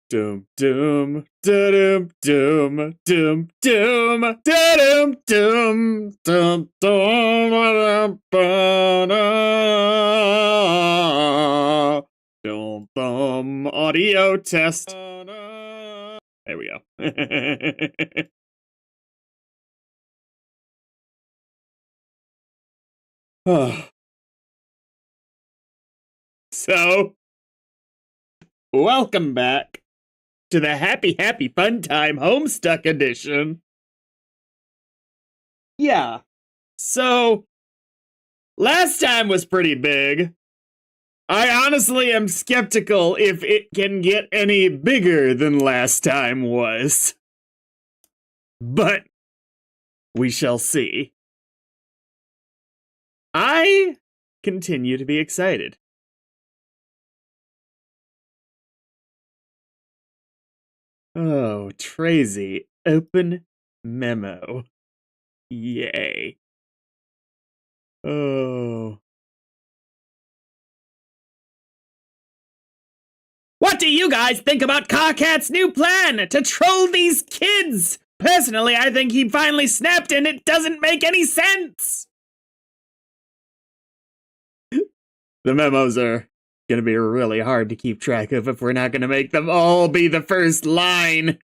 Doom doom doom doom doom doom doom doom doom doom doom doom audio test. There we go. So, welcome back to the Happy Fun Time Homestuck edition. Yeah, so last time was pretty big. I honestly am skeptical if it can get any bigger than last time was. But we shall see. I continue to be excited. Oh, Tracy, open memo. Yay. Oh. What do you guys think about Carcat's new plan to troll these kids? Personally, I think he finally snapped and it doesn't make any sense. The memos are gonna be really hard to keep track of if we're not gonna make them all be the first line.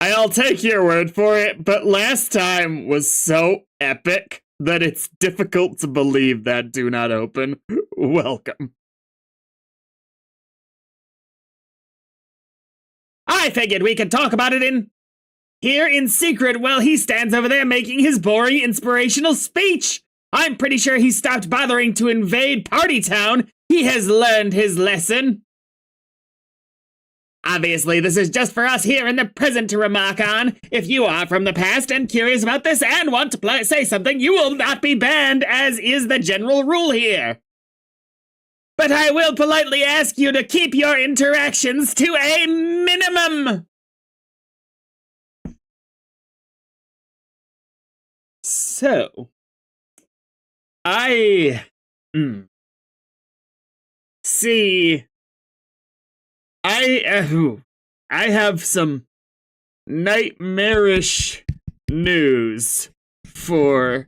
I'll take your word for it, but last time was so epic that it's difficult to believe that do not open. Welcome. I figured we could talk about it here in secret while he stands over there making his boring inspirational speech. I'm pretty sure he stopped bothering to invade Party Town. He has learned his lesson. Obviously, this is just for us here in the present to remark on. If you are from the past and curious about this and want to say something, you will not be banned, as is the general rule here. But I will politely ask you to keep your interactions to a minimum. So, see, I have some nightmarish news for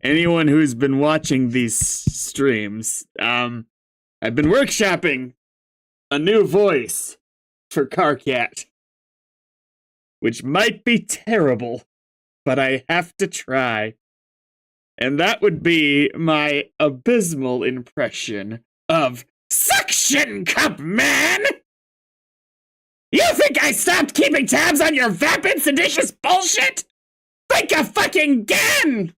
anyone who's been watching these streams. I've been workshopping a new voice for Carcat, which might be terrible, but I have to try. And that would be my abysmal impression of Suction Cup Man! You think I stopped keeping tabs on your vapid, seditious bullshit? Think again!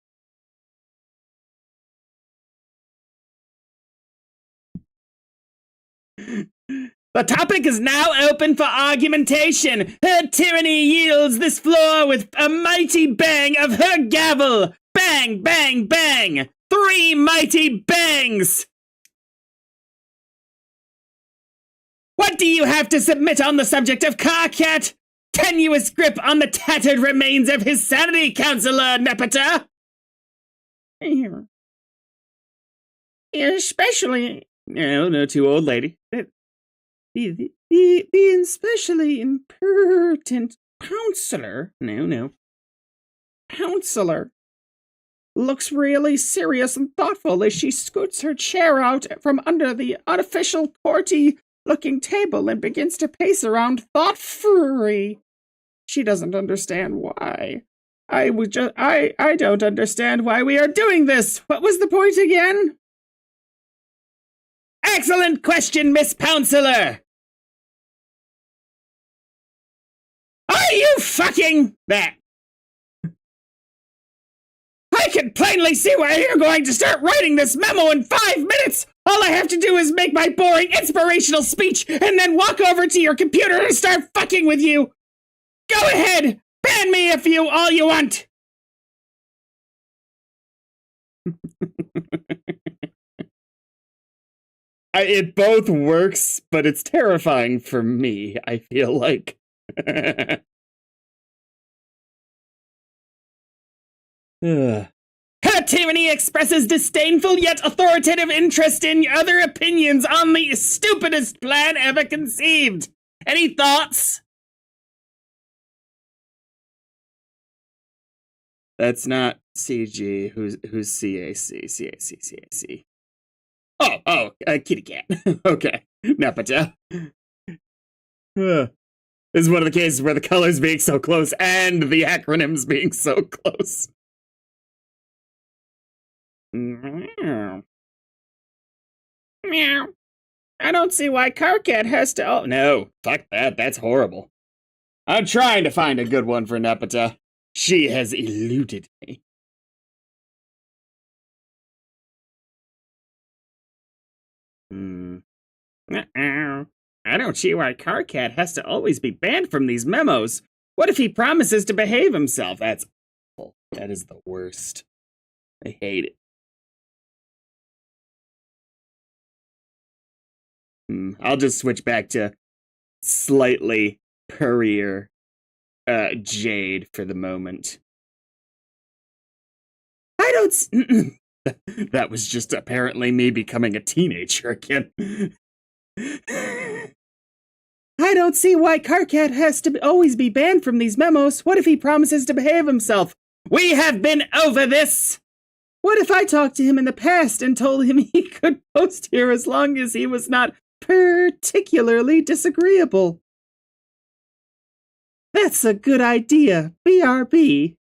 The topic is now open for argumentation. Her tyranny yields this floor with a mighty bang of her gavel. Bang, bang, bang! 3 mighty bangs! What do you have to submit on the subject of Carcat? Tenuous grip on the tattered remains of his sanity counselor, Nepeta? Especially... No, too old lady. The especially impertinent counselor... No. Counselor looks really serious and thoughtful as she scoots her chair out from under the unofficial courty-looking table and begins to pace around thoughtfully. She doesn't understand why. I don't understand why we are doing this. What was the point again? Excellent question, Miss Counselor! Are you fucking that? I can plainly see why you're going to start writing this memo in 5 minutes! All I have to do is make my boring inspirational speech and then walk over to your computer and start fucking with you! Go ahead! Ban me if all you want! It both works, but it's terrifying for me, I feel like. Her Tyranny expresses disdainful yet authoritative interest in other opinions on the stupidest plan ever conceived. Any thoughts? That's not CG. Who's CAC? CAC. Kitty cat. Okay. Nepeta. This is one of the cases where the colors being so close and the acronyms being so close. Meow. Meow. I don't see why Carcat has to. Oh, no. Fuck that. That's horrible. I'm trying to find a good one for Nepeta. She has eluded me. I don't see why Carcat has to always be banned from these memos. What if he promises to behave himself? That's awful. That is the worst. I hate it. I'll just switch back to slightly purrier Jade for the moment. I don't... That was just apparently me becoming a teenager again. I don't see why Carcat has to always be banned from these memos. What if he promises to behave himself? We have been over this! What if I talked to him in the past and told him he could post here as long as he was not particularly disagreeable? That's a good idea. BRB.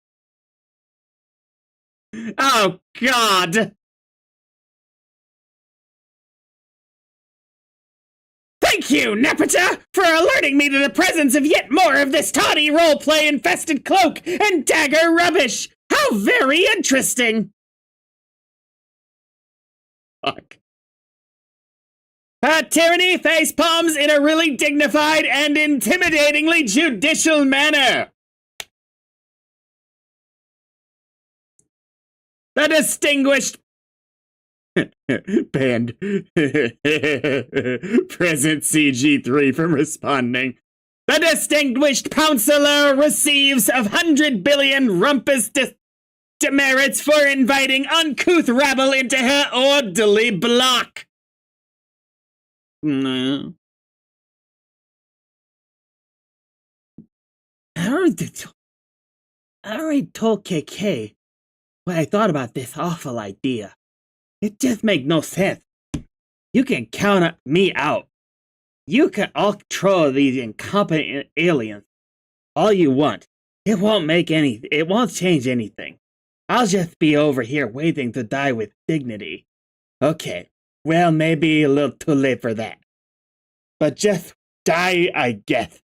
Oh, God! Thank you, Nepeta, for alerting me to the presence of yet more of this tawny roleplay-infested cloak and dagger rubbish! How very interesting! Fuck. Tyranny face palms in a really dignified and intimidatingly judicial manner. The distinguished banned present CG3 from responding. The distinguished counselor receives 100 billion rumpus demerits for inviting uncouth rabble into her orderly block. No. I already told KK what I thought about this awful idea. It just makes no sense. You can count me out. You can all control these incompetent aliens all you want. It won't change anything. I'll just be over here waiting to die with dignity. Okay, well, maybe a little too late for that. But just die, I guess.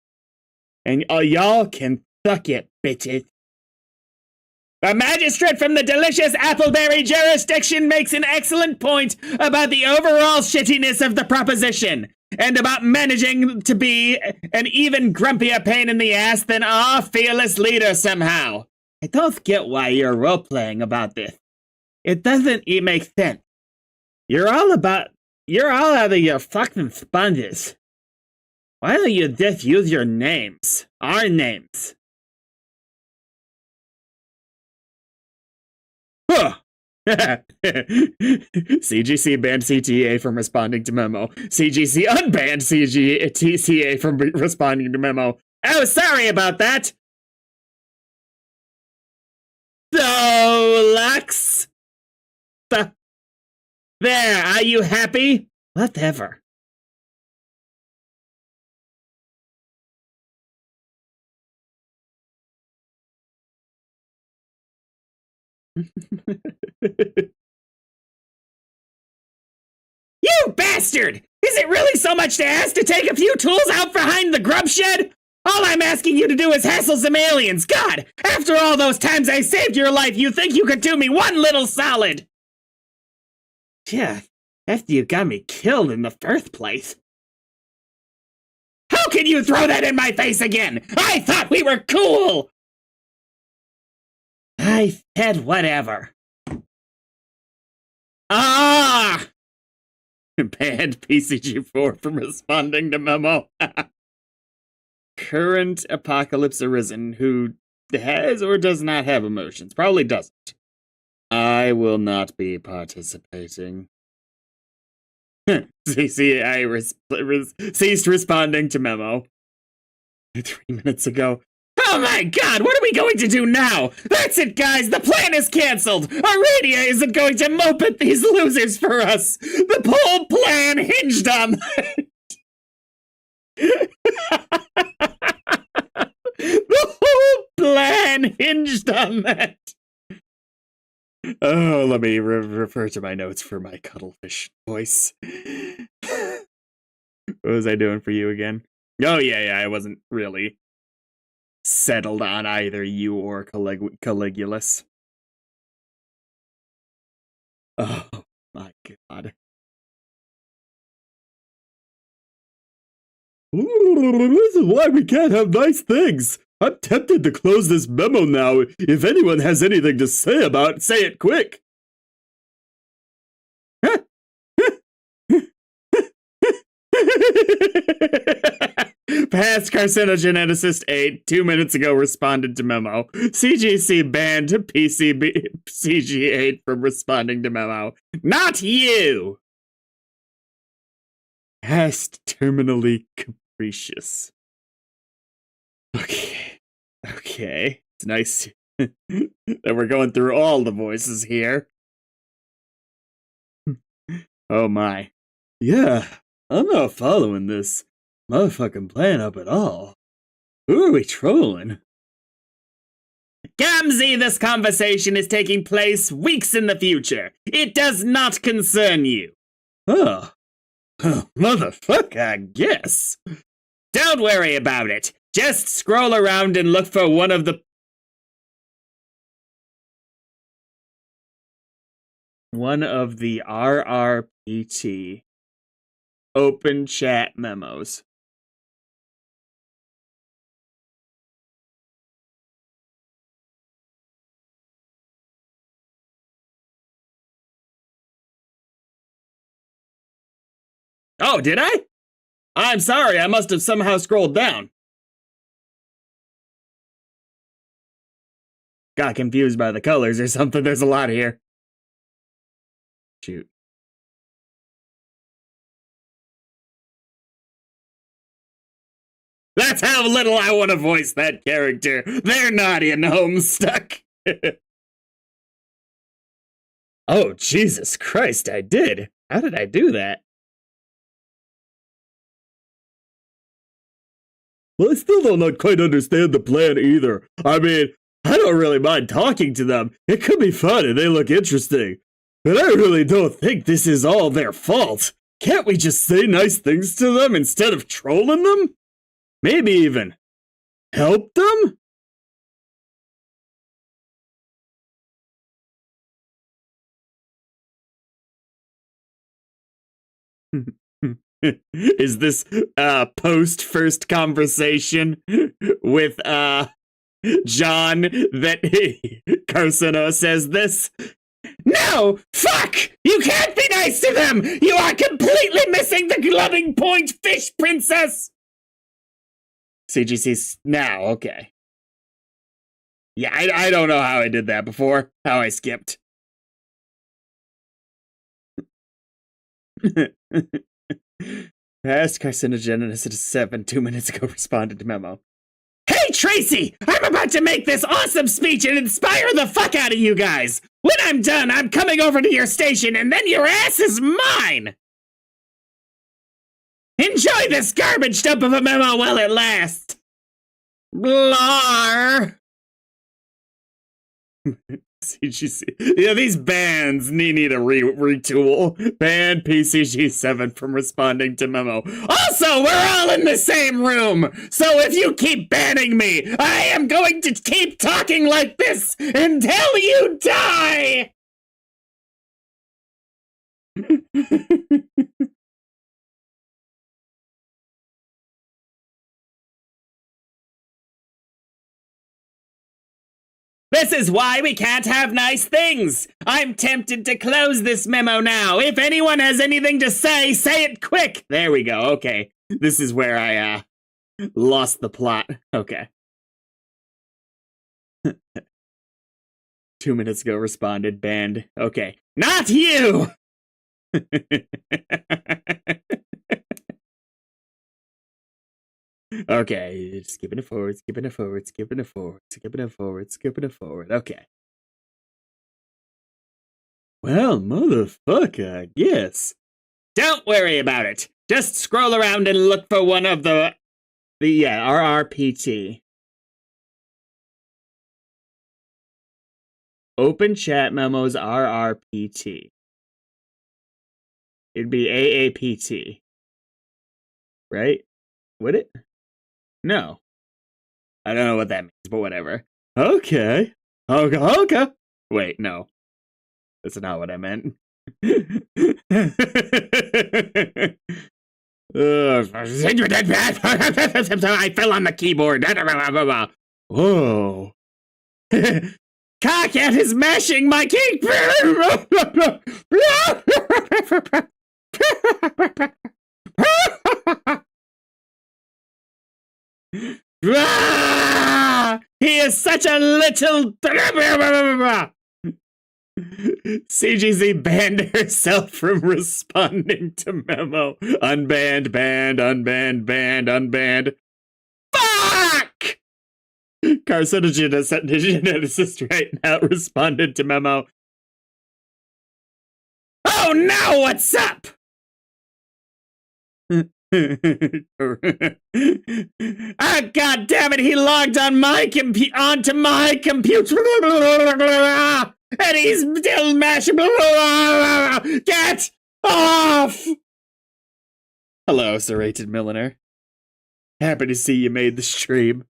And y'all can suck it, bitches. A magistrate from the delicious Appleberry jurisdiction makes an excellent point about the overall shittiness of the proposition, and about managing to be an even grumpier pain in the ass than our fearless leader somehow. I don't get why you're role-playing about this. It doesn't make sense. You're all out of your fucking sponges. Why don't you just use your names? Our names. Huh. CGC banned CTA from responding to memo. CGC unbanned CTA from responding to memo. Oh, sorry about that. So, Lux. There, are you happy? Whatever. You bastard! Is it really so much to ask to take a few tools out behind the grub shed? All I'm asking you to do is hassle some aliens. God, after all those times I saved your life, you think you could do me one little solid? Yeah, after you got me killed in the first place. How can you throw that in my face again? I thought we were cool! I said whatever. Ah! Banned PCG4 from responding to memo. Current Apocalypse Arisen, who has or does not have emotions. Probably doesn't. I will not be participating. Ceased responding to memo. 3 minutes ago. Oh my god, what are we going to do now? That's it, guys, the plan is cancelled! Aradia isn't going to mope at these losers for us! The whole plan hinged on that! The whole plan hinged on that! Oh, let me refer to my notes for my cuttlefish voice. What was I doing for you again? Oh, yeah, I wasn't really settled on either you or Caligulus. Oh, my god. This is why we can't have nice things. I'm tempted to close this memo now. If anyone has anything to say about it, say it quick. Past carcinogeneticist 8 2 minutes ago responded to memo. CGC banned CG8 from responding to memo. Not you! Past terminally capricious. Okay. It's nice that we're going through all the voices here. Oh my. Yeah, I'm not following this motherfucking plan up at all. Who are we trolling? Gamzee, this conversation is taking place weeks in the future. It does not concern you. Oh, motherfucker, I guess. Don't worry about it. Just scroll around and look for one of the RRPT open chat memos. Oh, did I? I'm sorry, I must have somehow scrolled down. Got confused by the colors or something. There's a lot here. Shoot. That's how little I want to voice that character. They're not in Homestuck. Oh, Jesus Christ, I did. How did I do that? Well, I still don't quite understand the plan either. I mean, I don't really mind talking to them. It could be fun and they look interesting. But I really don't think this is all their fault. Can't we just say nice things to them instead of trolling them? Maybe even help them? Is this post first conversation with John that Carcino says this? No! Fuck! You can't be nice to them! You are completely missing the loving point, fish princess! CGC now, okay. Yeah, I don't know how I did that before. How I skipped. Past carcinogenesis 7 2 minutes ago responded to memo. Hey, Tracy! I'm about to make this awesome speech and inspire the fuck out of you guys! When I'm done, I'm coming over to your station and then your ass is mine! Enjoy this garbage dump of a memo while it lasts! Blar! CGC. Yeah, these bans need a retool. Ban PCG7 from responding to memo. Also, we're all in the same room! So if you keep banning me, I am going to keep talking like this until you die! This is why we can't have nice things! I'm tempted to close this memo now. If anyone has anything to say, say it quick! There we go, okay. This is where I, lost the plot. Okay. 2 minutes ago responded, banned. Okay. Not you! Okay, skipping it forward, skipping it forward, skipping it forward, skipping it forward, skipping it forward. Okay. Well, motherfucker, I guess. Don't worry about it. Just scroll around and look for one of the RRPT. Open chat memos RRPT. It'd be AAPT. Right? Would it? No. I don't know what that means, but whatever. Okay. Okay. Wait, no. That's not what I meant. I fell on the keyboard. Whoa. Cockhead is mashing my keyboard. He is such a little. CGZ banned herself from responding to memo. Unbanned, banned, unbanned, banned, unbanned. Fuck! Carcinogeneticist right now responded to memo. Oh no, what's up? Oh, god damn it, he logged on onto my computer. And he's still mashing. Get off! Hello, serrated milliner. Happy to see you made the stream.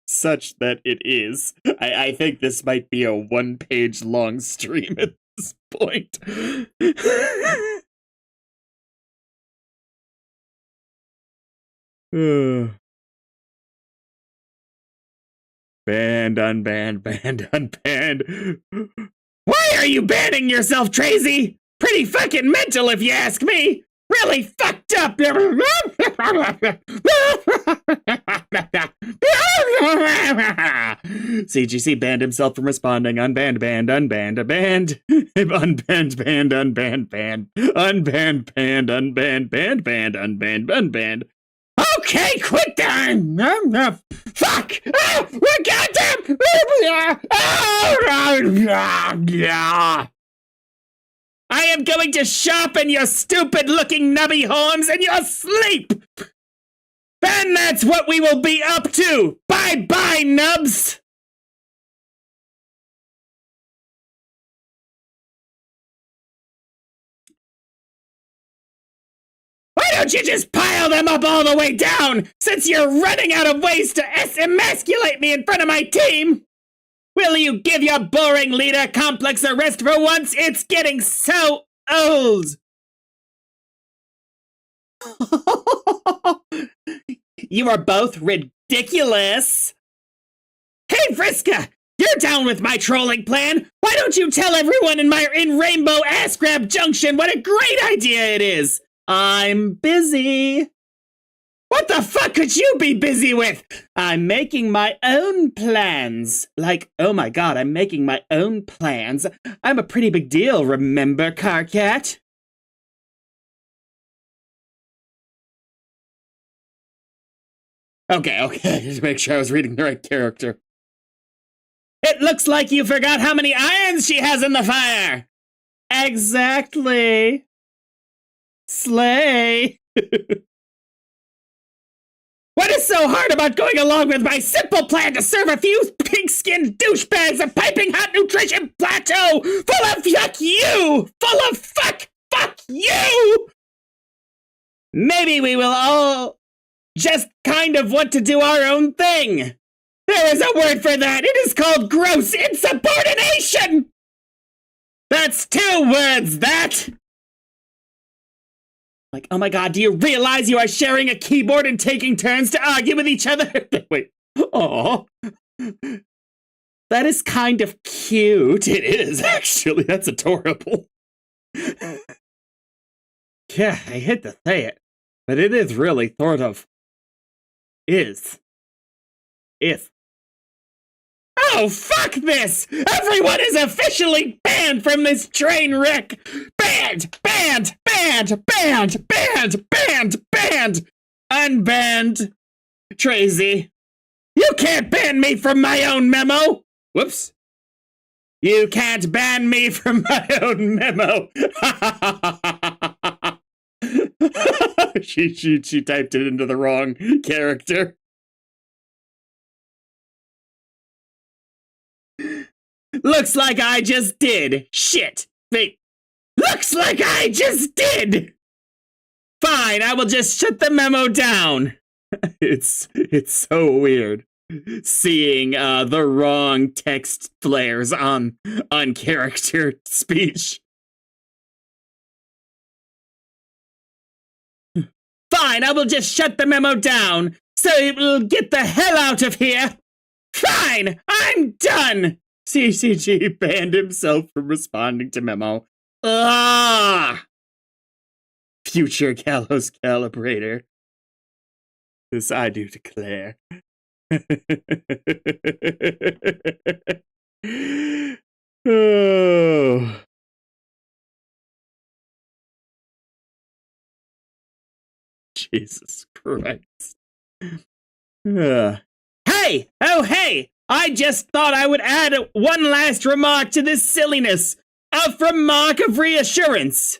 Such that it is. I think this might be a 1-page long stream at this point. Banned, unbanned, banned, unbanned. Why are you banning yourself, Tracy? Pretty fucking mental if you ask me. Really fucked up. CGC banned himself from responding. Unbanned, banned, unbanned, banned. Unbanned, banned, unbanned, banned. Unbanned, banned, unbanned, banned, banned, unbanned, unbanned. Okay, quit time! Fuck! Oh, goddamn! I am going to sharpen your stupid-looking nubby horns in your sleep! And that's what we will be up to! Bye-bye, nubs! Why don't you just pile them up all the way down, since you're running out of ways to emasculate me in front of my team? Will you give your boring leader complex a rest for once? It's getting so old. You are both ridiculous. Hey, Friska, you're down with my trolling plan. Why don't you tell everyone in Rainbow Ass Grab Junction what a great idea it is? I'm busy. What the fuck could you be busy with? I'm making my own plans. Like, oh my god, I'm making my own plans. I'm a pretty big deal, remember, Carcat? Okay, just make sure I was reading the right character. It looks like you forgot how many irons she has in the fire. Exactly. Slay. What is so hard about going along with my simple plan to serve a few pink-skinned douchebags a piping hot nutrition plateau full of fuck you? Full of fuck you! Maybe we will all just kind of want to do our own thing. There is a word for that. It is called gross insubordination. That's 2 words, that. Like, oh my god, do you realize you are sharing a keyboard and taking turns to argue with each other? Wait, oh, that is kind of cute. It is, actually. That's adorable. Yeah, I hate to say it, but it is really sort of is if. Oh, fuck this! Everyone is officially banned from this train wreck! Banned! Banned! Banned! Banned! Banned! Banned! Banned! Unbanned! Tracy, you can't ban me from my own memo! Whoops. You can't ban me from my own memo! she typed it into the wrong character. Looks like I just did. Shit. Looks like I just did. Fine, I will just shut the memo down. It's so weird seeing the wrong text flares on character speech. Fine, I will just shut the memo down so it will get the hell out of here. Fine, I'm done. CCG banned himself from responding to memo. Ah! Future Gallows Calibrator. This I do declare. Oh. Jesus Christ. Hey! Oh, hey! I just thought I would add one last remark to this silliness. A remark of reassurance.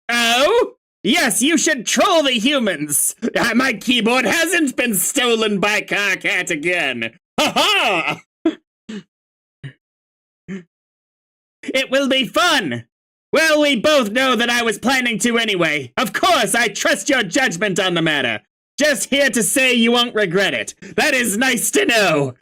Oh? Yes, you should troll the humans. My keyboard hasn't been stolen by Carcat again. Ha ha! It will be fun. Well, we both know that I was planning to anyway. Of course, I trust your judgment on the matter. Just here to say you won't regret it. That is nice to know.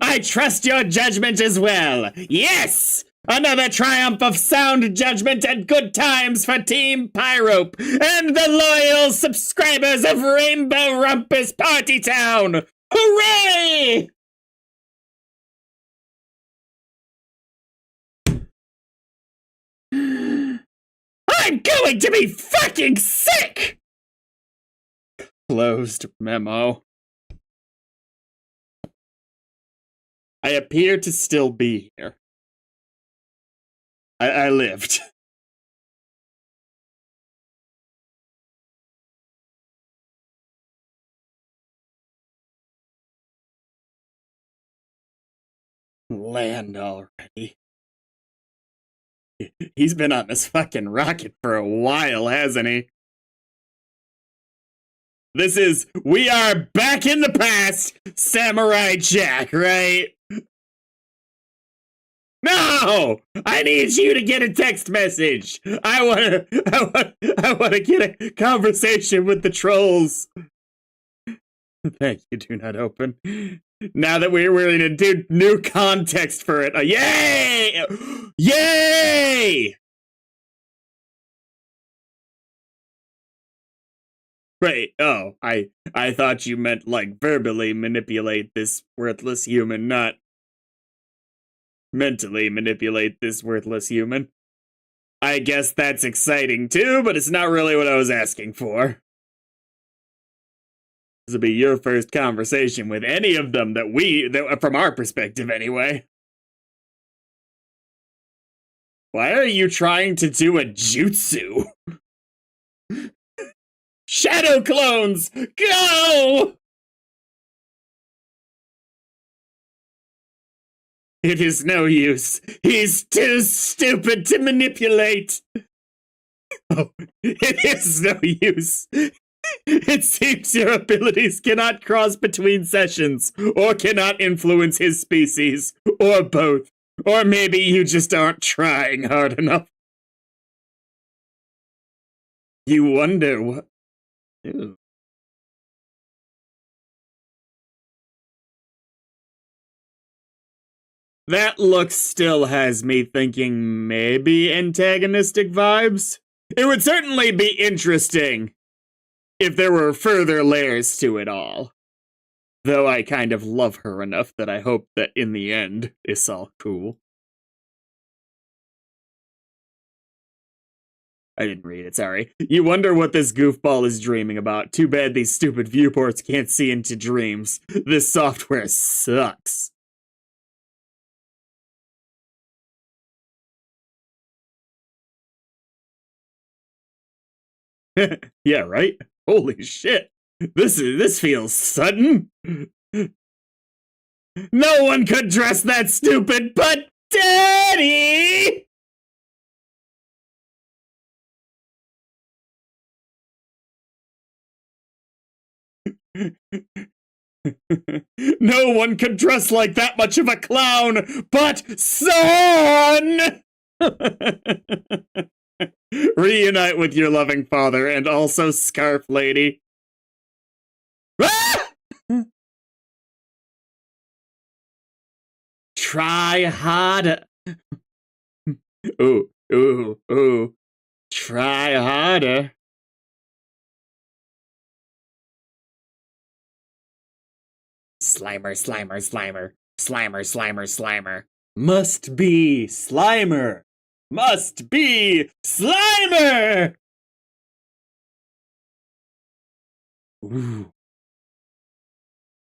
I trust your judgment as well. Yes! Another triumph of sound judgment and good times for Team Pyrope and the loyal subscribers of Rainbow Rumpus Party Town! Hooray! I'm going to be fucking sick! Closed memo. I appear to still be here. I lived. Land already. He's been on this fucking rocket for a while, hasn't he? This is, we are back in the past, Samurai Jack, right? No! I need you to get a text message. I want to get a conversation with the trolls. Thank you, do not open. Now that we're in a new context for it. Yay! Yay! Right. Oh, I thought you meant like verbally manipulate this worthless human, not mentally manipulate this worthless human. I guess that's exciting too, but it's not really what I was asking for. This will be your first conversation with any of them that from our perspective anyway. Why are you trying to do a jutsu? Shadow clones, go! It is no use. He's too stupid to manipulate. Oh, it is no use. It seems your abilities cannot cross between sessions, or cannot influence his species, or both. Or maybe you just aren't trying hard enough. You wonder what... Ew. That look still has me thinking maybe antagonistic vibes. It would certainly be interesting if there were further layers to it all. Though I kind of love her enough that I hope that in the end, it's all cool. I didn't read it, sorry. You wonder what this goofball is dreaming about. Too bad these stupid viewports can't see into dreams. This software sucks. Yeah, right? Holy shit. This feels sudden. No one could dress that stupid but Daddy! No one could dress like that much of a clown but son! Reunite with your loving father and also Scarf Lady. Ah! Try harder. Ooh. Try harder. Slimer. Must be Slimer. Ooh.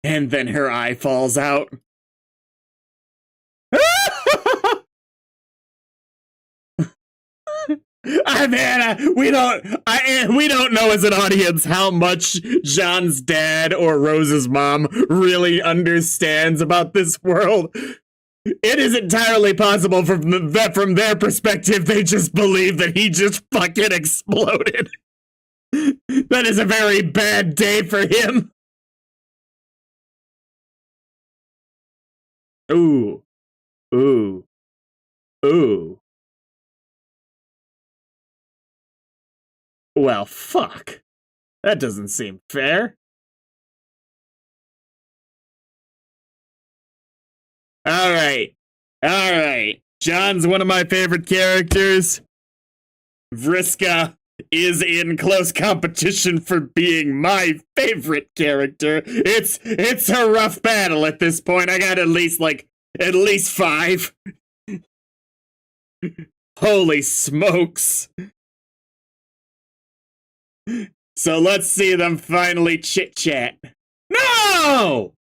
And then her eye falls out. We don't know as an audience how much John's dad or Rose's mom really understands about this world. It is entirely possible from their perspective, they just believe that he just fucking exploded. That is a very bad day for him. Ooh. Well, fuck. That doesn't seem fair. Alright. John's one of my favorite characters. Vriska is in close competition for being my favorite character. It's a rough battle at this point. I got at least 5. Holy smokes. So let's see them finally chit-chat. No!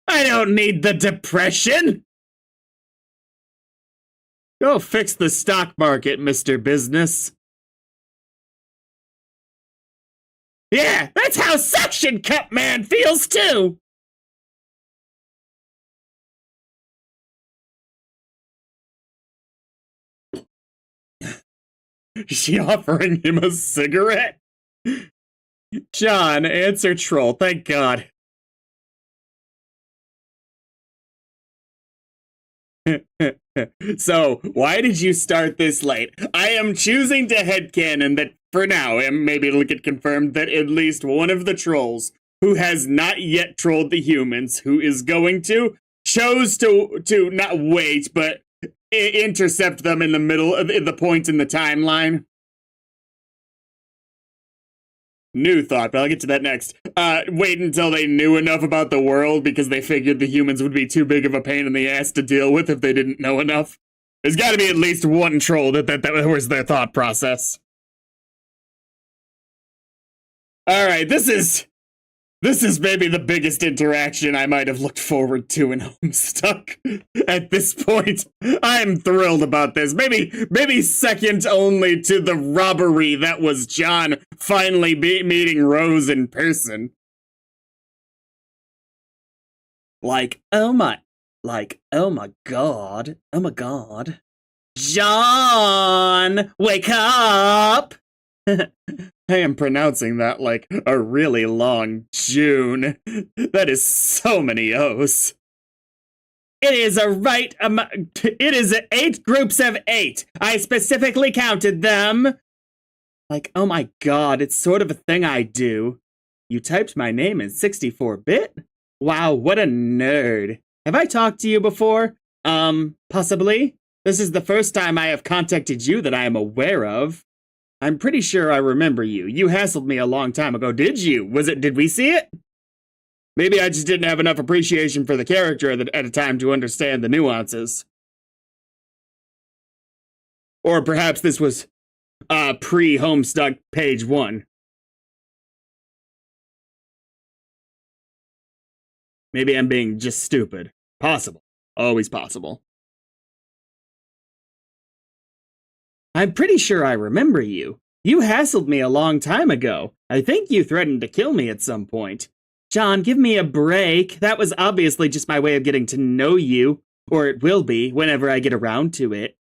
I don't need the depression! Go fix the stock market, Mr. Business. Yeah, that's how Suction Cup Man feels too! Is she offering him a cigarette? John, answer troll, thank God. So, why did you start this late? I am choosing to headcanon that for now, and maybe it'll get confirmed, that at least one of the trolls who has not yet trolled the humans, who is going to, chose to not wait, but intercept them in the middle of the point in the timeline. New thought, but I'll get to that next. Wait until they knew enough about the world because they figured the humans would be too big of a pain in the ass to deal with if they didn't know enough. There's gotta be at least one troll that was their thought process. Alright, this is maybe the biggest interaction I might have looked forward to in Homestuck. At this point, I'm thrilled about this. Maybe second only to the robbery that was John finally meeting Rose in person. Oh my god. John, wake up! I am pronouncing that like a really long June. That is so many O's. It is it is 8 groups of 8. I specifically counted them. Oh my god, it's sort of a thing I do. You typed my name in 64-bit? Wow, what a nerd. Have I talked to you before? Possibly? This is the first time I have contacted you that I am aware of. I'm pretty sure I remember you. You hassled me a long time ago. Did you? Did we see it? Maybe I just didn't have enough appreciation for the character at a time to understand the nuances. Or perhaps this was pre-Homestuck page 1. Maybe I'm being just stupid. Possible. Always possible. I'm pretty sure I remember you. You hassled me a long time ago. I think you threatened to kill me at some point. John, give me a break. That was obviously just my way of getting to know you. Or it will be, whenever I get around to it.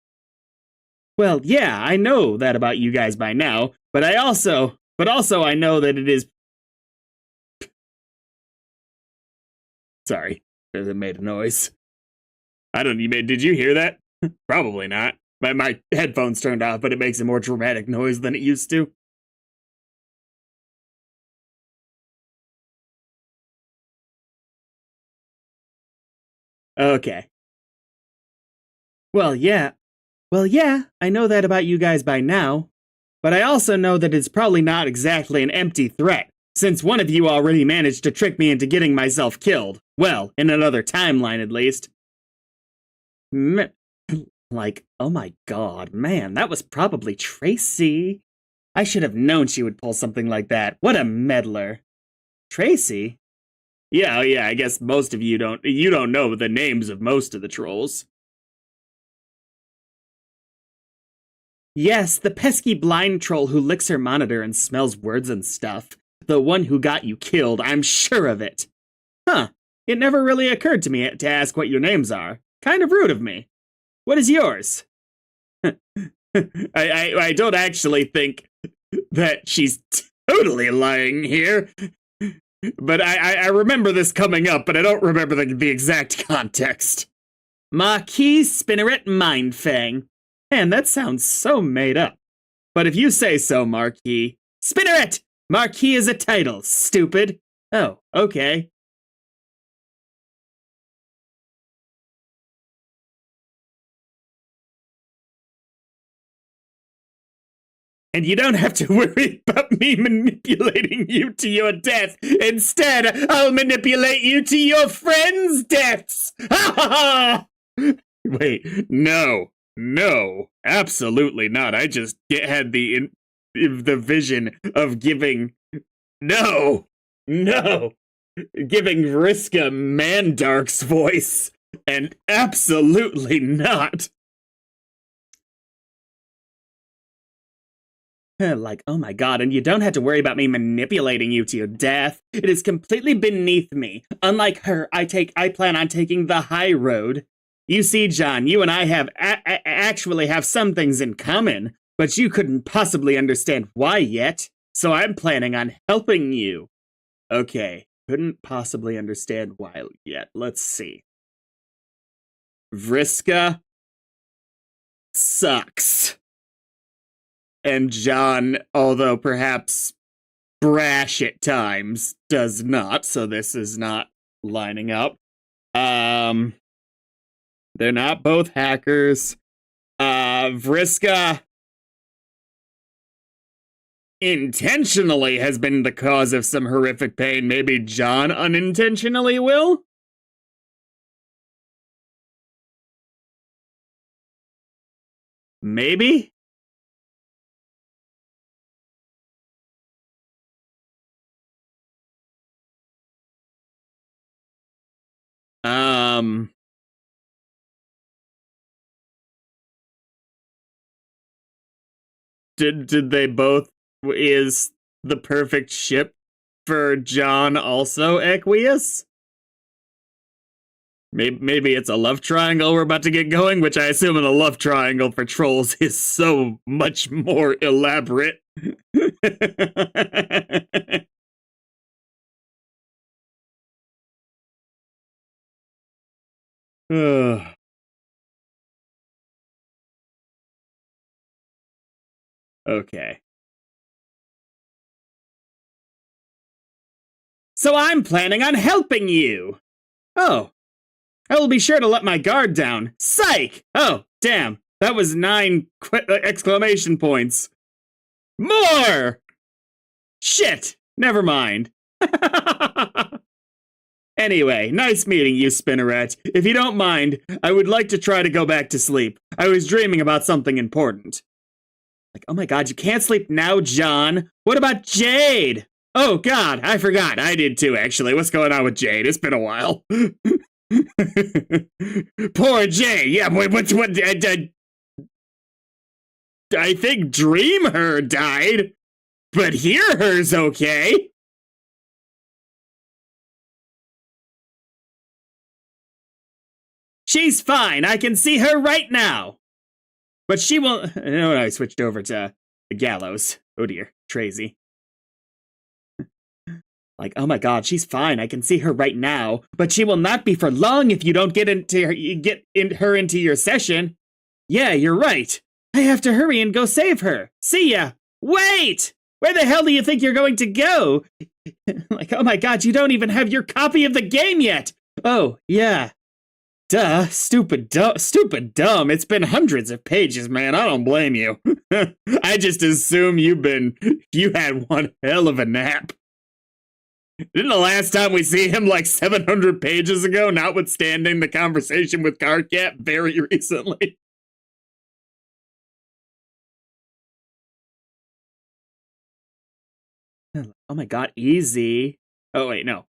Well, yeah, I know that about you guys by now, but also I know that it is... Sorry, it made a noise. Did you hear that? Probably not. My headphones turned off, but it makes a more dramatic noise than it used to. Okay. Well, yeah, I know that about you guys by now. But I also know that it's probably not exactly an empty threat, since one of you already managed to trick me into getting myself killed. Well, in another timeline at least. Like, oh my god, man, that was probably Tracy. I should have known she would pull something like that. What a meddler. Tracy? Yeah, I guess most of you don't know the names of most of the trolls. Yes, the pesky blind troll who licks her monitor and smells words and stuff. The one who got you killed, I'm sure of it. Huh, it never really occurred to me to ask what your names are. Kind of rude of me. What is yours? I don't actually think that she's totally lying here. But I remember this coming up, but I don't remember the exact context. Marquis Spinneret Mindfang. Man, that sounds so made up. But if you say so, Marquis. Spinneret! Marquis is a title, stupid. Oh, okay. And you don't have to worry about me manipulating you to your death. Instead, I'll manipulate you to your friends' deaths. Ha ha ha! Wait, no, absolutely not. I just had the vision of giving, giving Vriska Mandark's voice, and absolutely not. Like, oh my god, and you don't have to worry about me manipulating you to your death. It is completely beneath me. Unlike her, I plan on taking the high road. You see, John, you and I actually have some things in common, but you couldn't possibly understand why yet, so I'm planning on helping you. Okay, couldn't possibly understand why yet. Let's see. Vriska sucks. And John, although perhaps brash at times, does not, so this is not lining up. They're not both hackers. Vriska intentionally has been the cause of some horrific pain. Maybe John unintentionally will? Maybe? Did they both, is the perfect ship for John also aqueous? Maybe it's a love triangle we're about to get going, which I assume in a love triangle for trolls is so much more elaborate. Okay. So I'm planning on helping you. Oh. I will be sure to let my guard down. Psych! Oh, damn. That was 9 exclamation points. More! Shit! Never mind. Anyway, nice meeting you, Spinneret. If you don't mind, I would like to try to go back to sleep. I was dreaming about something important. Like, oh my god, you can't sleep now, John. What about Jade? Oh god, I forgot. I did too, actually. What's going on with Jade? It's been a while. Poor Jade. Yeah, what I think Dream Her died, but Hear Her's okay. She's fine. I can see her right now. But she won't. No, I switched over to the gallows. Oh dear, Tracy. Like, oh my god, she's fine. I can see her right now, but she will not be for long if you don't get her into your session. Yeah, you're right. I have to hurry and go save her. See ya. Wait! Where the hell do you think you're going to go? Like, oh my god, you don't even have your copy of the game yet. Oh, yeah. Duh, stupid dumb. It's been hundreds of pages, man. I don't blame you. I just assume you had one hell of a nap. Didn't the last time we see him like 700 pages ago, notwithstanding the conversation with Cardcat very recently? Oh my god, easy. Oh wait, no.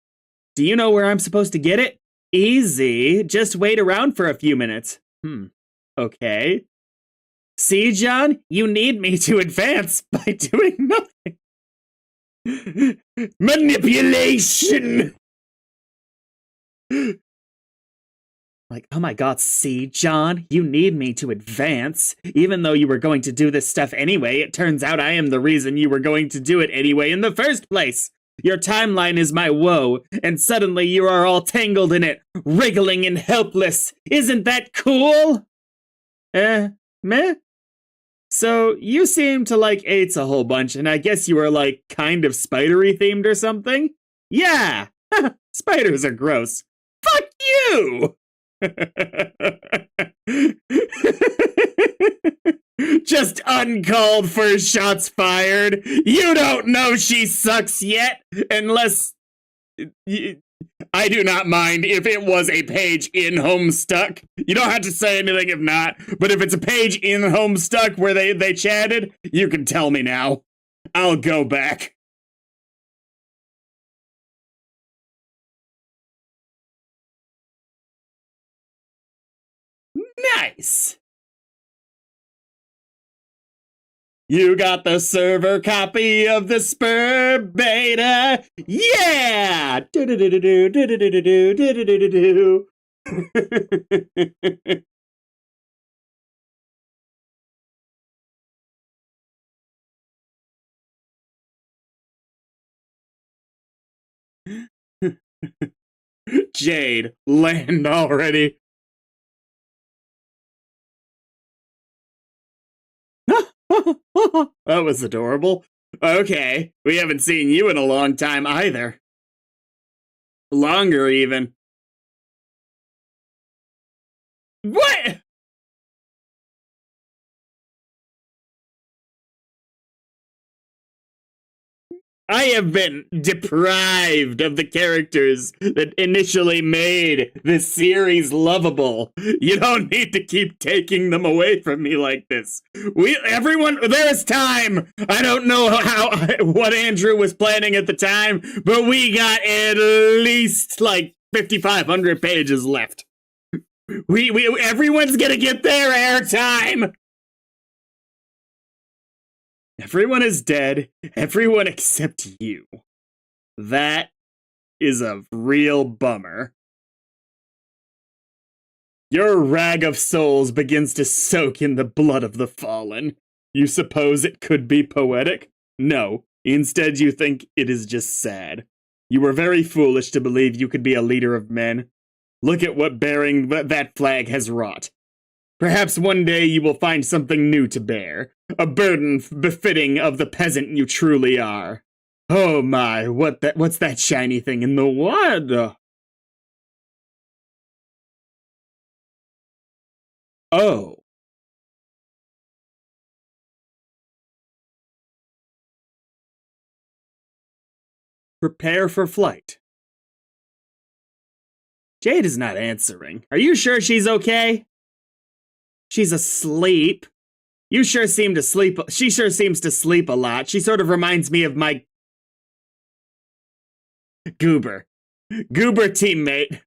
Do you know where I'm supposed to get it? Easy. Just wait around for a few minutes. Okay. See, John? You need me to advance by doing nothing. Manipulation! Like, oh my god, see, John? You need me to advance. Even though you were going to do this stuff anyway, it turns out I am the reason you were going to do it anyway in the first place. Your timeline is my woe, and suddenly you are all tangled in it, wriggling and helpless. Isn't that cool? Meh? So, you seem to like eights a whole bunch, and I guess you were like kind of spidery themed or something? Yeah! Spiders are gross. Fuck you! Just uncalled for shots fired. You don't know she sucks yet, unless I do not mind if it was a page in Homestuck. You don't have to say anything if not, but if it's a page in Homestuck where they chatted, you can tell me now. I'll go back. Nice. You got the server copy of the Spur Beta? Yeah! Jade, land already. That was adorable. Okay, we haven't seen you in a long time either. Longer, even. What? I have been deprived of the characters that initially made this series lovable. You don't need to keep taking them away from me like this. Everyone, there's time. I don't know what Andrew was planning at the time, but we got at least like 5,500 pages left. Everyone's gonna get their airtime. Everyone is dead. Everyone except you. That is a real bummer. Your rag of souls begins to soak in the blood of the fallen. You suppose it could be poetic? No. Instead, you think it is just sad. You were very foolish to believe you could be a leader of men. Look at what bearing that flag has wrought. Perhaps one day you will find something new to bear, a burden befitting of the peasant you truly are. Oh my, what's that shiny thing in the water? Oh. Prepare for flight. Jade is not answering. Are you sure she's okay? She's asleep. You sure seem to sleep. She sure seems to sleep a lot. She sort of reminds me of my Goober teammate.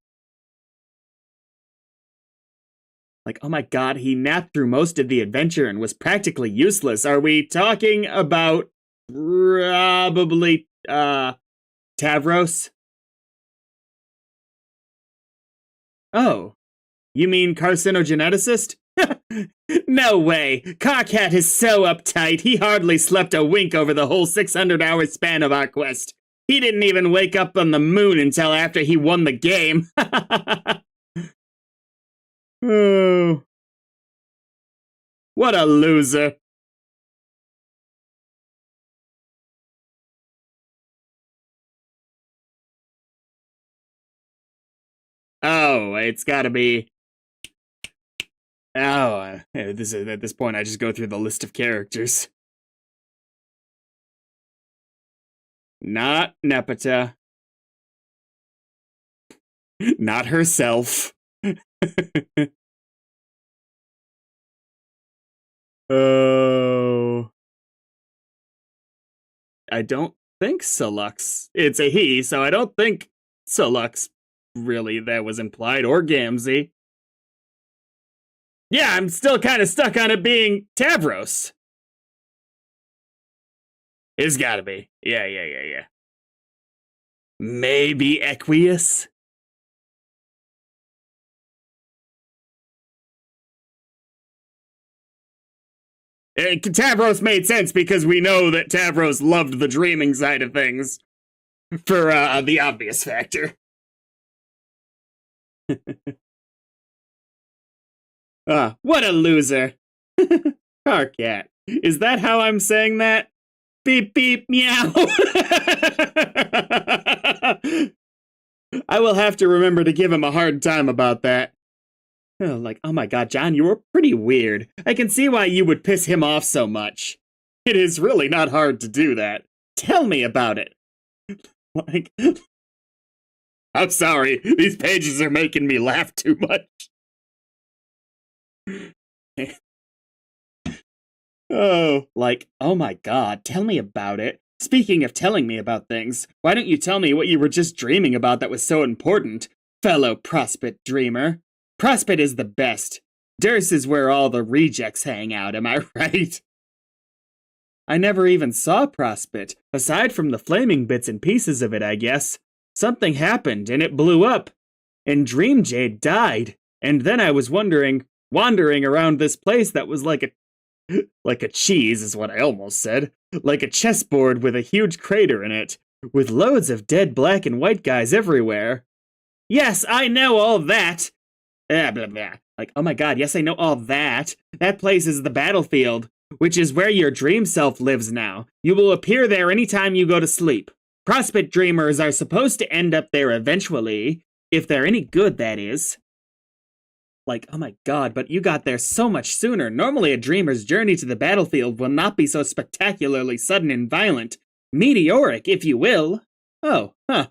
Like, oh my god, he napped through most of the adventure and was practically useless. Are we talking about probably, Tavros? Oh, you mean carcinogeneticist? No way. Cockhat is so uptight, he hardly slept a wink over the whole 600-hour span of our quest. He didn't even wake up on the moon until after he won the game. Oh. What a loser. Oh, it's gotta be... Oh, at this point I just go through the list of characters. Not Nepeta. Not herself. Oh. I don't think Solux. It's a he, so I don't think Solux really that was implied, or Gamzee. Yeah, I'm still kind of stuck on it being Tavros. It's gotta be. Yeah. Maybe Equius? Tavros made sense because we know that Tavros loved the dreaming side of things. For the obvious factor. What a loser. Carcat. Is that how I'm saying that? Beep beep meow. I will have to remember to give him a hard time about that. Oh, like, oh my god, John, you were pretty weird. I can see why you would piss him off so much. It is really not hard to do that. Tell me about it. Like, I'm sorry, these pages are making me laugh too much. Oh, like, oh my god, tell me about it. Speaking of telling me about things, why don't you tell me what you were just dreaming about that was so important, fellow Prospect dreamer? Prospect is the best. Durst is where all the rejects hang out, am I right? I never even saw Prospect, aside from the flaming bits and pieces of it, I guess. Something happened, and it blew up. And Dream Jade died. And then I was wandering around this place that was like a cheese, is what I almost said. Like a chessboard with a huge crater in it, with loads of dead black and white guys everywhere. Yes, I know all that! Blah, blah, blah. Like, oh my god, yes, I know all that. That place is the battlefield, which is where your dream self lives now. You will appear there anytime you go to sleep. Prospect dreamers are supposed to end up there eventually, if they're any good, that is. Like, oh my god, but you got there so much sooner. Normally a dreamer's journey to the battlefield will not be so spectacularly sudden and violent. Meteoric, if you will. Oh, huh.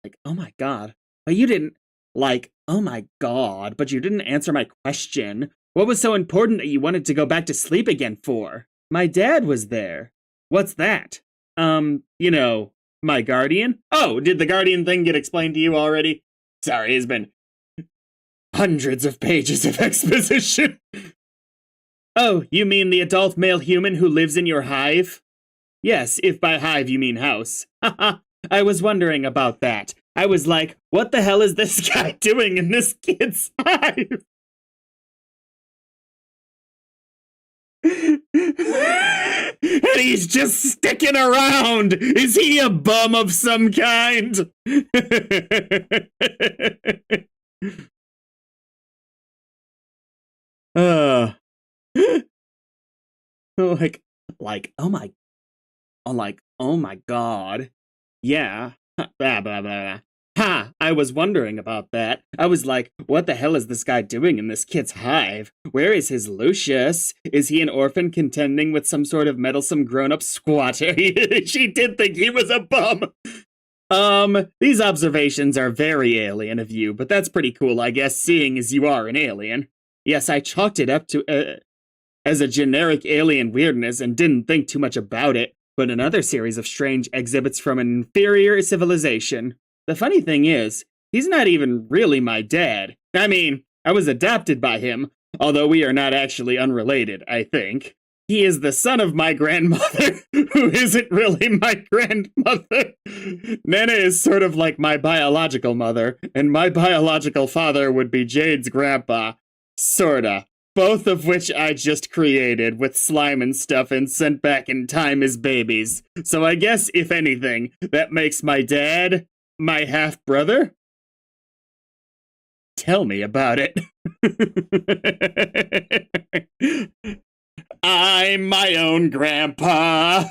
Like, oh my god. But you didn't... Like, oh my god, but you didn't answer my question. What was so important that you wanted to go back to sleep again for? My dad was there. What's that? You know, my guardian? Oh, did the guardian thing get explained to you already? Sorry, it's been hundreds of pages of exposition. Oh, you mean the adult male human who lives in your hive? Yes, if by hive you mean house. Haha, I was wondering about that. I was like, what the hell is this guy doing in this kid's hive? And he's just sticking around. Is he a bum of some kind? Oh my god. Yeah. Blah, blah, blah. Ha! I was wondering about that. I was like, what the hell is this guy doing in this kid's hive? Where is his Lucius? Is he an orphan contending with some sort of meddlesome grown-up squatter? She did think he was a bum! These observations are very alien of you, but that's pretty cool, I guess, seeing as you are an alien. Yes, I chalked it up to, as a generic alien weirdness and didn't think too much about it, but another series of strange exhibits from an inferior civilization. The funny thing is, he's not even really my dad. I mean, I was adopted by him, although we are not actually unrelated, I think. He is the son of my grandmother, who isn't really my grandmother. Nana is sort of like my biological mother, and my biological father would be Jade's grandpa. Sorta. Both of which I just created with slime and stuff and sent back in time as babies. So I guess, if anything, that makes my dad my half-brother? Tell me about it. I'm my own grandpa.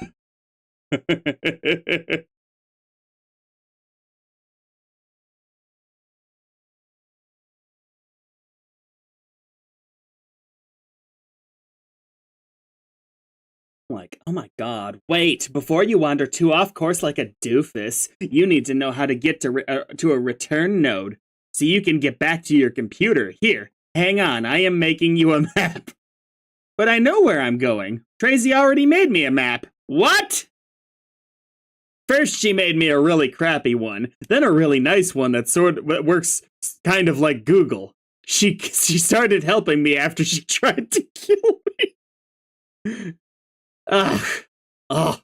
Like, oh my god, wait, before you wander too off course like a doofus, you need to know how to get to a return node, so you can get back to your computer. Here, hang on, I am making you a map. But I know where I'm going. Tracy already made me a map. What? First she made me a really crappy one, then a really nice one that works kind of like Google. She started helping me after she tried to kill me. Ugh. Oh.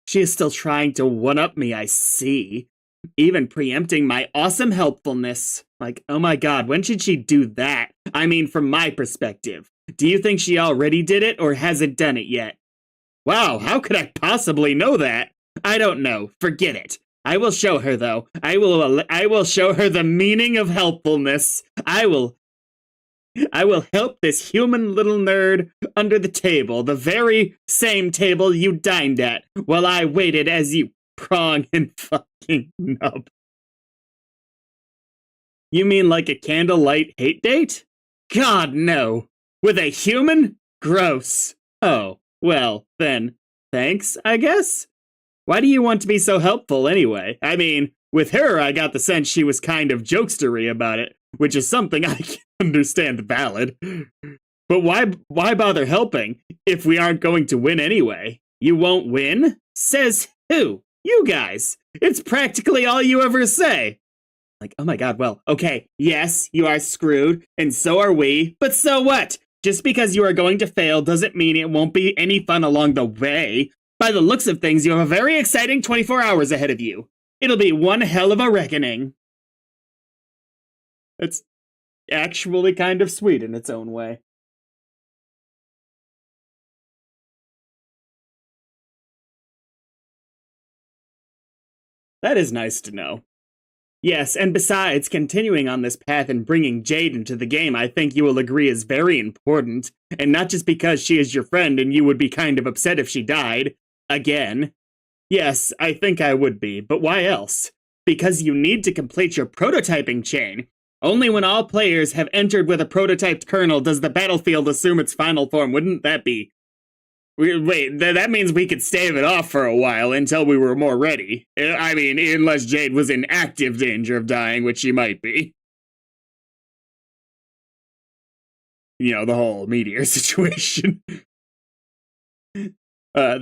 She is still trying to one-up me, I see. Even preempting my awesome helpfulness. Like, oh my god, when should she do that? I mean, from my perspective. Do you think she already did it, or hasn't done it yet? Wow, how could I possibly know that? I don't know. Forget it. I will show her, though. I will show her the meaning of helpfulness. I will help this human little nerd under the table, the very same table you dined at, while I waited as you prong and fucking nub. You mean like a candlelight hate date? God, no. With a human? Gross. Oh, well, then, thanks, I guess? Why do you want to be so helpful, anyway? I mean, with her, I got the sense she was kind of jokestery about it, which is something I can understand valid. But why bother helping if we aren't going to win anyway? You won't win? Says who? You guys. It's practically all you ever say. Like, oh my god, well, okay, yes, you are screwed, and so are we, but so what? Just because you are going to fail doesn't mean it won't be any fun along the way. By the looks of things, you have a very exciting 24 hours ahead of you. It'll be one hell of a reckoning. It's actually kind of sweet in its own way. That is nice to know. Yes, and besides, continuing on this path and bringing Jade into the game, I think you will agree is very important. And not just because she is your friend and you would be kind of upset if she died. Again. Yes, I think I would be, but why else? Because you need to complete your prototyping chain. Only when all players have entered with a prototyped kernel does the battlefield assume its final form. Wouldn't that be... Wait, that means we could stave it off for a while until we were more ready. I mean, unless Jade was in active danger of dying, which she might be. You know, the whole meteor situation. Oh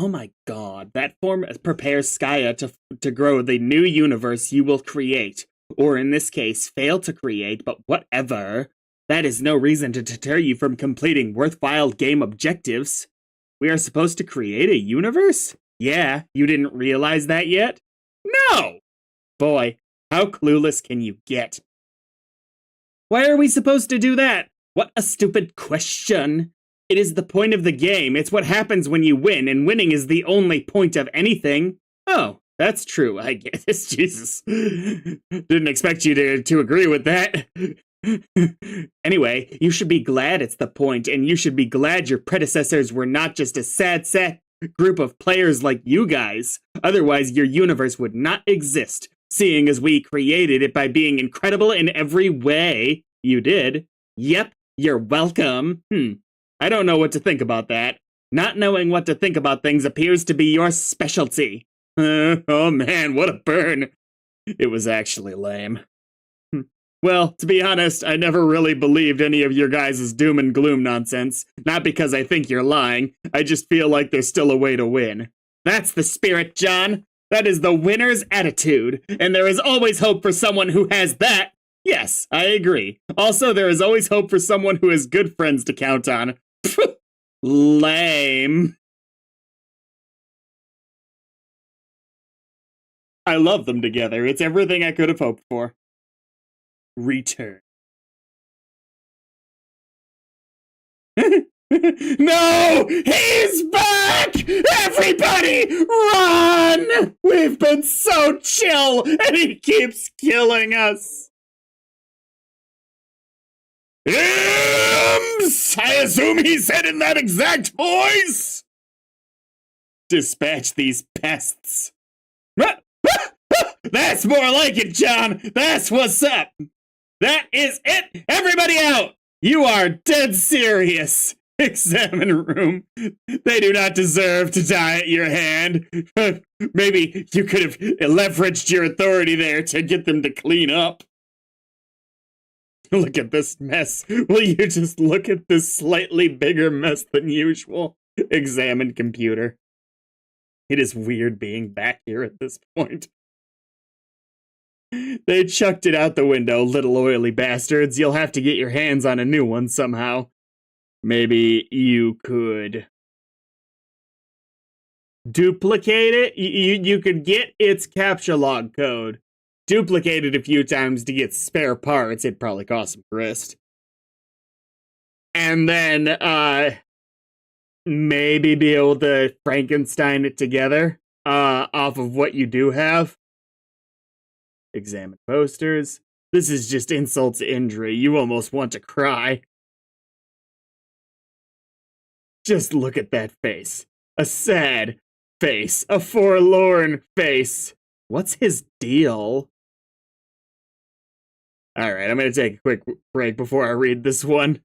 my god, that form prepares Skya to grow the new universe you will create. Or in this case, fail to create, but whatever. That is no reason to deter you from completing worthwhile game objectives. We are supposed to create a universe? Yeah, you didn't realize that yet? No! Boy, how clueless can you get? Why are we supposed to do that? What a stupid question. It is the point of the game. It's what happens when you win, and winning is the only point of anything. Oh, that's true, I guess. Jesus. Didn't expect you to agree with that. Anyway, you should be glad it's the point, and you should be glad your predecessors were not just a sad group of players like you guys. Otherwise, your universe would not exist, seeing as we created it by being incredible in every way. You did. Yep, you're welcome. I don't know what to think about that. Not knowing what to think about things appears to be your specialty. Oh man, what a burn. It was actually lame. Well, to be honest, I never really believed any of your guys' doom and gloom nonsense. Not because I think you're lying, I just feel like there's still a way to win. That's the spirit, John. That is the winner's attitude, and there is always hope for someone who has that. Yes, I agree. Also, there is always hope for someone who has good friends to count on. Lame. I love them together. It's everything I could have hoped for. Return. No! He's back! Everybody, run! We've been so chill, and he keeps killing us. I assume he said in that exact voice. Dispatch these pests. That's more like it, John. That's what's up. That is it. Everybody out. You are dead serious. Examine room. They do not deserve to die at your hand. Maybe you could have leveraged your authority there to get them to clean up. Look at this mess. Will you just look at this slightly bigger mess than usual? Examine computer. It is weird being back here at this point. They chucked it out the window, little oily bastards. You'll have to get your hands on a new one somehow. Maybe you could duplicate it? You could get its captcha log code. Duplicate it a few times to get spare parts. It'd probably cost some grist. And then, maybe be able to Frankenstein it together, off of what you do have. Examine posters. This is just insult to injury. You almost want to cry. Just look at that face. A sad face. A forlorn face. What's his deal? Alright, I'm gonna take a quick break before I read this one.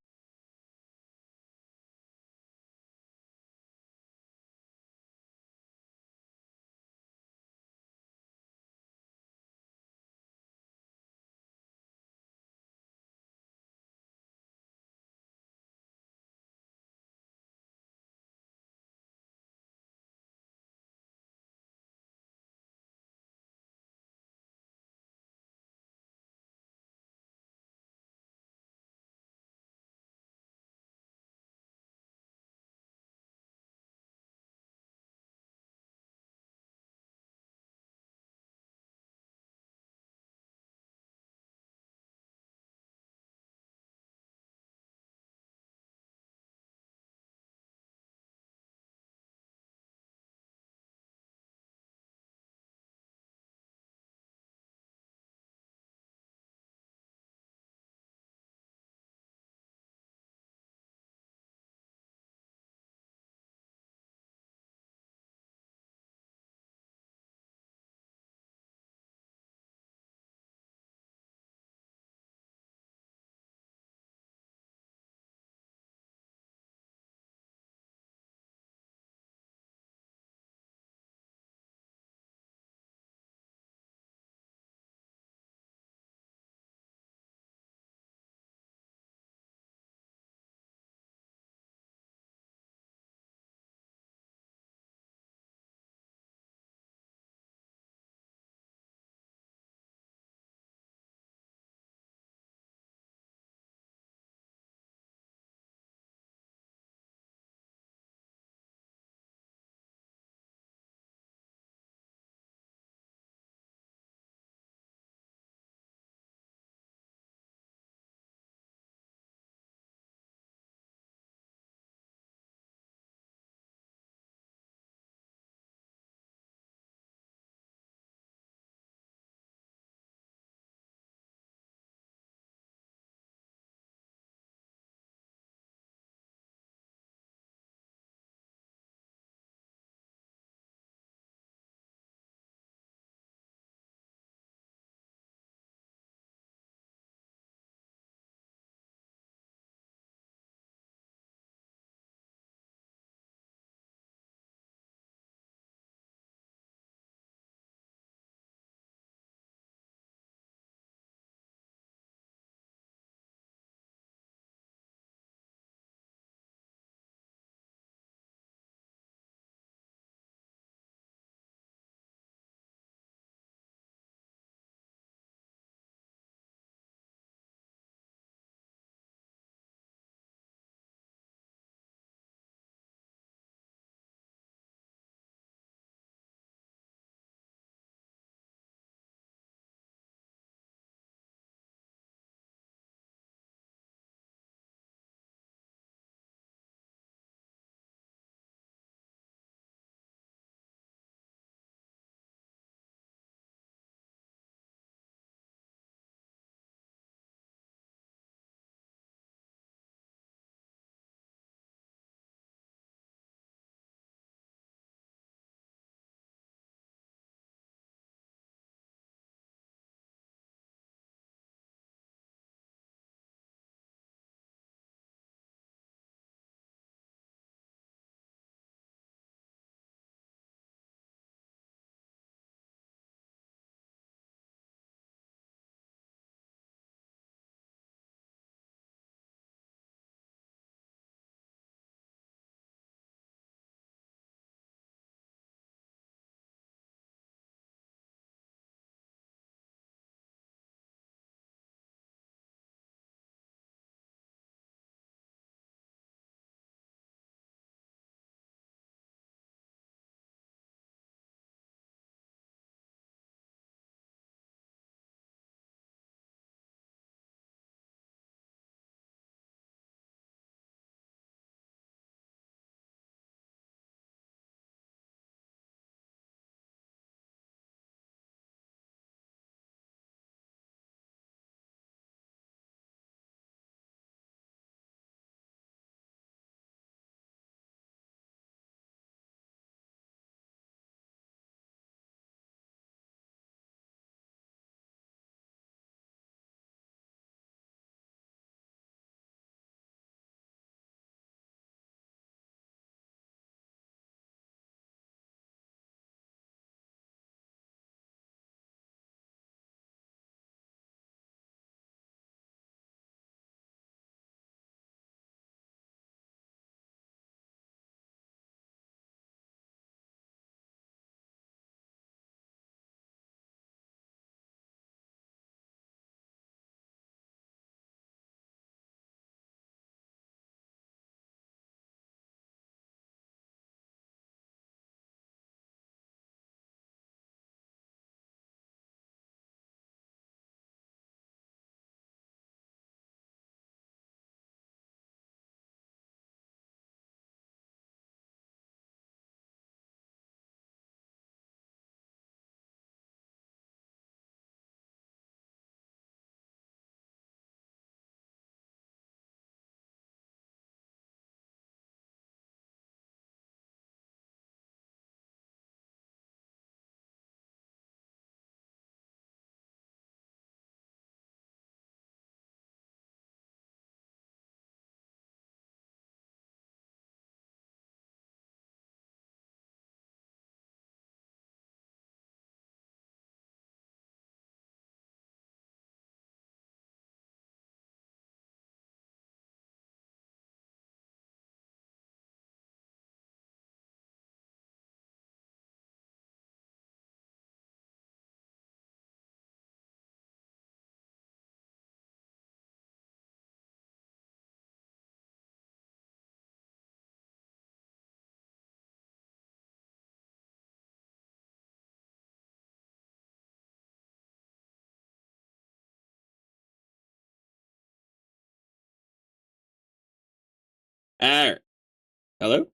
Hello?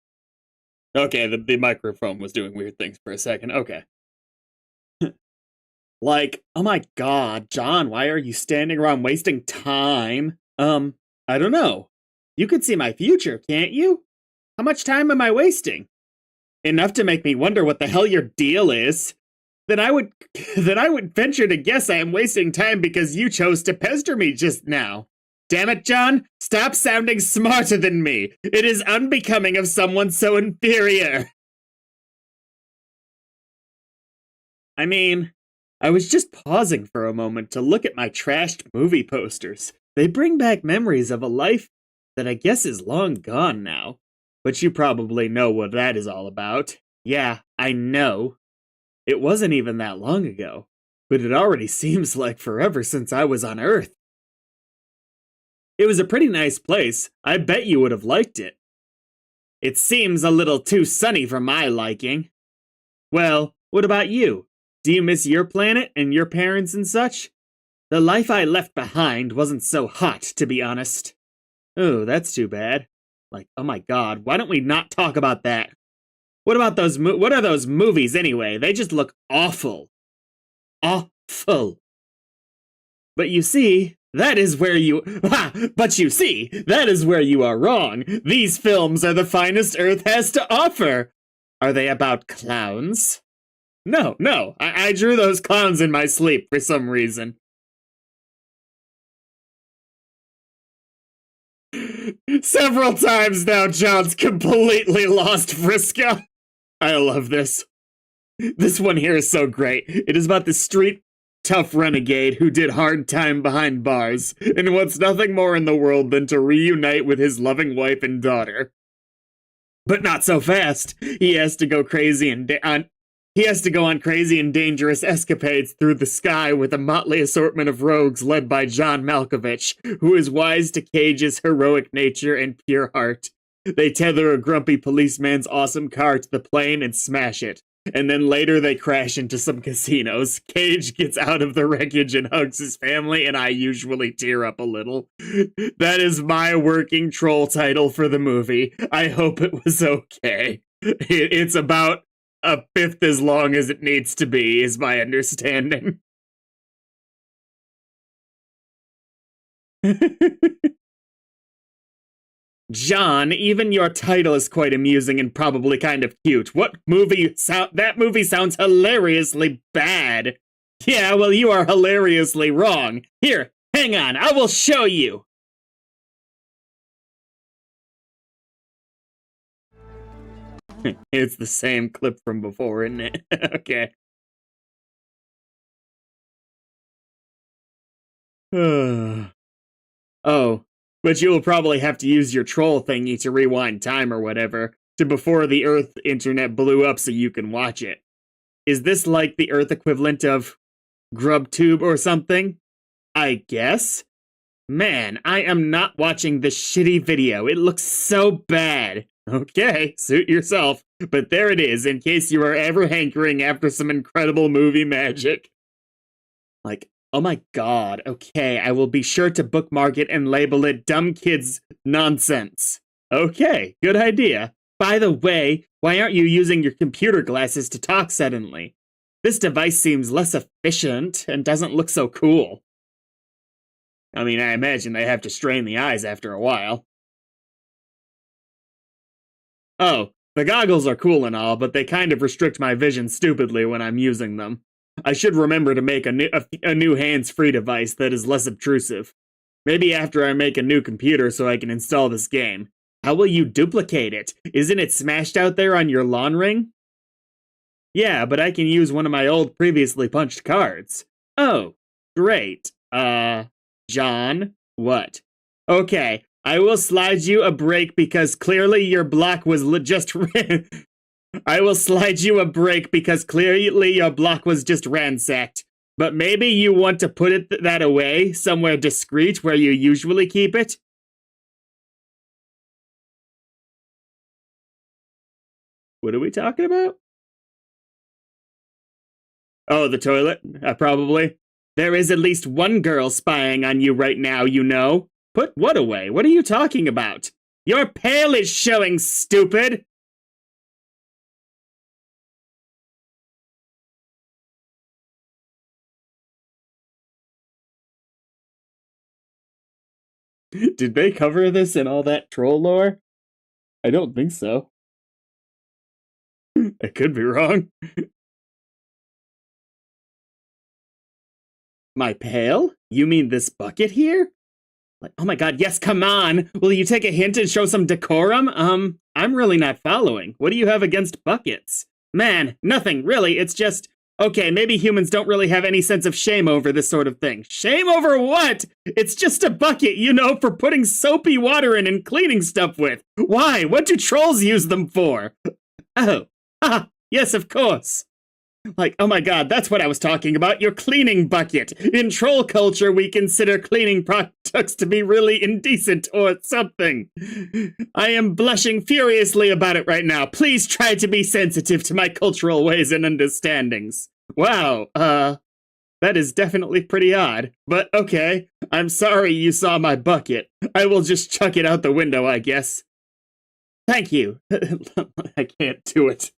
Okay, the microphone was doing weird things for a second. Okay. Like, oh my god, John, why are you standing around wasting time? I don't know. You could see my future, can't you? How much time am I wasting? Enough to make me wonder what the hell your deal is. Then I would then I would venture to guess I am wasting time because you chose to pester me just now. Damn it, John! Stop sounding smarter than me! It is unbecoming of someone so inferior! I mean, I was just pausing for a moment to look at my trashed movie posters. They bring back memories of a life that I guess is long gone now. But you probably know what that is all about. Yeah, I know. It wasn't even that long ago, but it already seems like forever since I was on Earth. It was a pretty nice place. I bet you would have liked it. It seems a little too sunny for my liking. Well, what about you? Do you miss your planet and your parents and such? The life I left behind wasn't so hot, to be honest. Oh, that's too bad. Like, oh my god, why don't we not talk about that? What about what are those movies anyway? They just look awful. Awful. But you see, that is where you are wrong. These films are the finest Earth has to offer. Are they about clowns? No, I drew those clowns in my sleep for some reason. Several times now, John's completely lost Frisco. I love this. This one here is so great. It is about the street tough renegade who did hard time behind bars and wants nothing more in the world than to reunite with his loving wife and daughter. But not so fast. He has to go on crazy and dangerous escapades through the sky with a motley assortment of rogues led by John Malkovich, who is wise to Cage's heroic nature and pure heart. They tether a grumpy policeman's awesome car to the plane and smash it. And then later they crash into some casinos. Cage gets out of the wreckage and hugs his family, and I usually tear up a little. That is my working troll title for the movie. I hope it was okay. It's about a fifth as long as it needs to be, is my understanding. John, even your title is quite amusing and probably kind of cute. What movie that movie sounds hilariously bad. Yeah, well, you are hilariously wrong. Here, hang on, I will show you. It's the same clip from before, isn't it? Okay. Oh, but you'll probably have to use your troll thingy to rewind time or whatever, to before the Earth internet blew up so you can watch it. Is this like the Earth equivalent of GrubTube or something? I guess? Man, I am not watching this shitty video. It looks so bad. Okay, suit yourself. But there it is, in case you are ever hankering after some incredible movie magic. Like, oh my god, okay, I will be sure to bookmark it and label it Dumb Kids Nonsense. Okay, good idea. By the way, why aren't you using your computer glasses to talk suddenly? This device seems less efficient and doesn't look so cool. I mean, I imagine they have to strain the eyes after a while. Oh, the goggles are cool and all, but they kind of restrict my vision stupidly when I'm using them. I should remember to make a new hands-free device that is less obtrusive. Maybe after I make a new computer so I can install this game. How will you duplicate it? Isn't it smashed out there on your lawn ring? Yeah, but I can use one of my old previously punched cards. Oh, great. John? What? Okay, I will slide you a break because clearly your block was just... I will slide you a break because clearly your block was just ransacked. But maybe you want to put that away, somewhere discreet where you usually keep it? What are we talking about? Oh, the toilet? Probably. There is at least one girl spying on you right now, you know. Put what away? What are you talking about? Your pail is showing, stupid! Did they cover this in all that troll lore? I don't think so. I could be wrong. My pail? You mean this bucket here? Like, oh my god, yes, come on! Will you take a hint and show some decorum? I'm really not following. What do you have against buckets? Man, nothing, really, it's just... Okay, maybe humans don't really have any sense of shame over this sort of thing. Shame over what? It's just a bucket, you know, for putting soapy water in and cleaning stuff with. Why? What do trolls use them for? Oh, yes, of course. Like, oh my god, that's what I was talking about, your cleaning bucket. In troll culture, we consider cleaning products to be really indecent or something. I am blushing furiously about it right now. Please try to be sensitive to my cultural ways and understandings. Wow, that is definitely pretty odd. But okay, I'm sorry you saw my bucket. I will just chuck it out the window, I guess. Thank you. I can't do it.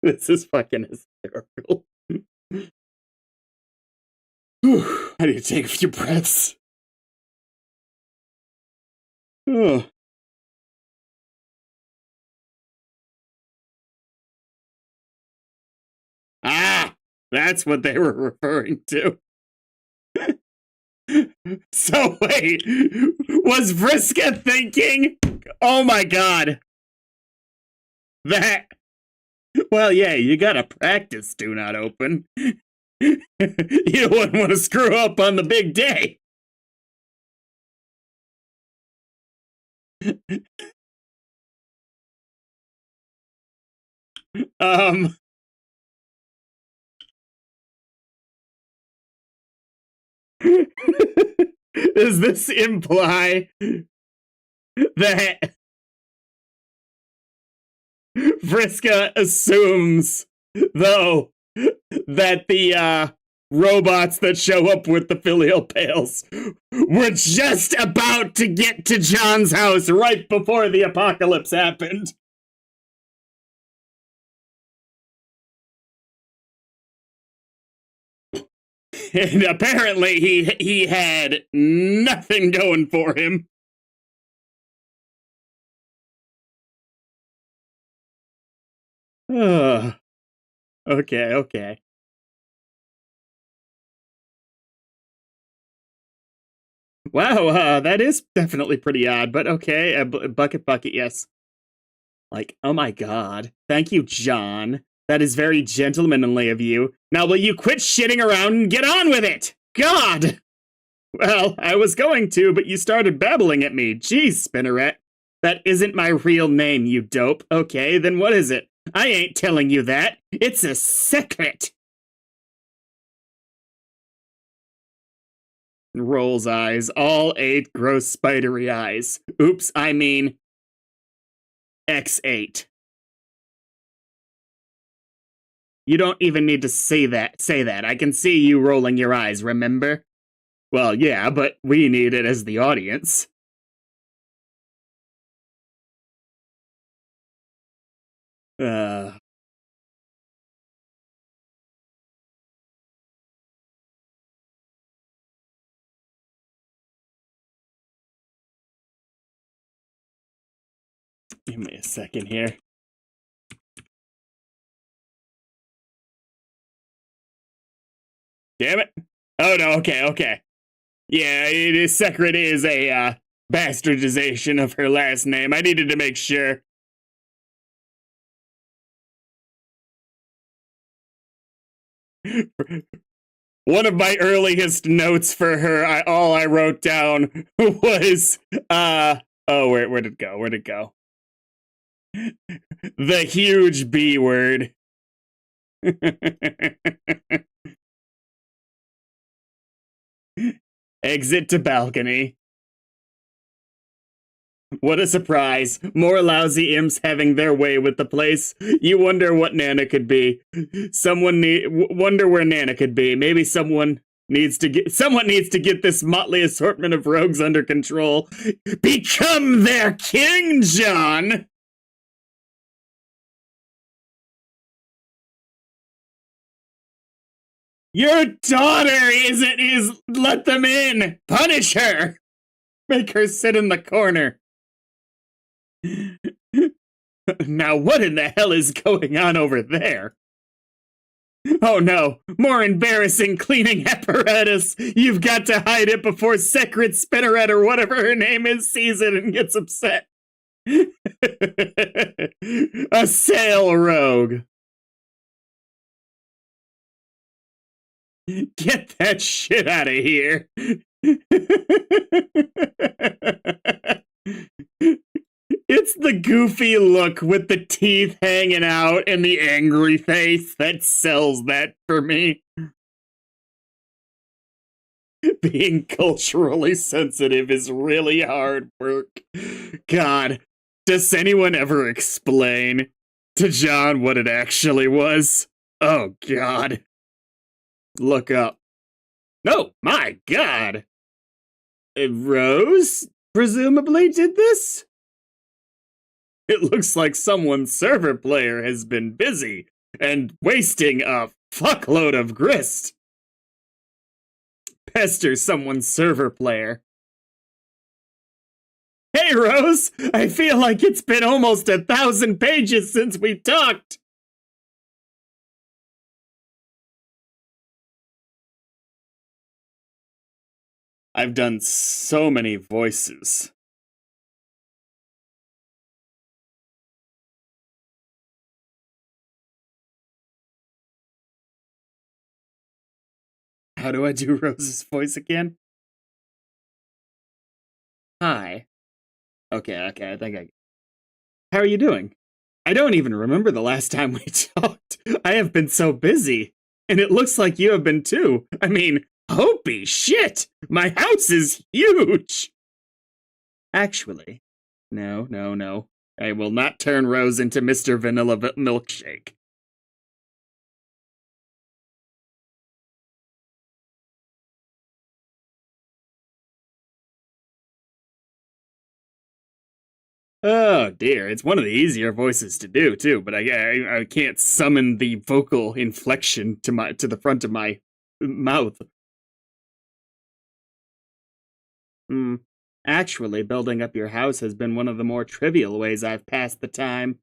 This is fucking hysterical. I need to take a few breaths. Oh. Ah, that's what they were referring to. So wait, was Vriska thinking? Oh my god. That... Well, yeah, you gotta practice do not open. You wouldn't want to screw up on the big day. Does this imply that Vriska assumes, though, that the robots that show up with the filial pails were just about to get to John's house right before the apocalypse happened? And apparently he had nothing going for him. Okay. Wow, that is definitely pretty odd, but okay, bucket, yes. Like, oh my god. Thank you, John. That is very gentlemanly of you. Now will you quit shitting around and get on with it? God! Well, I was going to, but you started babbling at me. Jeez, Spinneret. That isn't my real name, you dope. Okay, then what is it? I ain't telling you that. It's a secret. Rolls eyes. All 8 gross spidery eyes. Oops, I mean... X8. You don't even need to say that. I can see you rolling your eyes, remember? Well, yeah, but we need it as the audience. Give me a second here. Damn it. Oh no, okay. Yeah, Secret is a bastardization of her last name. I needed to make sure. One of my earliest notes for her, all I wrote down was, oh, where'd it go? The huge B word. Exit to balcony. What a surprise. More lousy imps having their way with the place. You wonder what Nana could be. Wonder where Nana could be. Maybe someone Someone needs to get this motley assortment of rogues under control. Become their king, John! Your daughter is let them in! Punish her! Make her sit in the corner. Now what in the hell is going on over there? Oh no, more embarrassing cleaning apparatus! You've got to hide it before Secret Spinneret or whatever her name is sees it and gets upset. A sail rogue. Get that shit out of here. It's the goofy look with the teeth hanging out and the angry face that sells that for me. Being culturally sensitive is really hard work. God, does anyone ever explain to John what it actually was? Oh, God. Look up. Oh, my God. Rose, presumably, did this? It looks like someone's server player has been busy and wasting a fuckload of grist. Pester someone's server player. Hey, Rose! I feel like it's been almost 1,000 pages since we talked! I've done so many voices. How do I do Rose's voice again? Hi. Okay, I think I... How are you doing? I don't even remember the last time we talked. I have been so busy. And it looks like you have been too. I mean, holy shit! My house is huge! Actually, no. I will not turn Rose into Mr. Vanilla Milkshake. Oh dear, it's one of the easier voices to do too, but I can't summon the vocal inflection to the front of my mouth. Actually, building up your house has been one of the more trivial ways I've passed the time.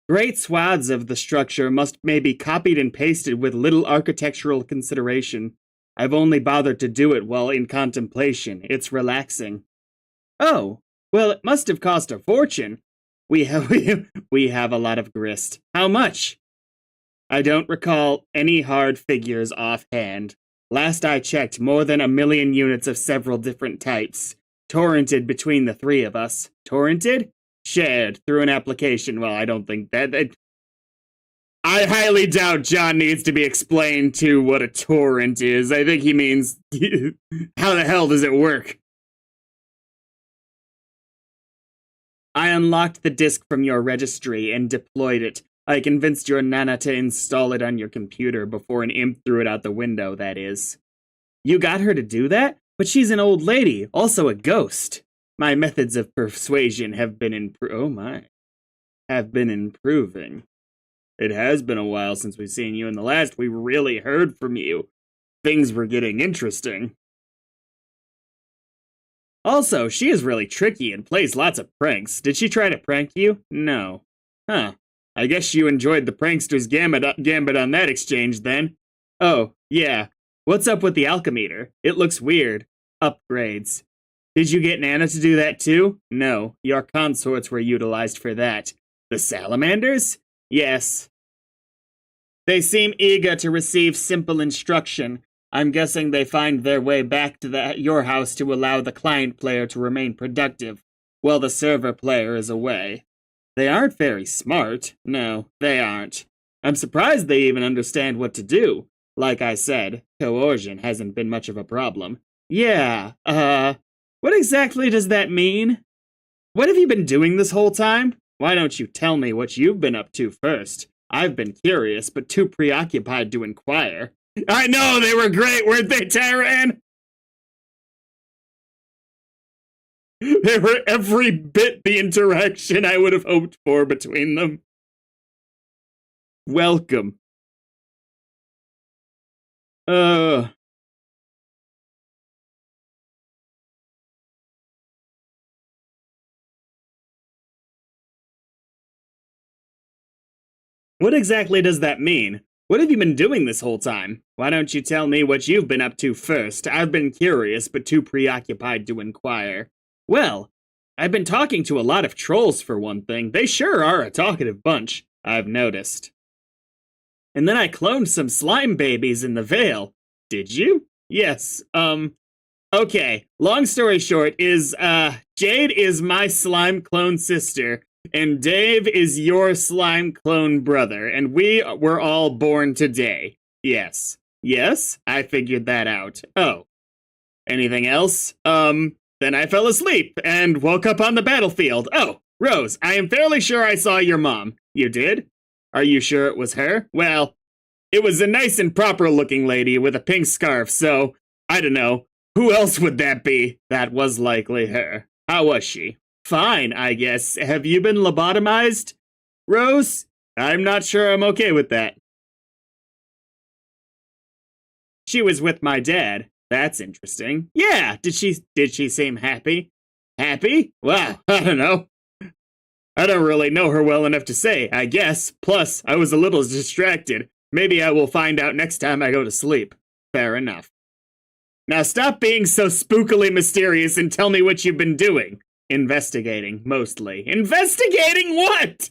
Great swaths of the structure must maybe copied and pasted with little architectural consideration. I've only bothered to do it while in contemplation. It's relaxing. Oh, well, it must have cost a fortune. We have a lot of grist. How much? I don't recall any hard figures offhand. Last I checked, more than 1 million units of several different types. Torrented between the three of us. Torrented? Shared through an application. Well, I don't think that... I highly doubt John needs to be explained to what a torrent is. I think he means, how the hell does it work? I unlocked the disk from your registry and deployed it. I convinced your Nana to install it on your computer before an imp threw it out the window, that is. You got her to do that? But she's an old lady, also a ghost. My methods of persuasion have been improving. It has been a while since we've seen you, and the last we really heard from you, things were getting interesting. Also, she is really tricky and plays lots of pranks. Did she try to prank you? No. Huh. I guess you enjoyed the prankster's gambit on that exchange, then. Oh, yeah. What's up with the alchemeter? It looks weird. Upgrades. Did you get Nana to do that too? No. Your consorts were utilized for that. The salamanders? Yes. They seem eager to receive simple instruction. I'm guessing they find their way back to your house to allow the client player to remain productive, while the server player is away. They aren't very smart. No, they aren't. I'm surprised they even understand what to do. Like I said, coercion hasn't been much of a problem. Yeah, what exactly does that mean? What have you been doing this whole time? Why don't you tell me what you've been up to first? I've been curious, but too preoccupied to inquire. I know, they were great, weren't they, Tyran? They were every bit the interaction I would have hoped for between them. Welcome. What exactly does that mean? What have you been doing this whole time? Why don't you tell me what you've been up to first? I've been curious, but too preoccupied to inquire. Well, I've been talking to a lot of trolls for one thing. They sure are a talkative bunch, I've noticed. And then I cloned some slime babies in the Vale. Did you? Yes, okay. Long story short is, Jade is my slime clone sister, and Dave is your slime clone brother, and we were all born today. Yes. Yes? I figured that out. Oh. Anything else? Then I fell asleep and woke up on the battlefield. Oh, Rose, I am fairly sure I saw your mom. You did? Are you sure it was her? Well, it was a nice and proper looking lady with a pink scarf, so, I don't know. Who else would that be? That was likely her. How was she? Fine, I guess. Have you been lobotomized? Rose? I'm not sure I'm okay with that. She was with my dad. That's interesting. Yeah, did she seem happy? Happy? Well, I don't know. I don't really know her well enough to say, I guess. Plus, I was a little distracted. Maybe I will find out next time I go to sleep. Fair enough. Now stop being so spookily mysterious and tell me what you've been doing. Investigating, mostly. Investigating what?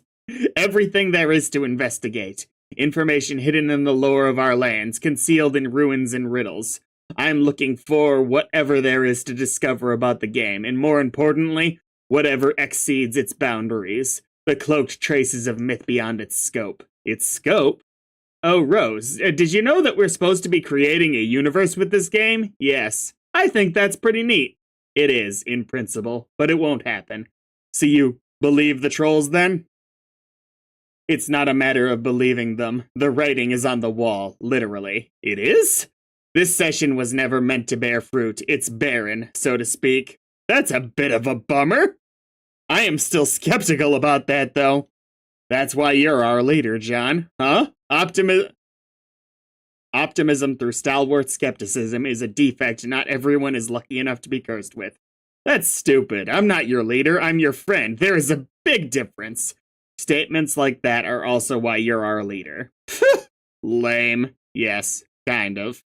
Everything there is to investigate. Information hidden in the lore of our lands, concealed in ruins and riddles. I'm looking for whatever there is to discover about the game, and more importantly, whatever exceeds its boundaries. The cloaked traces of myth beyond its scope. Its scope? Oh, Rose, did you know that we're supposed to be creating a universe with this game? Yes. I think that's pretty neat. It is, in principle, but it won't happen. So you believe the trolls, then? It's not a matter of believing them. The writing is on the wall, literally. It is? This session was never meant to bear fruit. It's barren, so to speak. That's a bit of a bummer. I am still skeptical about that, though. That's why you're our leader, John. Huh? Optimism through stalwart skepticism is a defect not everyone is lucky enough to be cursed with. That's stupid. I'm not your leader, I'm your friend. There is a big difference. Statements like that are also why you're our leader. Lame. Yes, kind of.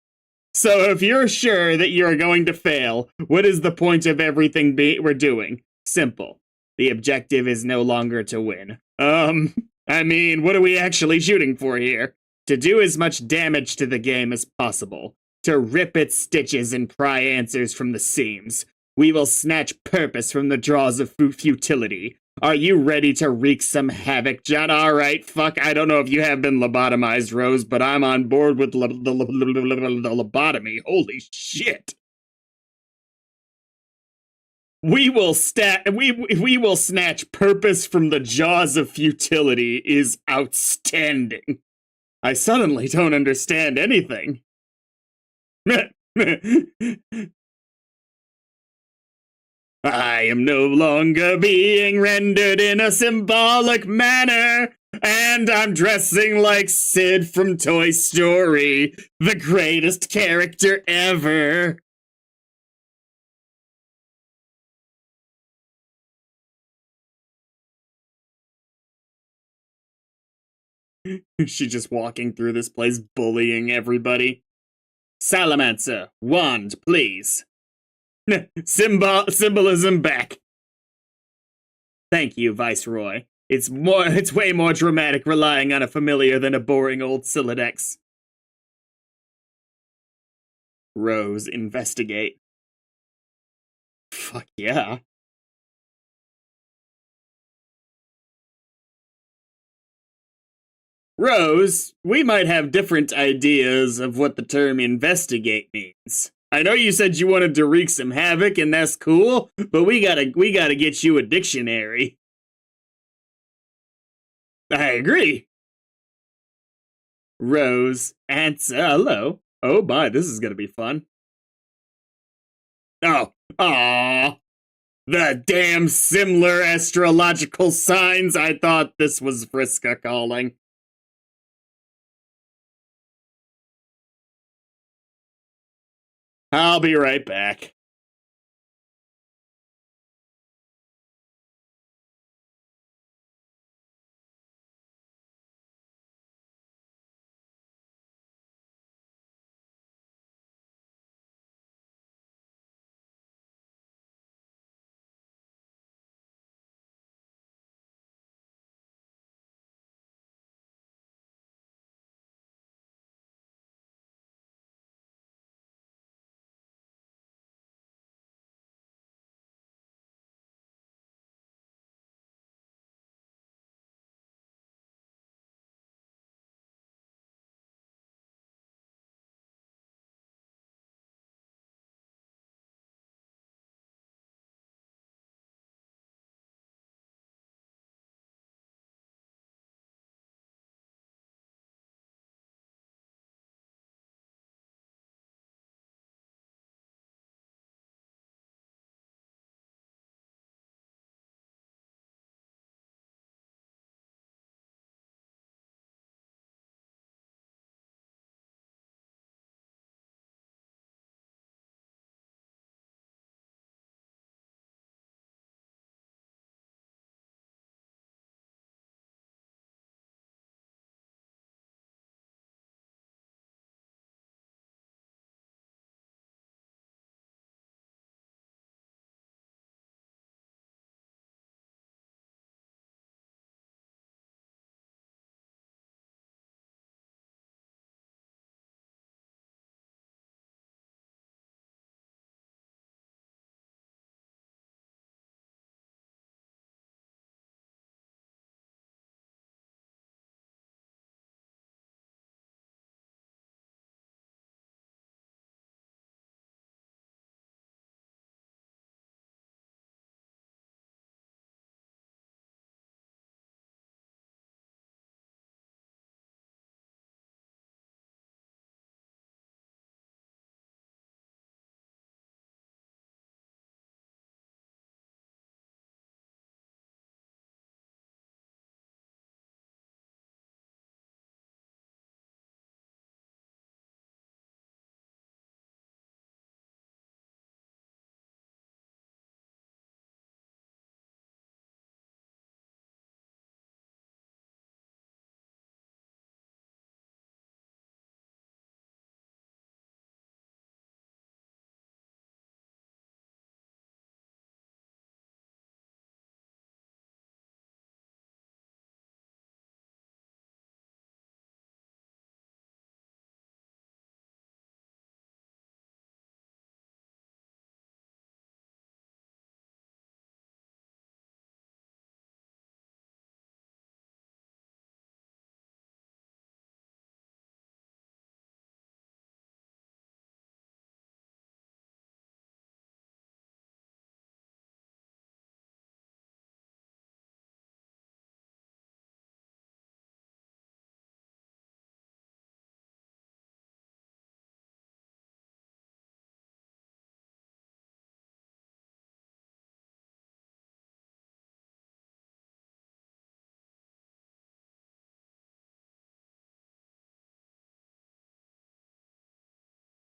So if you're sure that you're going to fail, what is the point of everything we're doing? Simple. The objective is no longer to win. I mean, what are we actually shooting for here? To do as much damage to the game as possible. To rip its stitches and pry answers from the seams. We will snatch purpose from the jaws of futility. Are you ready to wreak some havoc, John? Alright, fuck, I don't know if you have been lobotomized, Rose, but I'm on board with the lobotomy. Holy shit. We will snatch purpose from the jaws of futility is outstanding. I suddenly don't understand anything. I am no longer being rendered in a symbolic manner, and I'm dressing like Sid from Toy Story, the greatest character ever. She just walking through this place bullying everybody. Salamancer, wand, please. Symbolism back. Thank you, Viceroy. It's way more dramatic relying on a familiar than a boring old Silodex. Rose, investigate. Fuck yeah. Rose, we might have different ideas of what the term investigate means. I know you said you wanted to wreak some havoc, and that's cool, but we gotta get you a dictionary. I agree. Rose, answer, hello. Oh my, this is gonna be fun. Oh, ah, the damn similar astrological signs. I thought this was Vriska calling. I'll be right back.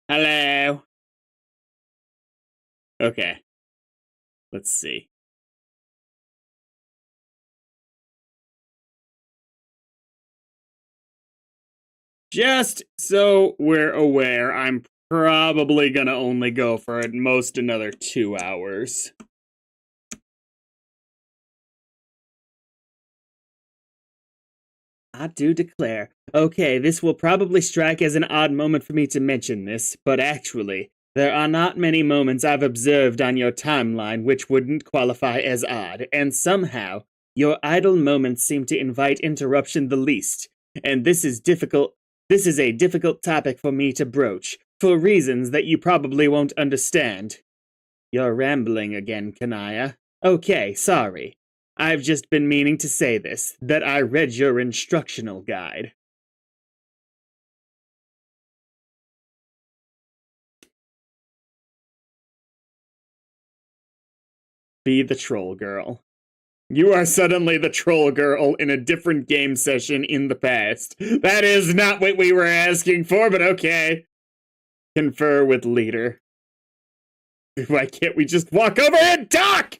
Hello. Okay, let's see. Just so we're aware, I'm probably gonna only go for at most another 2 hours. I do declare. Okay, this will probably strike as an odd moment for me to mention this, but actually, there are not many moments I've observed on your timeline which wouldn't qualify as odd, and somehow, your idle moments seem to invite interruption the least. And this is difficult. This is a difficult topic for me to broach, for reasons that you probably won't understand. You're rambling again, Kanaya. Okay, sorry. I've just been meaning to say this, that I read your instructional guide. be the troll girl. You are suddenly the troll girl in a different game session in the past. That is not what we were asking for, but okay. Confer with leader. Why can't we just walk over and talk?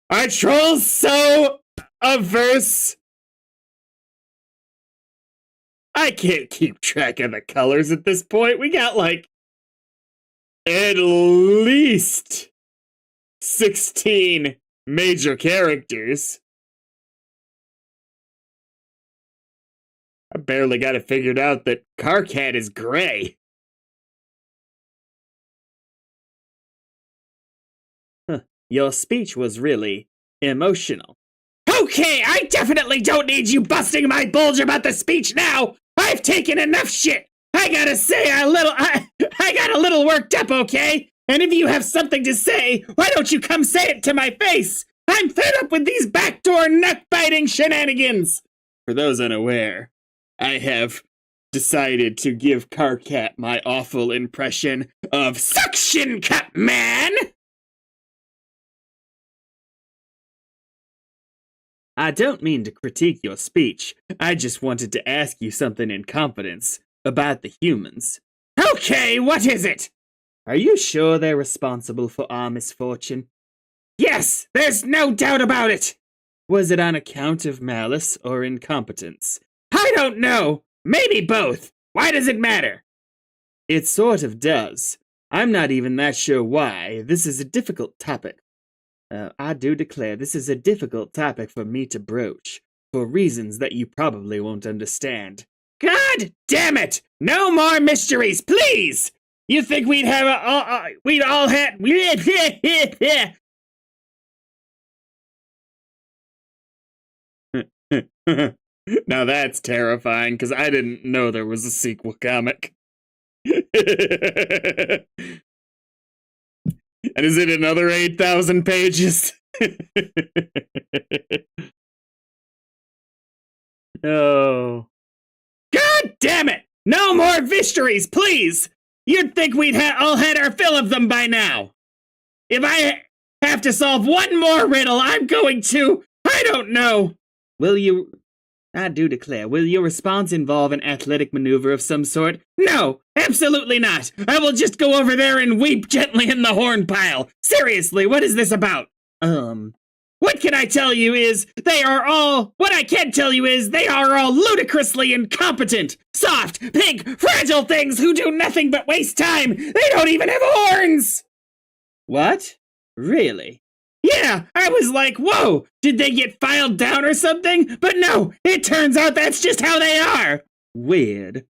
Are trolls so averse? I can't keep track of the colors at this point. We got like at least 16 major characters. I barely got it figured out that Carcat is gray. Huh. Your speech was really emotional. Okay, I definitely don't need you busting my bulge about the speech now. I've taken enough shit. I gotta say I got a little worked up, okay? And if you have something to say, why don't you come say it to my face? I'm fed up with these backdoor neck-biting shenanigans. For those unaware, I have decided to give Carcat my awful impression of Suction Cup Man. I don't mean to critique your speech. I just wanted to ask you something in confidence about the humans. Okay, what is it? Are you sure they're responsible for our misfortune? Yes, there's no doubt about it. Was it on account of malice or incompetence? I don't know. Maybe both. Why does it matter? It sort of does. I'm not even that sure why. This is a difficult topic. I do declare this is a difficult topic for me to broach, for reasons that you probably won't understand. God damn it! No more mysteries, please! You think we'd have we'd all had... Now that's terrifying, because I didn't know there was a sequel comic. And is it another 8,000 pages? Oh. God damn it! No more mysteries, please! You'd think we'd all had our fill of them by now. If I have to solve one more riddle, I'm going to... I don't know. Will you... I do declare, will your response involve an athletic maneuver of some sort? No, absolutely not. I will just go over there and weep gently in the horn pile. Seriously, what is this about? What can I tell you is what I can tell you is they are all ludicrously incompetent, soft, pink, fragile things who do nothing but waste time. They don't even have horns. What? Really? Yeah, I was like, whoa, did they get filed down or something? But no, it turns out that's just how they are. Weird.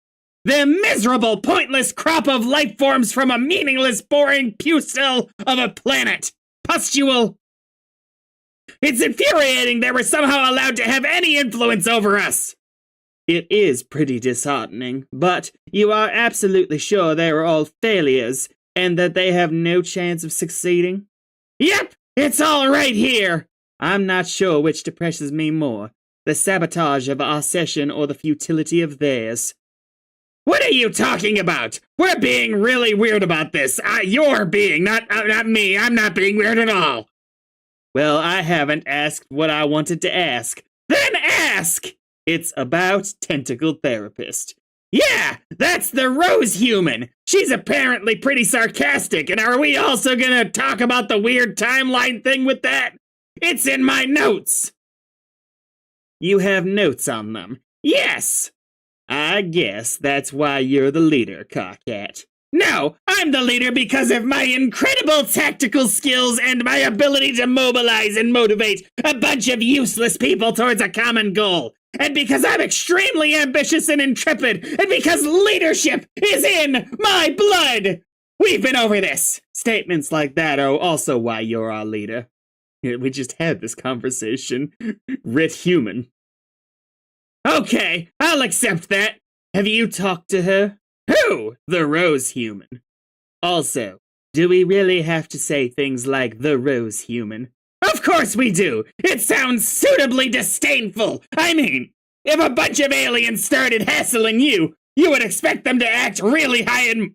The miserable, pointless crop of life forms from a meaningless, boring pustule of a planet. Pustule. It's infuriating they were somehow allowed to have any influence over us. It is pretty disheartening, but you are absolutely sure they are all failures and that they have no chance of succeeding? Yep. It's all right here! I'm not sure which depresses me more, the sabotage of our session or the futility of theirs. What are you talking about? We're being really weird about this. You're being, not me. I'm not being weird at all. Well, I haven't asked what I wanted to ask. Then ask! It's about Tentacle Therapist. Yeah, that's the Rose Human. She's apparently pretty sarcastic, and are we also gonna talk about the weird timeline thing with that? It's in my notes. You have notes on them? Yes. I guess that's why you're the leader, Carcat. No, I'm the leader because of my incredible tactical skills and my ability to mobilize and motivate a bunch of useless people towards a common goal. And because I'm extremely ambitious and intrepid, and because leadership is in my blood! We've been over this! Statements like that are also why you're our leader. We just had this conversation. Writ human. Okay, I'll accept that. Have you talked to her? Who? The Rose Human. Also, do we really have to say things like the Rose Human? Of course we do! It sounds suitably disdainful! I mean, if a bunch of aliens started hassling you, you would expect them to act really high and...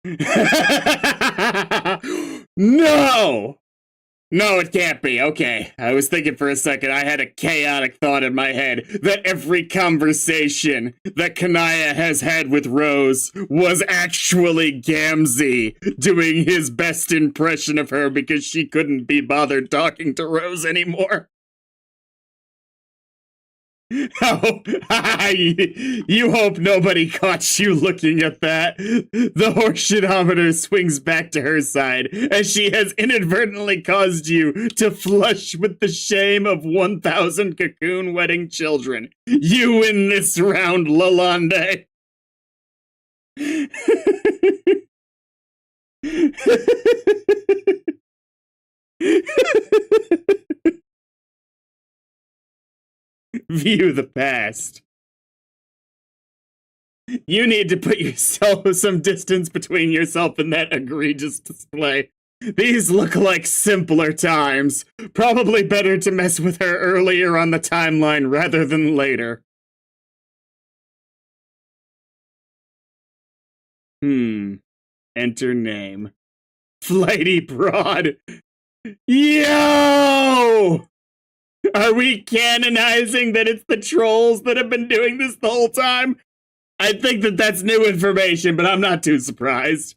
No! No, it can't be. Okay. I was thinking for a second. I had a chaotic thought in my head that every conversation that Kanaya has had with Rose was actually Gamzee doing his best impression of her because she couldn't be bothered talking to Rose anymore. Oh, you hope nobody caught you looking at that. The horseshitometer swings back to her side as she has inadvertently caused you to flush with the shame of 1,000 cocoon wedding children. You win this round, Lalonde. View the past. You need to put yourself some distance between yourself and that egregious display. These look like simpler times. Probably better to mess with her earlier on the timeline rather than later. Enter name. Flighty Broad. Yo! Are we canonizing that it's the trolls that have been doing this the whole time? I think that that's new information, but I'm not too surprised.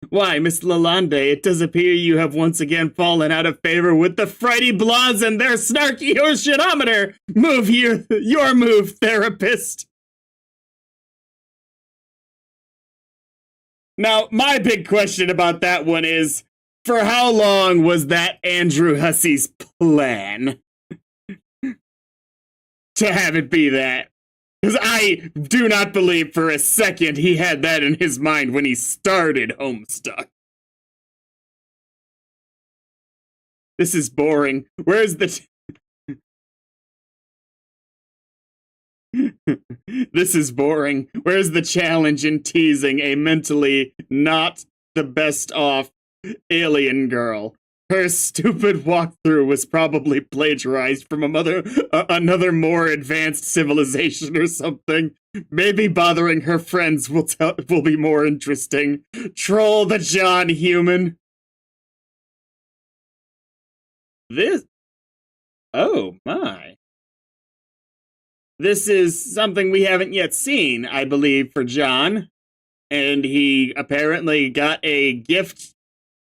Why, Miss Lalonde, it does appear you have once again fallen out of favor with the Frighty Blahs and their snarky horseshitometer. Move your move, therapist. Now, my big question about that one is, for how long was that Andrew Hussey's plan to have it be that? Because I do not believe for a second he had that in his mind when he started Homestuck. This is boring. Where's the... This is boring. Where's the challenge in teasing a mentally not the best off alien girl? Her stupid walkthrough was probably plagiarized from another more advanced civilization or something. Maybe bothering her friends will be more interesting. Troll the John human. This... Oh, my. This is something we haven't yet seen, I believe, for John. And he apparently got a gift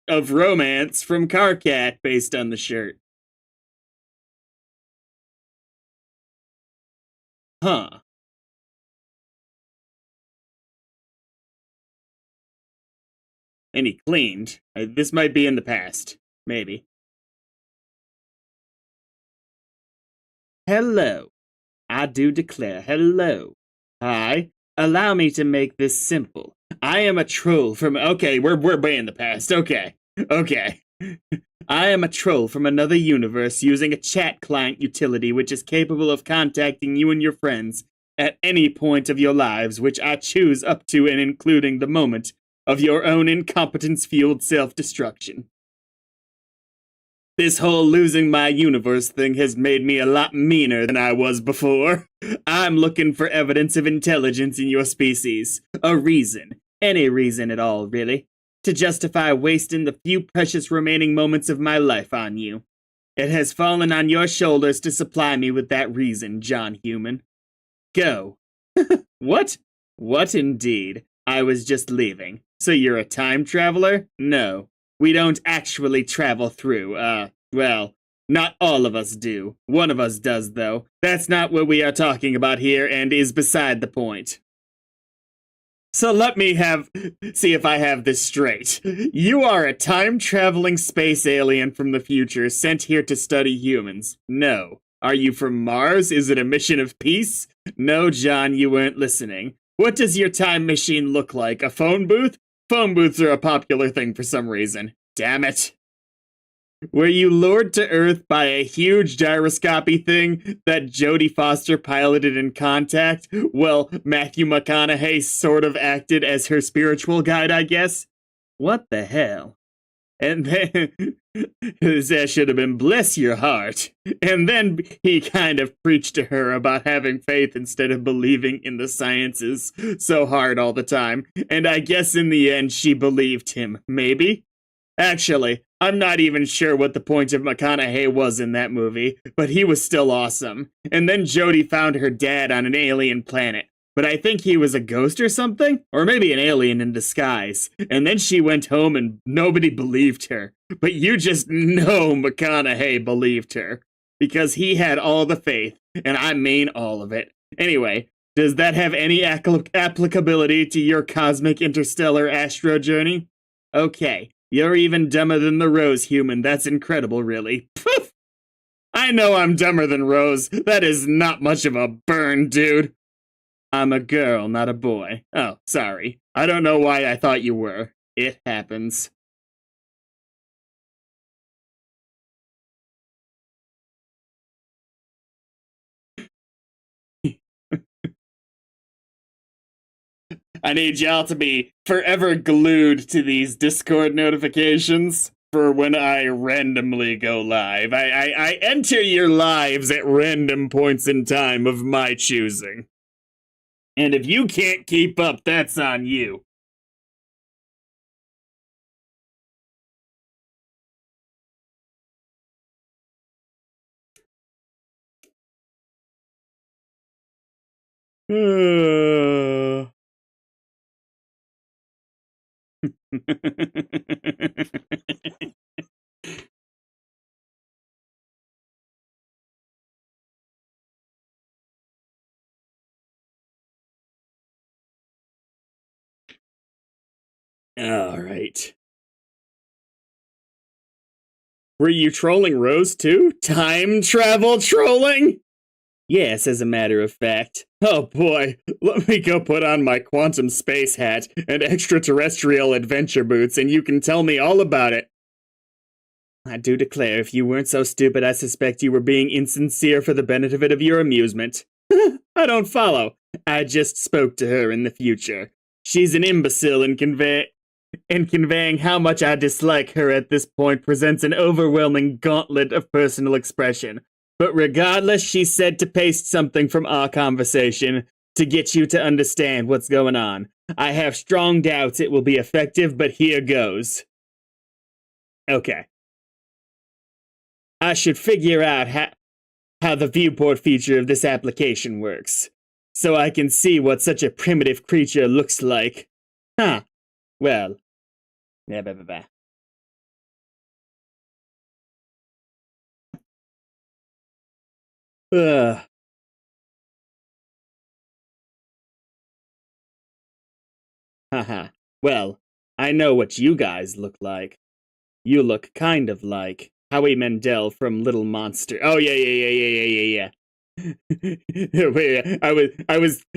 of romance from Carcat based on the shirt. Huh. And he cleaned. This might be in the past. Maybe. Hello. I do declare, hello. Hi. Allow me to make this simple. I am a troll from... Okay, we're way in the past. Okay. I am a troll from another universe using a chat client utility which is capable of contacting you and your friends at any point of your lives, which I choose up to and including the moment of your own incompetence-fueled self-destruction. This whole losing my universe thing has made me a lot meaner than I was before. I'm looking for evidence of intelligence in your species. A reason. Any reason at all, really. To justify wasting the few precious remaining moments of my life on you. It has fallen on your shoulders to supply me with that reason, John Human. Go. What? What indeed? I was just leaving. So you're a time traveler? No. We don't actually travel through, well, not all of us do. One of us does, though. That's not what we are talking about here and is beside the point. So let me see if I have this straight. You are a time-traveling space alien from the future sent here to study humans. No. Are you from Mars? Is it a mission of peace? No, John, you weren't listening. What does your time machine look like? A phone booth? Phone booths are a popular thing for some reason. Damn it. Were you lured to Earth by a huge gyroscopy thing that Jodie Foster piloted in Contact? Well, Matthew McConaughey sort of acted as her spiritual guide, I guess. What the hell? And then that should have been bless your heart. And then he kind of preached to her about having faith instead of believing in the sciences so hard all the time. And I guess in the end she believed him, maybe? Actually, I'm not even sure what the point of McConaughey was in that movie, but he was still awesome. And then Jodie found her dad on an alien planet. But I think he was a ghost or something? Or maybe an alien in disguise. And then she went home and nobody believed her. But you just know McConaughey believed her. Because he had all the faith, and I mean all of it. Anyway, does that have any applicability to your cosmic interstellar astro journey? Okay, you're even dumber than the Rose human. That's incredible, really. Poof! I know I'm dumber than Rose. That is not much of a burn, dude. I'm a girl, not a boy. Oh, sorry. I don't know why I thought you were. It happens. I need y'all to be forever glued to these Discord notifications for when I randomly go live. I enter your lives at random points in time of my choosing. And if you can't keep up, that's on you. All right. Were you trolling Rose too? Time travel trolling? Yes, as a matter of fact. Oh boy, let me go put on my quantum space hat and extraterrestrial adventure boots and you can tell me all about it. I do declare, if you weren't so stupid, I suspect you were being insincere for the benefit of your amusement. I don't follow. I just spoke to her in the future. She's an imbecile and conveying how much I dislike her at this point presents an overwhelming gauntlet of personal expression. But regardless, she said to paste something from our conversation to get you to understand what's going on. I have strong doubts it will be effective, but here goes. Okay. I should figure out how the viewport feature of this application works, so I can see what such a primitive creature looks like. Huh. Well. Blah, blah, blah, blah. Ugh. Haha. Well, I know what you guys look like. You look kind of like Howie Mandel from Little Monster. Oh yeah. Wait,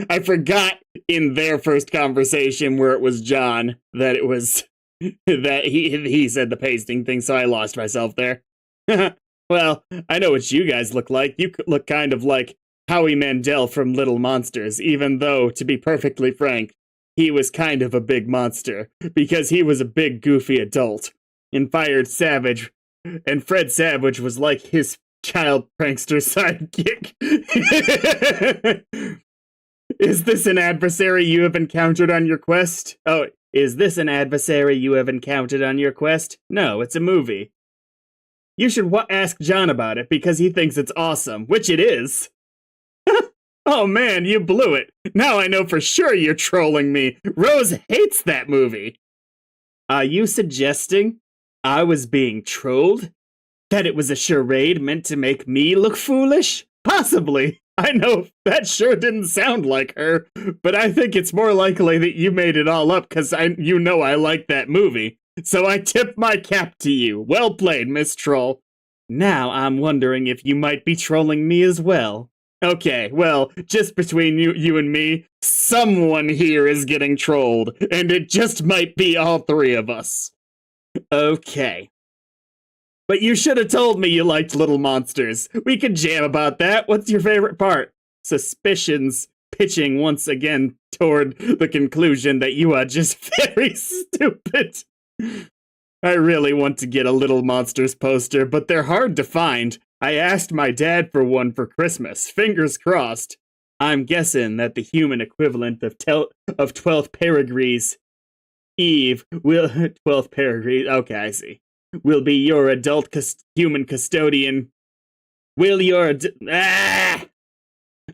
I forgot in their first conversation where it was John that it was that he said the pasting thing, so I lost myself there. Well, I know what you guys look like. You look kind of like Howie Mandel from Little Monsters, even though, to be perfectly frank, he was kind of a big monster, because he was a big goofy adult, and Fred Savage was like his child prankster sidekick. Is this an adversary you have encountered on your quest? Oh, is this an adversary you have encountered on your quest? No, it's a movie. You should ask John about it because he thinks it's awesome, which it is. Oh man, you blew it. Now I know for sure you're trolling me. Rose hates that movie. Are you suggesting I was being trolled? That it was a charade meant to make me look foolish? Possibly. I know that sure didn't sound like her, but I think it's more likely that you made it all up because you know I like that movie. So I tip my cap to you. Well played, Miss Troll. Now I'm wondering if you might be trolling me as well. Okay, well, just between you and me, someone here is getting trolled, and it just might be all three of us. Okay. But you should have told me you liked Little Monsters. We could jam about that. What's your favorite part? Suspicions pitching once again toward the conclusion that you are just very stupid. I really want to get a Little Monsters poster, but they're hard to find. I asked my dad for one for Christmas. Fingers crossed. I'm guessing that the human equivalent of 12th Perigrees Eve will 12th Perigrees. Okay, I see. Will be your adult human custodian. Will your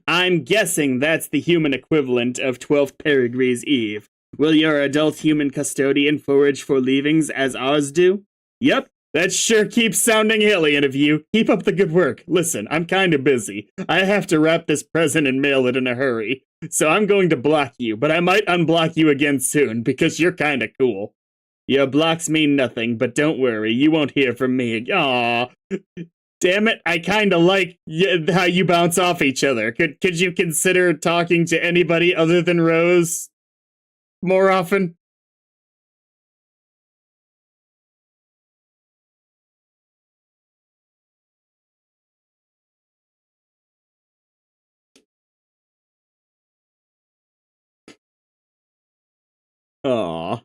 I'm guessing that's the human equivalent of 12th Perigrees Eve. Will your adult human custodian forage for leavings as ours do? Yep, that sure keeps sounding alien of you. Keep up the good work. Listen, I'm kinda busy. I have to wrap this present and mail it in a hurry. So I'm going to block you, but I might unblock you again soon, because you're kinda cool. Your blocks mean nothing, but don't worry, you won't hear from me. Aww. Damn it, I kinda like how you bounce off each other. Could you consider talking to anybody other than Rose more often? Aw.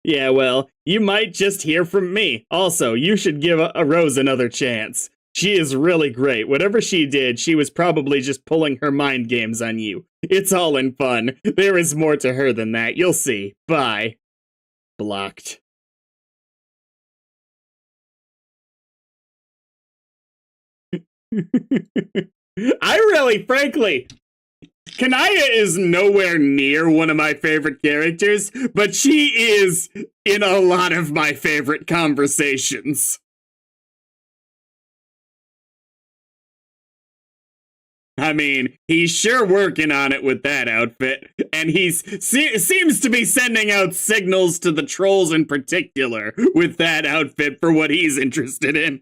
Yeah, well, you might just hear from me. Also, you should give a Rose another chance. She is really great. Whatever she did, she was probably just pulling her mind games on you. It's all in fun. There is more to her than that. You'll see. Bye. Blocked. I really, frankly, Kanaya is nowhere near one of my favorite characters, but she is in a lot of my favorite conversations. I mean, he's sure working on it with that outfit, and seems to be sending out signals to the trolls in particular with that outfit for what he's interested in.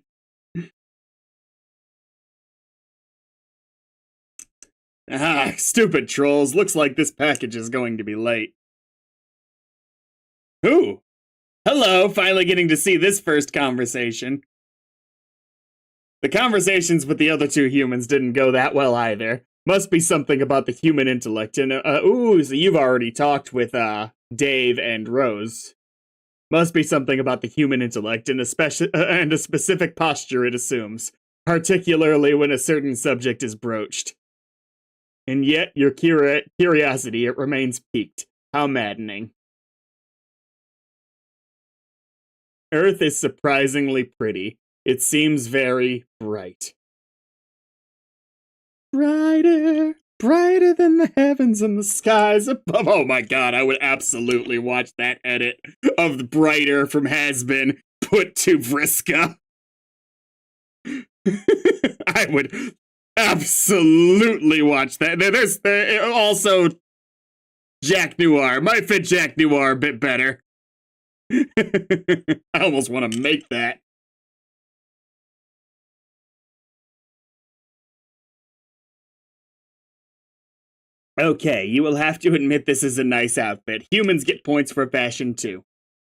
Ah, stupid trolls. Looks like this package is going to be late. Ooh. Hello, finally getting to see this first conversation. The conversations with the other two humans didn't go that well either. Must be something about the human intellect. And, ooh, so you've already talked with, Dave and Rose. Must be something about the human intellect and a specific posture it assumes, particularly when a certain subject is broached. And yet, your curiosity, it remains piqued. How maddening. Earth is surprisingly pretty. It seems very bright. Brighter, brighter than the heavens and the skies above. Oh my god, I would absolutely watch that edit of the Brighter from Has Been put to Vriska. I would absolutely watch that. There's also Jack Noir. Might fit Jack Noir a bit better. I almost want to make that. Okay, you will have to admit this is a nice outfit. Humans get points for fashion too.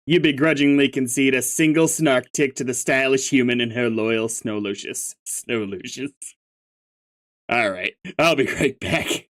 You begrudgingly concede a single snark tick to the stylish human and her loyal Snowlucius. Snowlucius. Alright, I'll be right back.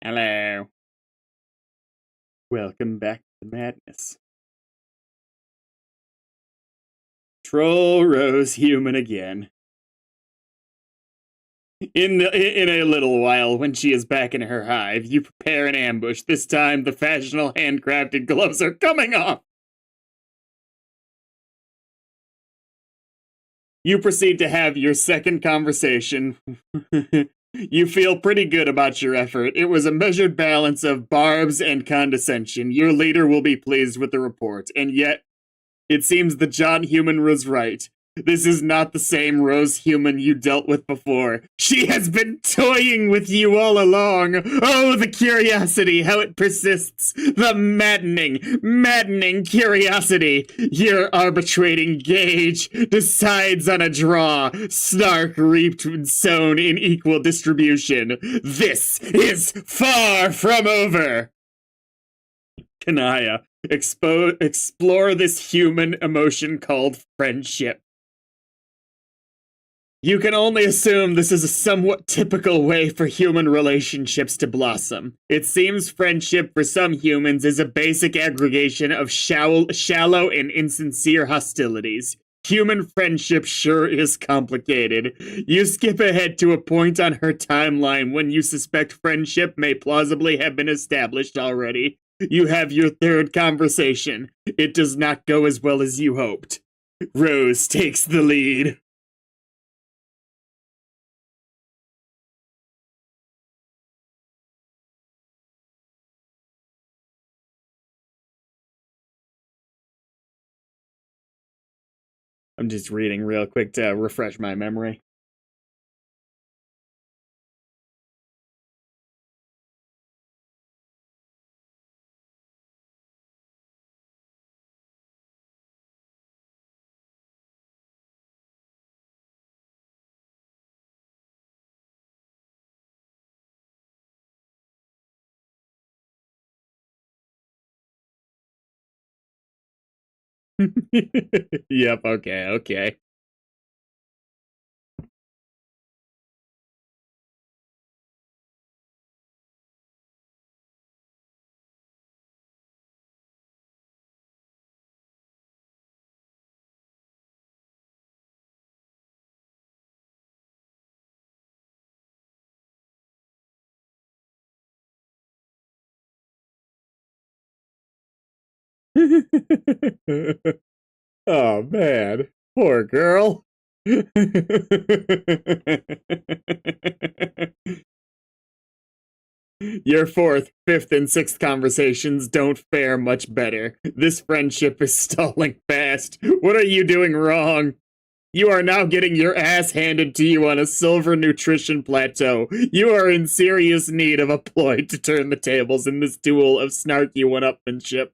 Hello. Welcome back to the madness. Troll Rose human again. In a little while, when she is back in her hive, you prepare an ambush. This time, the fashionable handcrafted gloves are coming off. You proceed to have your second conversation. You feel pretty good about your effort. It was a measured balance of barbs and condescension. Your leader will be pleased with the report, and yet, it seems the John Human was right. This is not the same Rose Human you dealt with before. She has been toying with you all along. Oh, the curiosity, how it persists. The maddening curiosity. Your arbitrating gauge decides on a draw. Snark reaped and sown in equal distribution. This is far from over. Kanaya, explore this human emotion called friendship. You can only assume this is a somewhat typical way for human relationships to blossom. It seems friendship for some humans is a basic aggregation of shallow and insincere hostilities. Human friendship sure is complicated. You skip ahead to a point on her timeline when you suspect friendship may plausibly have been established already. You have your third conversation. It does not go as well as you hoped. Rose takes the lead. I'm just reading real quick to refresh my memory. Yep, okay. Oh, man. Poor girl. Your fourth, fifth, and sixth conversations don't fare much better. This friendship is stalling fast. What are you doing wrong? You are now getting your ass handed to you on a silver nutrition plateau. You are in serious need of a ploy to turn the tables in this duel of snarky one-upmanship.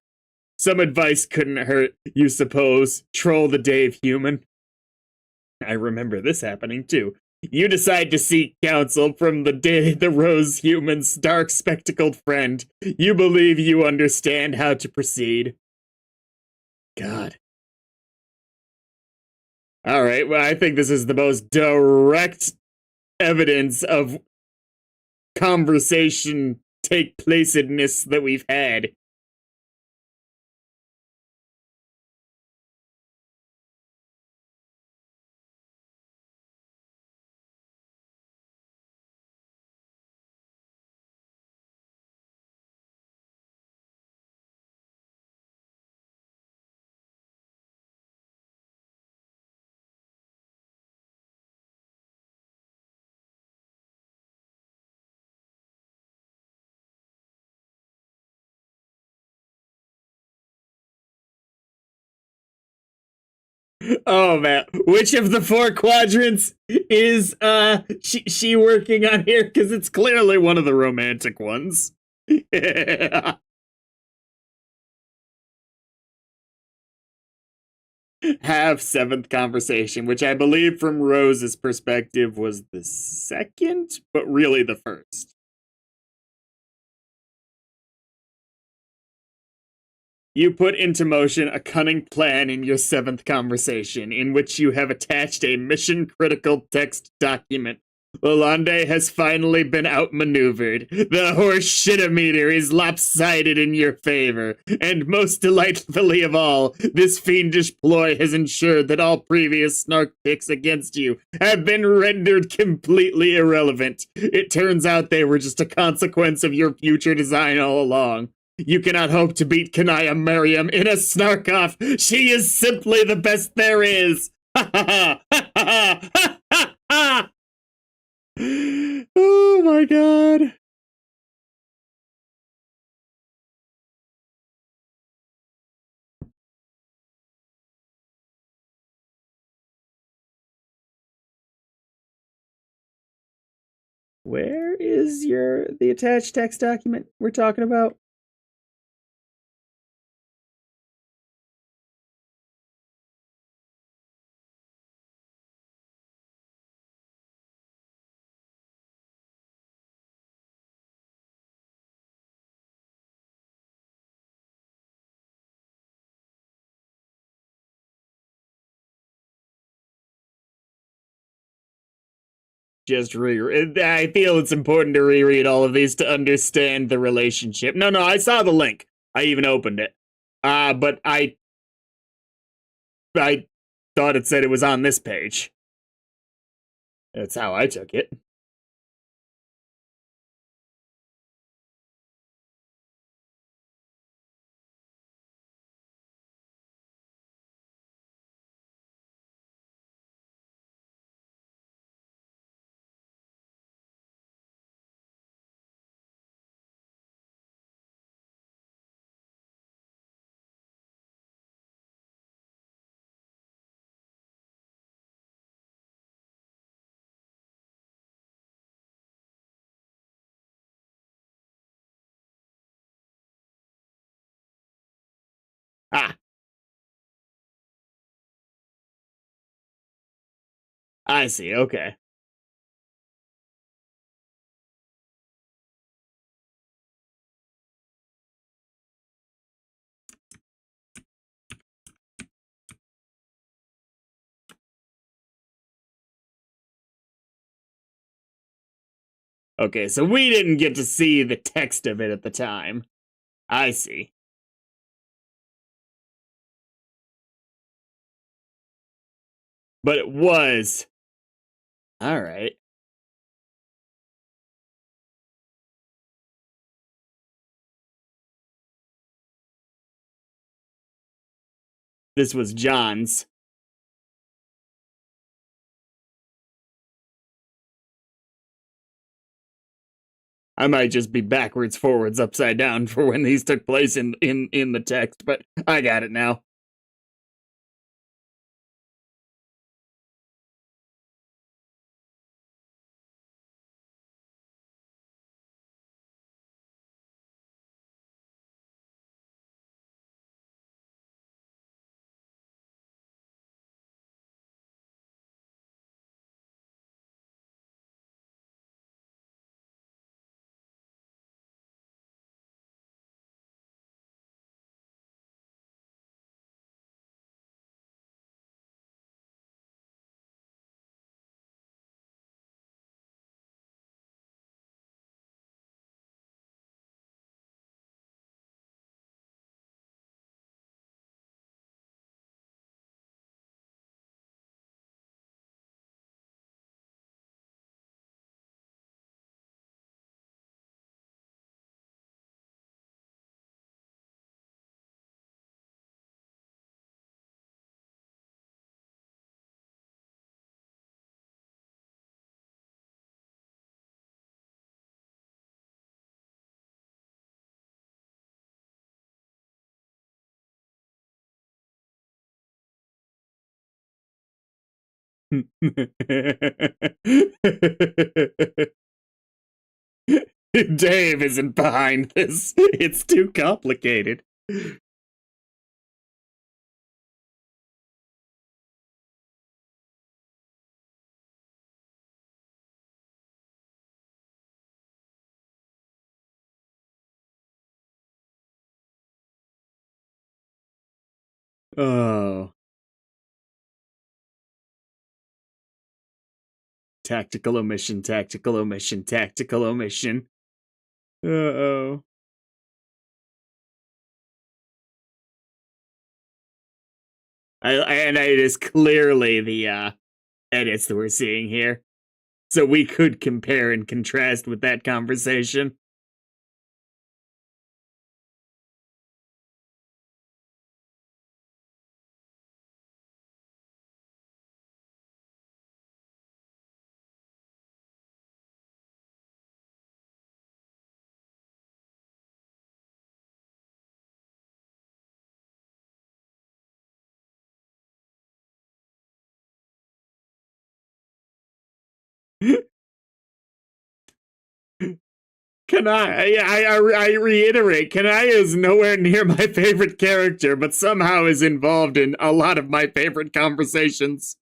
Some advice couldn't hurt, you suppose. Troll the Dave human. I remember this happening too. You decide to seek counsel from the Rose human's dark spectacled friend. You believe you understand how to proceed. God. Alright, well, I think this is the most direct evidence of conversation take placedness that we've had. Oh man, which of the four quadrants is she working on here? Because it's clearly one of the romantic ones. Have seventh conversation, which I believe from Rose's perspective was the second, but really the first. You put into motion a cunning plan in your seventh conversation, in which you have attached a mission-critical text document Lalande has finally been outmaneuvered. The horse shitometer is lopsided in your favor, and most delightfully of all, this fiendish ploy has ensured that all previous snark picks against you have been rendered completely irrelevant. It turns out they were just a consequence of your future design all along. You cannot hope to beat Kanaya Merriam in a snark-off. She is simply the best there is. Ha ha ha ha ha ha ha! Oh my god. Where is the attached text document we're talking about? Just reread. I feel it's important to reread all of these to understand the relationship. No, I saw the link. I even opened it. But I thought it said it was on this page. That's how I took it. Ah, I see. Okay. Okay, so we didn't get to see the text of it at the time. I see. But it was. All right. This was John's. I might just be backwards, forwards, upside down for when these took place in the text, but I got it now. Dave isn't behind this. It's too complicated. Oh. Tactical omission, tactical omission, tactical omission. Uh-oh. And it is clearly the edits that we're seeing here. So we could compare and contrast with that conversation. I reiterate, Kanaya is nowhere near my favorite character, but somehow is involved in a lot of my favorite conversations.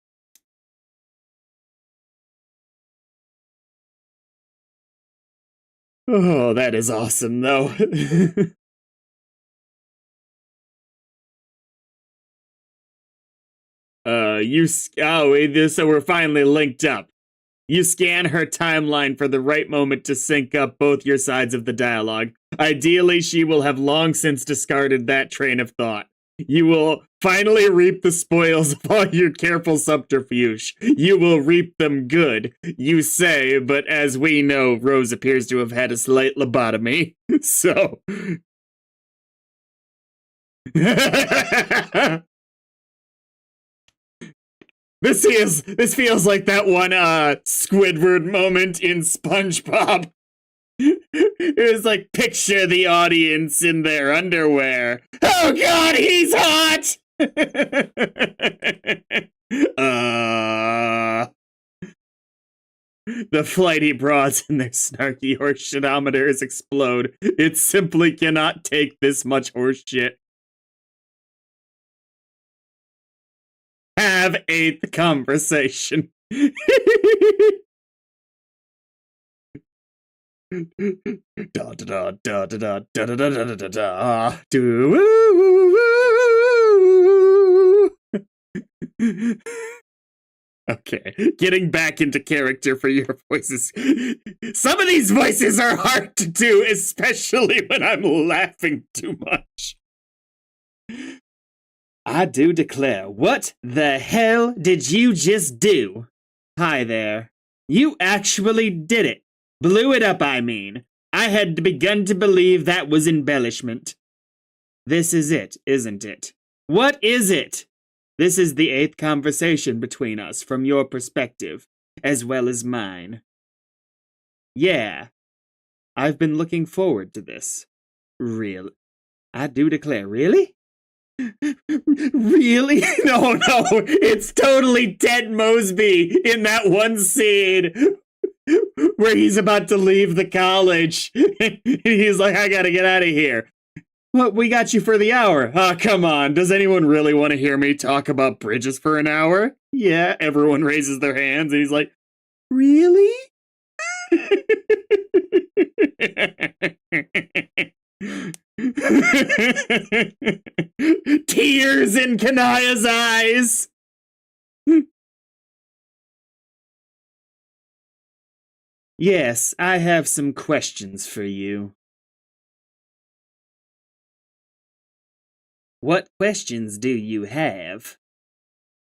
Oh, that is awesome, though. So we're finally linked up. You scan her timeline for the right moment to sync up both your sides of the dialogue. Ideally, she will have long since discarded that train of thought. You will finally reap the spoils of all your careful subterfuge. You will reap them good, you say, but as we know, Rose appears to have had a slight lobotomy. So... This feels like that one Squidward moment in SpongeBob. It was like, picture the audience in their underwear. Oh god, he's hot! The flighty broads and their snarky horseshitometers explode. It simply cannot take this much horseshit. Have eighth conversation. Da da da da da da da da da da da da. Okay, getting back into character for your voices. Some of these voices are hard to do, especially when I'm laughing too much. I do declare, what the hell did you just do? Hi there. You actually did it. Blew it up, I mean. I had begun to believe that was embellishment. This is it, isn't it? What is it? This is the eighth conversation between us from your perspective, as well as mine. Yeah. I've been looking forward to this. Really? I do declare, really? Really? No, it's totally Ted Mosby in that one scene where he's about to leave the college. He's like, I gotta get out of here. Well, we got you for the hour. Oh, come on. Does anyone really want to hear me talk about bridges for an hour? Yeah, everyone raises their hands and he's like, really? Tears in Kanaya's eyes. Yes, I have some questions for you. What questions do you have?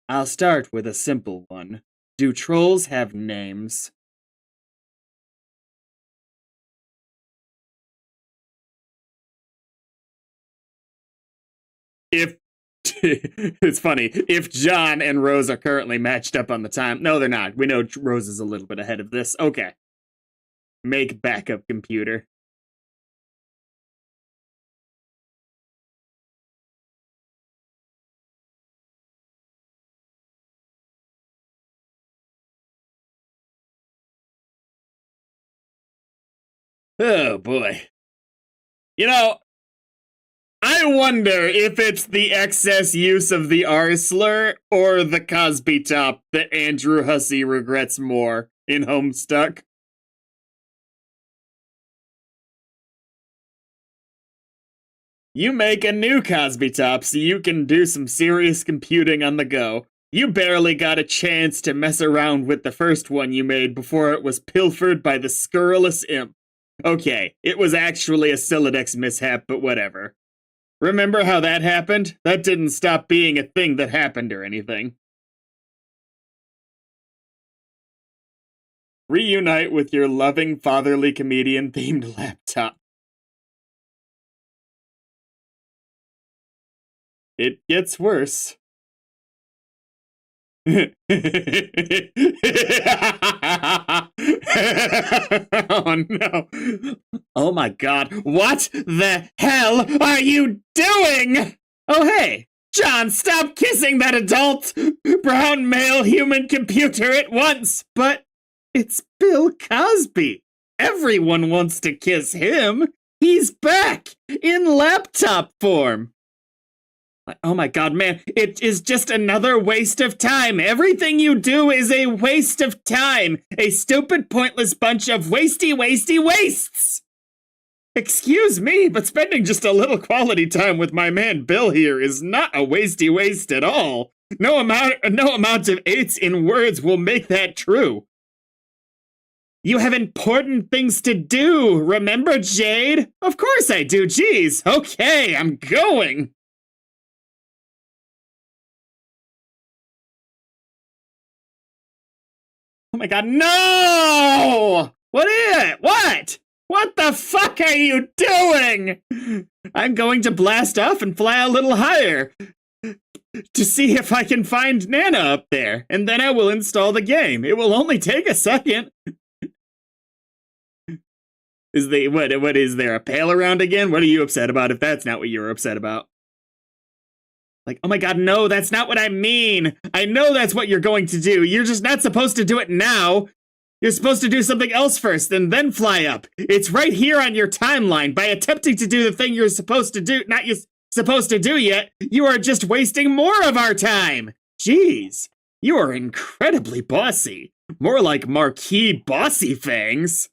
I'll start with a simple one. Do trolls have names? If it's funny, if John and Rose are currently matched up on the time. No, they're not. We know Rose is a little bit ahead of this. Okay. Make backup computer. Oh boy. You know, I wonder if it's the excess use of the R slur or the Cosby top that Andrew Hussey regrets more in Homestuck. You make a new Cosby top so you can do some serious computing on the go. You barely got a chance to mess around with the first one you made before it was pilfered by the scurrilous imp. Okay, it was actually a Silodex mishap, but whatever. Remember how that happened? That didn't stop being a thing that happened or anything. Reunite with your loving, fatherly comedian-themed laptop. It gets worse. Oh no. Oh my god. What the hell are you doing? Oh hey, John, stop kissing that adult brown male human computer at once. But it's Bill Cosby. Everyone wants to kiss him. He's back in laptop form. Oh my god, man, it is just another waste of time. Everything you do is a waste of time. A stupid, pointless bunch of wasty wastes. Excuse me, but spending just a little quality time with my man Bill here is not a wasty waste at all. No amount of 8s in words will make that true. You have important things to do, remember, Jade? Of course I do, jeez. Okay, I'm going. Oh my god, no! What is it? What? What the fuck are you doing? I'm going to blast off and fly a little higher to see if I can find Nana up there, and then I will install the game. It will only take a second. What is there, a pail around again? What are you upset about if that's not what you were upset about? Like, oh my god, no, that's not what I mean. I know that's what you're going to do. You're just not supposed to do it now. You're supposed to do something else first and then fly up. It's right here on your timeline. By attempting to do the thing you're supposed to do, not you're supposed to do yet, you are just wasting more of our time. Jeez, you are incredibly bossy. More like Marquis Bossy Fangs.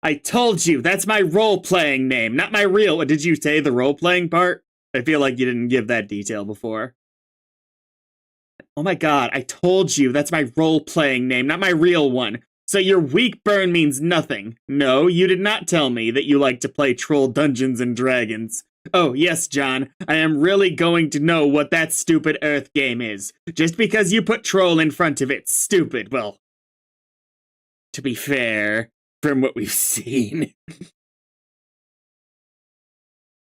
I told you, that's my role-playing name, not my real. Did you say the role-playing part? I feel like you didn't give that detail before. Oh my god, I told you that's my role-playing name, not my real one. So your weak burn means nothing. No, you did not tell me that you like to play troll Dungeons and Dragons. Oh, yes, John, I am really going to know what that stupid Earth game is. Just because you put troll in front of it. Stupid. Well, to be fair, from what we've seen.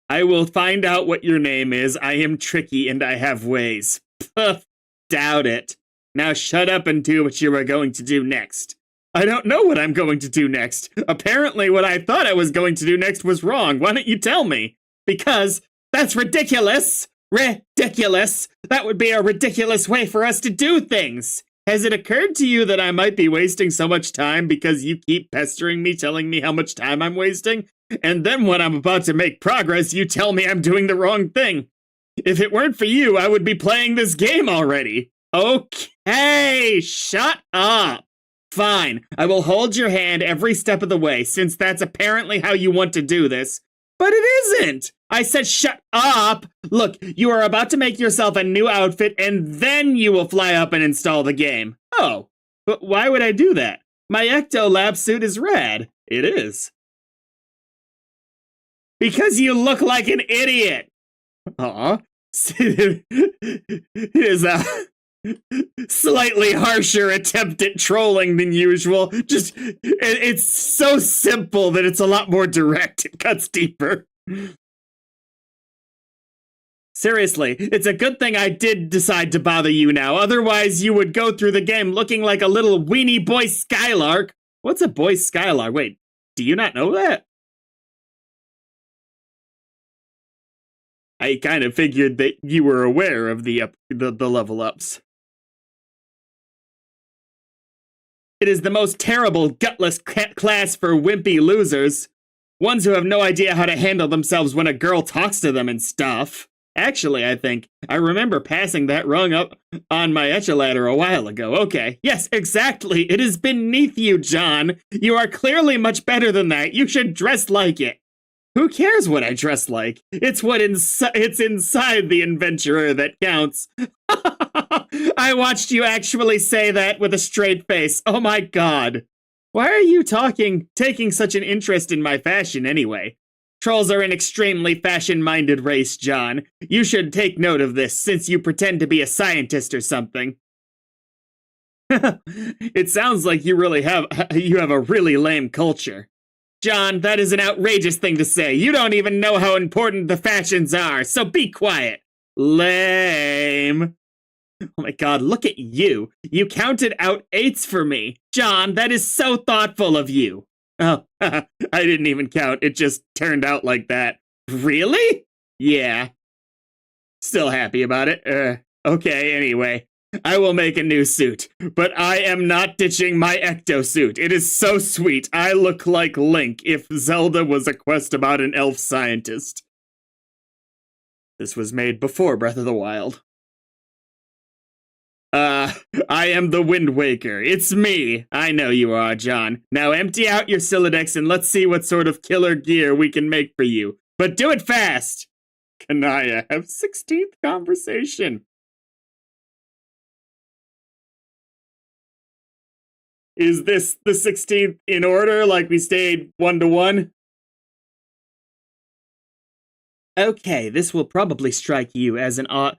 I will find out what your name is. I am tricky and I have ways. Puff, doubt it. Now shut up and do what you are going to do next. I don't know what I'm going to do next. Apparently what I thought I was going to do next was wrong. Why don't you tell me? Because that's ridiculous. Ridiculous. That would be a ridiculous way for us to do things. Has it occurred to you that I might be wasting so much time because you keep pestering me, telling me how much time I'm wasting? And then when I'm about to make progress, you tell me I'm doing the wrong thing. If it weren't for you, I would be playing this game already. Okay, shut up. Fine, I will hold your hand every step of the way, since that's apparently how you want to do this. But it isn't! I said shut up! Look, you are about to make yourself a new outfit, and then you will fly up and install the game. Oh, but why would I do that? My Ecto Lab suit is rad. It is. Because you look like an idiot! Aw. It is a slightly harsher attempt at trolling than usual. Just, it's so simple that it's a lot more direct. It cuts deeper. Seriously, it's a good thing I did decide to bother you now. Otherwise, you would go through the game looking like a little weenie boy Skylark. What's a boy Skylark? Wait, do you not know that? I kind of figured that you were aware of the level ups. It is the most terrible, gutless class for wimpy losers. Ones who have no idea how to handle themselves when a girl talks to them and stuff. Actually, I think I remember passing that rung up on my echelon a while ago. Okay, yes, exactly. It is beneath you, John. You are clearly much better than that. You should dress like it. Who cares what I dress like? It's it's inside the adventurer that counts. I watched you actually say that with a straight face. Oh my god. Why are you taking such an interest in my fashion anyway? Trolls are an extremely fashion-minded race, John. You should take note of this since you pretend to be a scientist or something. It sounds like you have a really lame culture. John, that is an outrageous thing to say. You don't even know how important the fashions are, so be quiet. Lame. Oh my god, look at you. You counted out 8s for me. John, that is so thoughtful of you. Oh, I didn't even count. It just turned out like that. Really? Yeah. Still happy about it. Okay, anyway. I will make a new suit, but I am not ditching my ecto suit. It is so sweet. I look like Link if Zelda was a quest about an elf scientist. This was made before Breath of the Wild. I am the Wind Waker. It's me. I know you are, John. Now empty out your Sylladex and let's see what sort of killer gear we can make for you. But do it fast! Kanaya, have 16th conversation. Is this the 16th in order, like we stayed 1-1? Okay, this will probably strike you as an odd...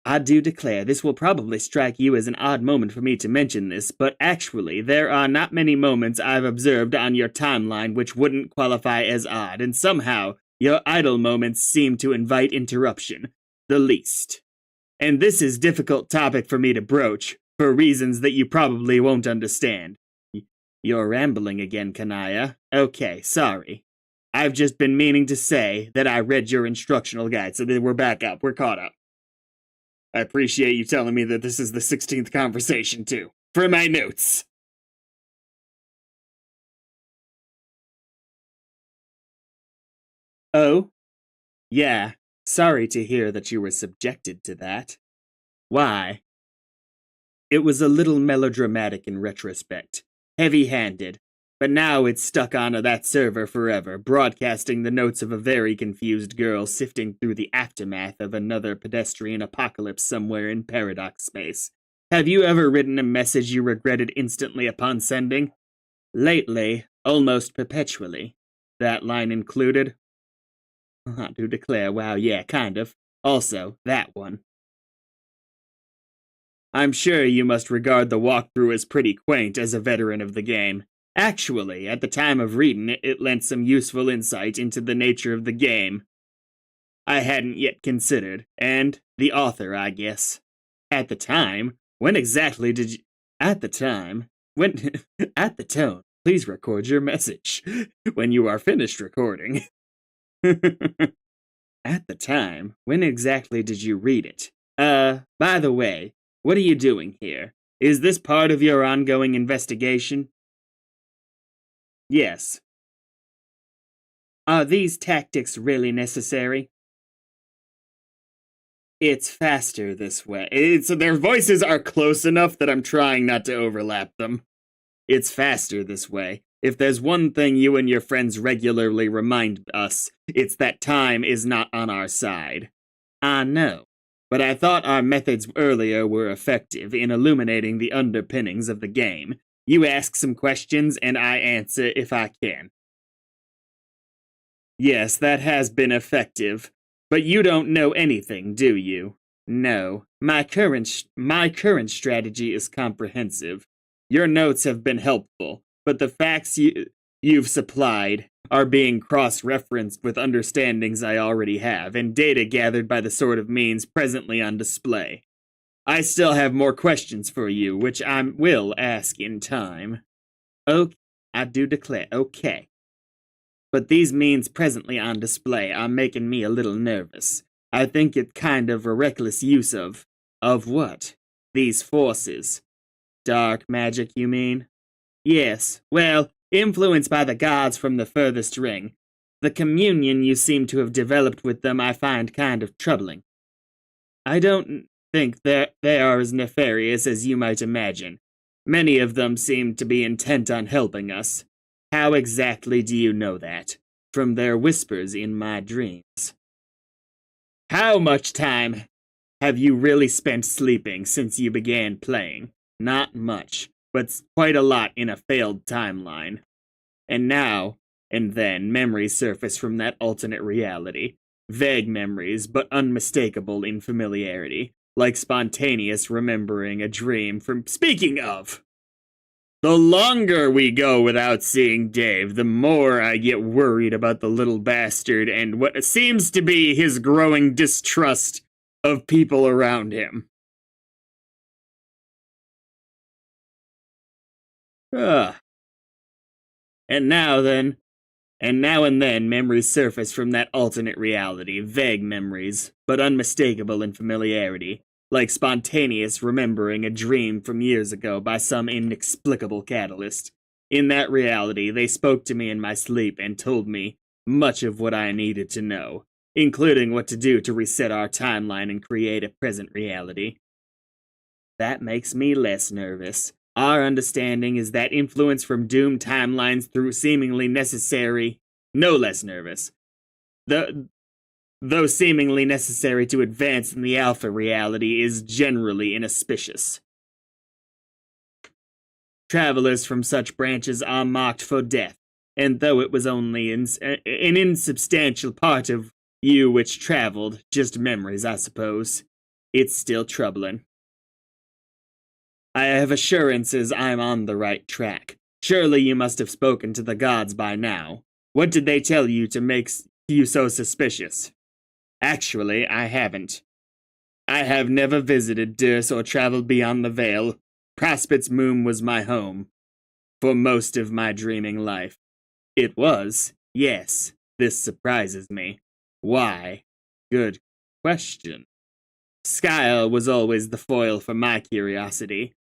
I do declare, this will probably strike you as an odd moment for me to mention this, but actually, there are not many moments I've observed on your timeline which wouldn't qualify as odd, and somehow, your idle moments seem to invite interruption. The least. And this is a difficult topic for me to broach, for reasons that you probably won't understand. You're rambling again, Kanaya. Okay, sorry. I've just been meaning to say that I read your instructional guide, so we're back up. We're caught up. I appreciate you telling me that this is the 16th conversation, too. For my notes. Oh? Yeah. Sorry to hear that you were subjected to that. Why? It was a little melodramatic in retrospect. Heavy-handed. But now it's stuck onto that server forever, broadcasting the notes of a very confused girl sifting through the aftermath of another pedestrian apocalypse somewhere in paradox space. Have you ever written a message you regretted instantly upon sending? Lately, almost perpetually. That line included? I do declare, wow, yeah, kind of. Also, that one. I'm sure you must regard the walkthrough as pretty quaint as a veteran of the game. Actually, at the time of reading it, it lent some useful insight into the nature of the game I hadn't yet considered, and the author, I guess. At the time, when exactly did you... At the time, when... At the tone, please record your message when you are finished recording. At the time, when exactly did you read it? By the way, what are you doing here? Is this part of your ongoing investigation? Yes. Are these tactics really necessary? It's faster this way. Their voices are close enough that I'm trying not to overlap them. It's faster this way. If there's one thing you and your friends regularly remind us, it's that time is not on our side. I know. But I thought our methods earlier were effective in illuminating the underpinnings of the game. You ask some questions, and I answer if I can. Yes, that has been effective. But you don't know anything, do you? No. My current strategy is comprehensive. Your notes have been helpful, but the facts you've supplied are being cross-referenced with understandings I already have, and data gathered by the sort of means presently on display. I still have more questions for you, which I will ask in time. Okay, I do declare, okay. But these means presently on display are making me a little nervous. I think it kind of a reckless use of what? These forces. Dark magic, you mean? Yes, well, influenced by the gods from the furthest ring. The communion you seem to have developed with them I find kind of troubling. I don't think they are as nefarious as you might imagine. Many of them seem to be intent on helping us. How exactly do you know that? from their whispers in my dreams. How much time have you really spent sleeping since you began playing? Not much, but quite a lot in a failed timeline. And now and then memories surface from that alternate reality. Vague memories, but unmistakable in familiarity, like spontaneous remembering a dream from. Speaking of, the longer we go without seeing Dave, the more I get worried about the little bastard and what seems to be his growing distrust of people around him. Ugh. And now and then memories surface from that alternate reality, vague memories, but unmistakable in familiarity, like spontaneous remembering a dream from years ago by some inexplicable catalyst. In that reality, they spoke to me in my sleep and told me much of what I needed to know, including what to do to reset our timeline and create a present reality. That makes me less nervous. Our understanding is that influence from doomed timelines through seemingly necessary, no less nervous. Though seemingly necessary to advance in the alpha reality is generally inauspicious. Travelers from such branches are marked for death, and though it was only an insubstantial part of you which traveled, just memories, I suppose, it's still troubling. I have assurances I'm on the right track. Surely you must have spoken to the gods by now. What did they tell you to make you so suspicious? Actually, I haven't. I have never visited Durs or traveled beyond the Veil. Prospect's Moon was my home for most of my dreaming life. It was, yes. This surprises me. Why? Good question. Skyle was always the foil for my curiosity,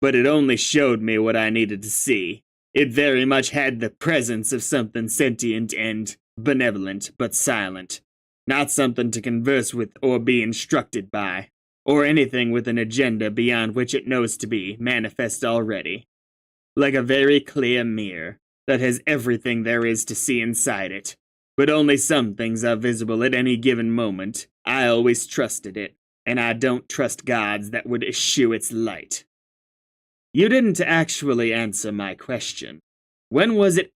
but it only showed me what I needed to see. It very much had the presence of something sentient and benevolent, but silent. Not something to converse with or be instructed by, or anything with an agenda beyond which it knows to be manifest already. Like a very clear mirror that has everything there is to see inside it, but only some things are visible at any given moment. I always trusted it, and I don't trust gods that would eschew its light. You didn't actually answer my question. When was it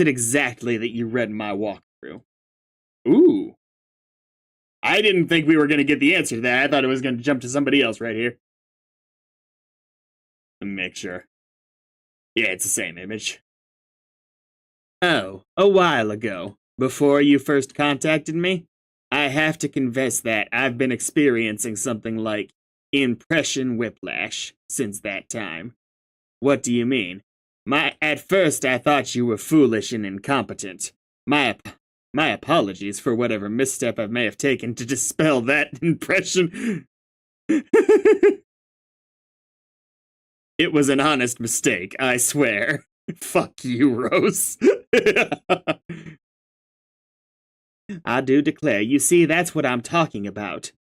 exactly that you read my walkthrough? Ooh. I didn't think we were going to get the answer to that. I thought it was going to jump to somebody else right here. Let me make sure. Yeah, it's the same image. Oh, a while ago, before you first contacted me, I have to confess that I've been experiencing something like impression whiplash since that time. What do you mean? At first I thought you were foolish and incompetent. My apologies for whatever misstep I may have taken to dispel that impression. It was an honest mistake, I swear. Fuck you, Rose. I do declare, you see, that's what I'm talking about.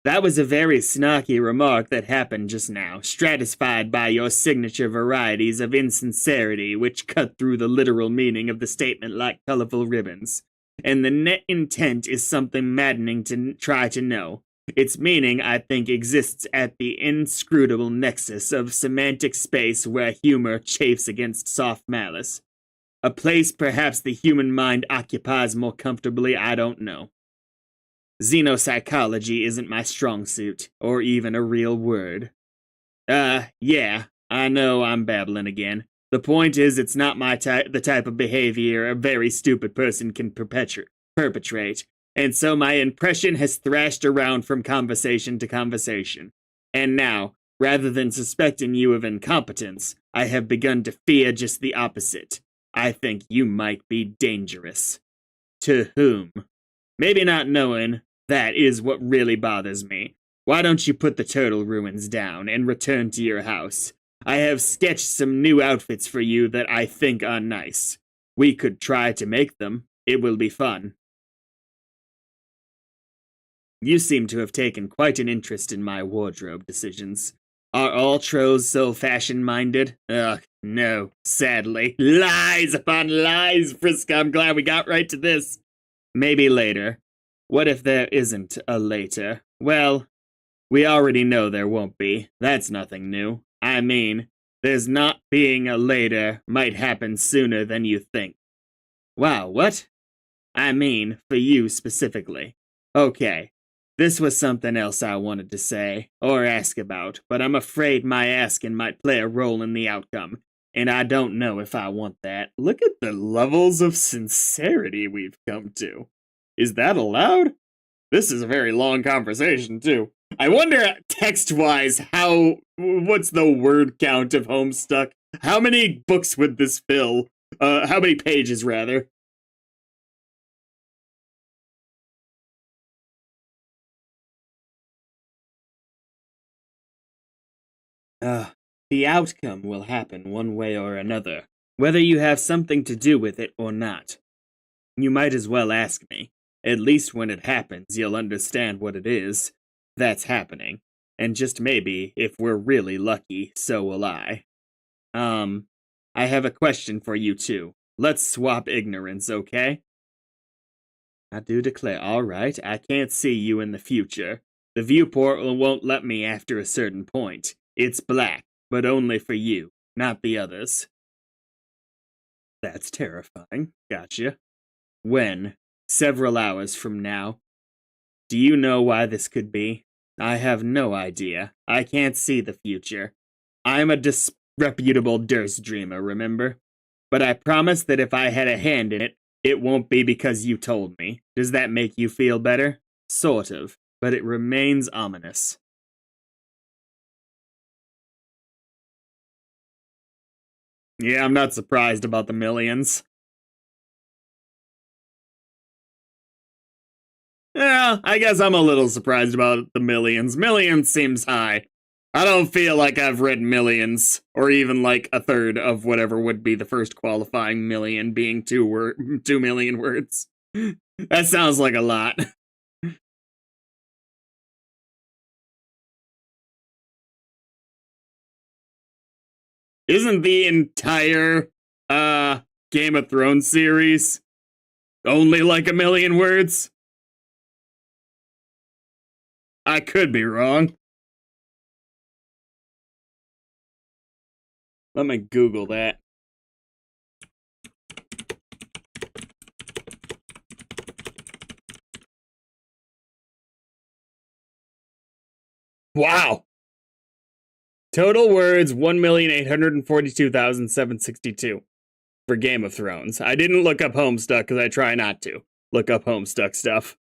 That was a very snarky remark that happened just now, stratified by your signature varieties of insincerity which cut through the literal meaning of the statement like colorful ribbons. And the net intent is something maddening to try to know. Its meaning, I think, exists at the inscrutable nexus of semantic space where humor chafes against soft malice. A place perhaps the human mind occupies more comfortably, I don't know. Xenopsychology isn't my strong suit, or even a real word. Yeah, I know I'm babbling again. The point is, it's not the type of behavior a very stupid person can perpetrate, and so my impression has thrashed around from conversation to conversation. And now, rather than suspecting you of incompetence, I have begun to fear just the opposite. I think you might be dangerous. To whom? Maybe not knowing, that is what really bothers me. Why don't you put the turtle ruins down and return to your house? I have sketched some new outfits for you that I think are nice. We could try to make them. It will be fun. You seem to have taken quite an interest in my wardrobe decisions. Are all trolls so fashion-minded? Ugh, no, sadly. Lies upon lies, Friska. I'm glad we got right to this. Maybe later. What if there isn't a later? Well, we already know there won't be. That's nothing new. I mean, there's not being a later might happen sooner than you think. Wow, what? I mean, for you specifically. Okay, this was something else I wanted to say, or ask about, but I'm afraid my asking might play a role in the outcome, and I don't know if I want that. Look at the levels of sincerity we've come to. Is that allowed? This is a very long conversation, too. I wonder, text-wise, what's the word count of Homestuck? How many books would this fill? How many pages, rather? The outcome will happen one way or another, whether you have something to do with it or not. You might as well ask me. At least when it happens, you'll understand what it is that's happening. And just maybe, if we're really lucky, so will I. I have a question for you too. Let's swap ignorance, okay? I do declare, alright, I can't see you in the future. The viewport won't let me after a certain point. It's black, but only for you, not the others. That's terrifying. Gotcha. When? Several hours from now. Do you know why this could be? I have no idea. I can't see the future. I'm a disreputable Durst dreamer, remember? But I promise that if I had a hand in it, it won't be because you told me. Does that make you feel better? Sort of, but it remains ominous. Yeah, I'm not surprised about the millions. Yeah, I guess I'm a little surprised about the millions. Millions seems high. I don't feel like I've read millions, or even like a third of whatever would be the first qualifying million being 2 million words. That sounds like a lot. Isn't the entire Game of Thrones series only like 1,000,000 words? I could be wrong. Let me Google that. Wow. Total words 1,842,762 for Game of Thrones. I didn't look up Homestuck because I try not to look up Homestuck stuff.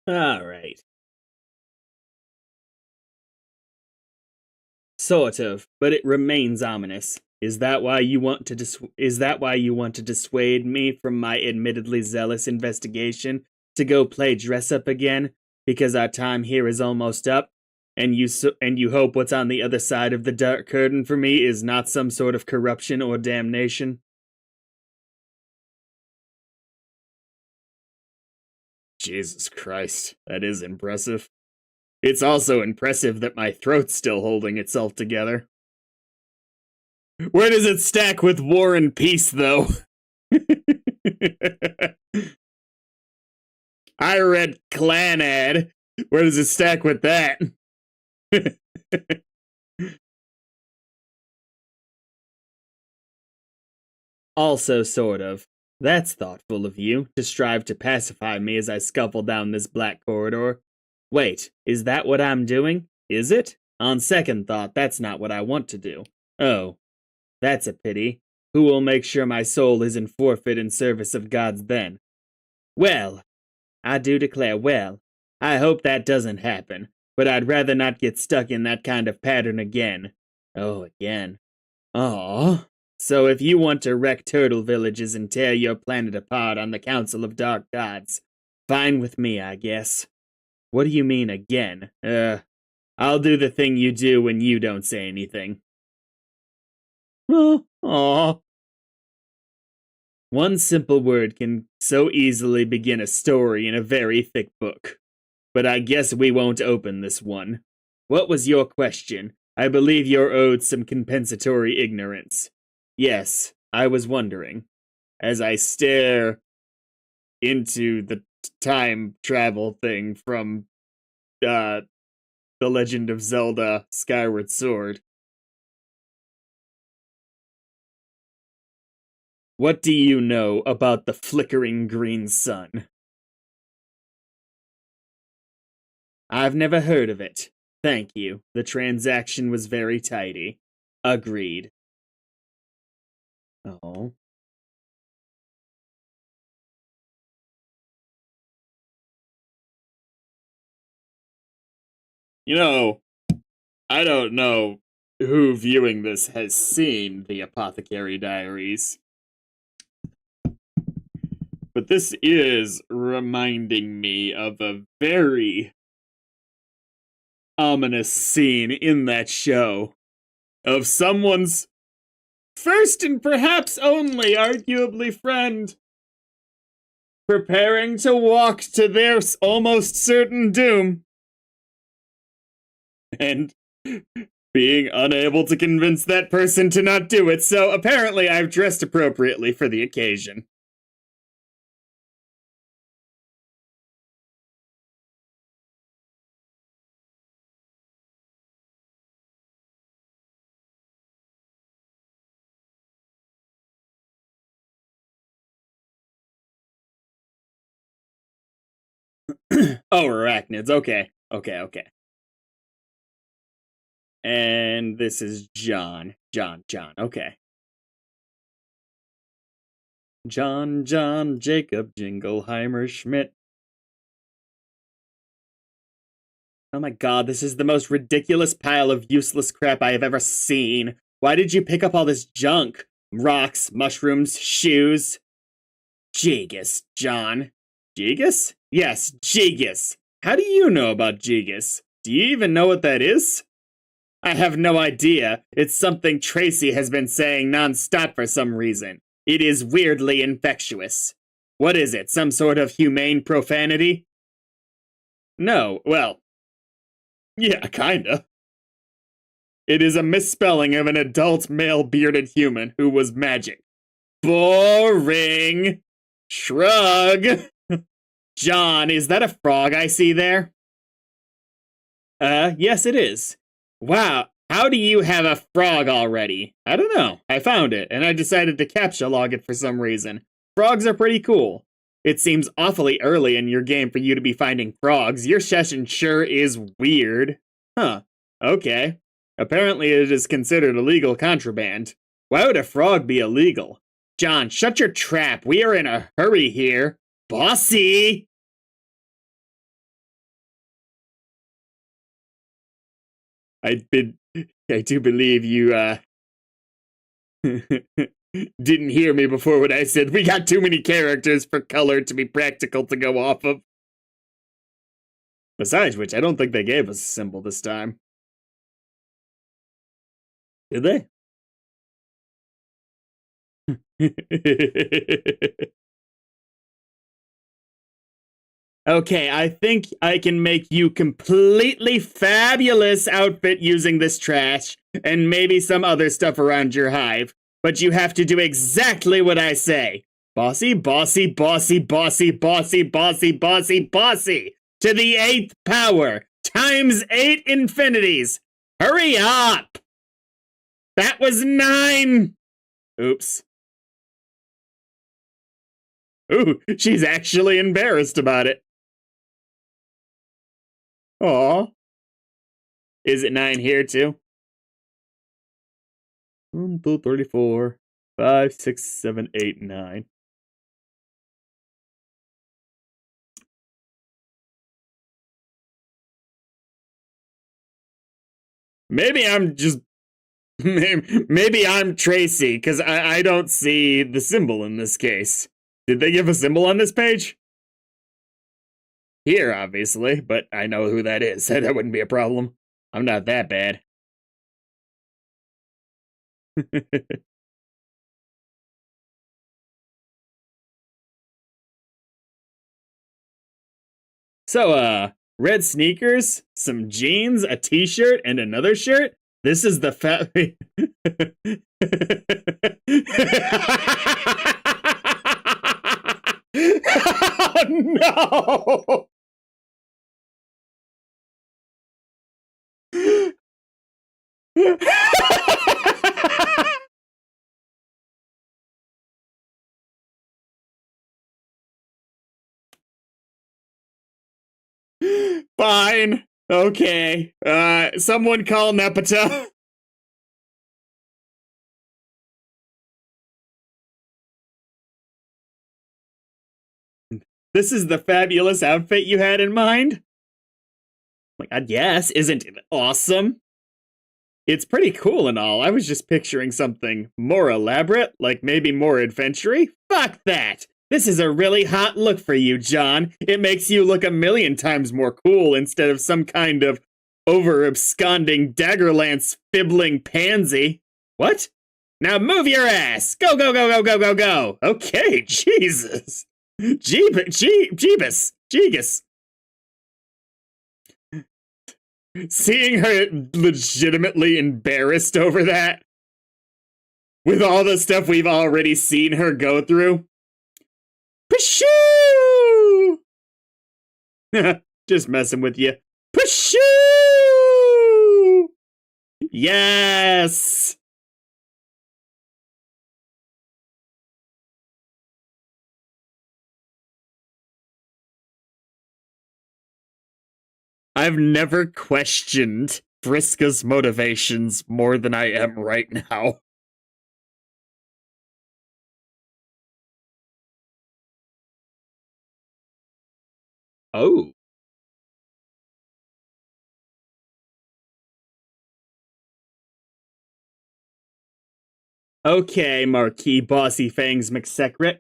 All right. Sort of, but it remains ominous. Is that why you want to dissuade me from my admittedly zealous investigation to go play dress up again because our time here is almost up? And you hope what's on the other side of the dark curtain for me is not some sort of corruption or damnation? Jesus Christ, that is impressive. It's also impressive that my throat's still holding itself together. Where does it stack with War and Peace, though? I read Clanad. Where does it stack with that? Also, sort of. That's thoughtful of you, to strive to pacify me as I scuffle down this black corridor. Wait, is that what I'm doing? Is it? On second thought, that's not what I want to do. Oh, that's a pity. Who will make sure my soul isn't forfeit in service of gods then? Well, I do declare, well, I hope that doesn't happen, but I'd rather not get stuck in that kind of pattern again. Oh, again. Aww. So if you want to wreck turtle villages and tear your planet apart on the Council of Dark Gods, fine with me, I guess. What do you mean again? I'll do the thing you do when you don't say anything. Oh, aw. One simple word can so easily begin a story in a very thick book. But I guess we won't open this one. What was your question? I believe you're owed some compensatory ignorance. Yes, I was wondering. As I stare into the time travel thing from, The Legend of Zelda Skyward Sword. What do you know about the flickering green sun? I've never heard of it. Thank you. The transaction was very tidy. Agreed. Oh. You know, I don't know who viewing this has seen the Apothecary Diaries, but this is reminding me of a very ominous scene in that show of someone's first and perhaps only arguably friend preparing to walk to their almost certain doom and being unable to convince that person to not do it. So apparently I've dressed appropriately for the occasion. Oh, arachnids. Okay. Okay. And this is John. John. Okay. John, Jacob, Jingleheimer, Schmidt. Oh my god, this is the most ridiculous pile of useless crap I have ever seen. Why did you pick up all this junk? Rocks, mushrooms, shoes. Jigus, John. Jigus? Yes, Jigus. How do you know about Jigus? Do you even know what that is? I have no idea. It's something Tracy has been saying nonstop for some reason. It is weirdly infectious. What is it? Some sort of humane profanity? No, well, yeah, kinda. It is a misspelling of an adult male bearded human who was magic. Boring. Shrug. John, is that a frog I see there? Yes it is. Wow, how do you have a frog already? I don't know. I found it, and I decided to captcha log it for some reason. Frogs are pretty cool. It seems awfully early in your game for you to be finding frogs. Your session sure is weird. Huh. Okay. Apparently it is considered illegal contraband. Why would a frog be illegal? John, shut your trap. We are in a hurry here. Bossy! I do believe you, didn't hear me before when I said we got too many characters for color to be practical to go off of. Besides which, I don't think they gave us a symbol this time. Did they? Okay, I think I can make you completely fabulous outfit using this trash and maybe some other stuff around your hive. But you have to do exactly what I say. Bossy, bossy, bossy, bossy, bossy, bossy, bossy, bossy. To the 8th power. Times 8 infinities. Hurry up! That was 9! Oops. Ooh, she's actually embarrassed about it. Aw. Is it 9 here too? 1, 2, 3, 4, 5, 6, 7, 8, 9. Maybe I'm just... Maybe I'm Tracy, because I don't see the symbol in this case. Did they give a symbol on this page? here, obviously, but I know who that is. That wouldn't be a problem. I'm not that bad. So, red sneakers, some jeans, a t-shirt, and another shirt? This is the fat... Oh, no! Fine. Okay. Someone call Nepeta. This is the fabulous outfit you had in mind? My God, yes. Isn't it awesome? It's pretty cool and all. I was just picturing something more elaborate, like maybe more adventure-y. Fuck that! This is a really hot look for you, John. It makes you look a million times more cool instead of some kind of over-absconding Daggerlance fibbling pansy. What? Now move your ass! Go, go, go, go, go, go, go! Okay, Jesus. Jeebus. Jegus. Seeing her legitimately embarrassed over that, with all the stuff we've already seen her go through. Pshoo! Just messing with you. Pshoo! Yes! I've never questioned Vriska's motivations more than I am right now. Oh. Okay, Marquis Bossy Fangs McSecret.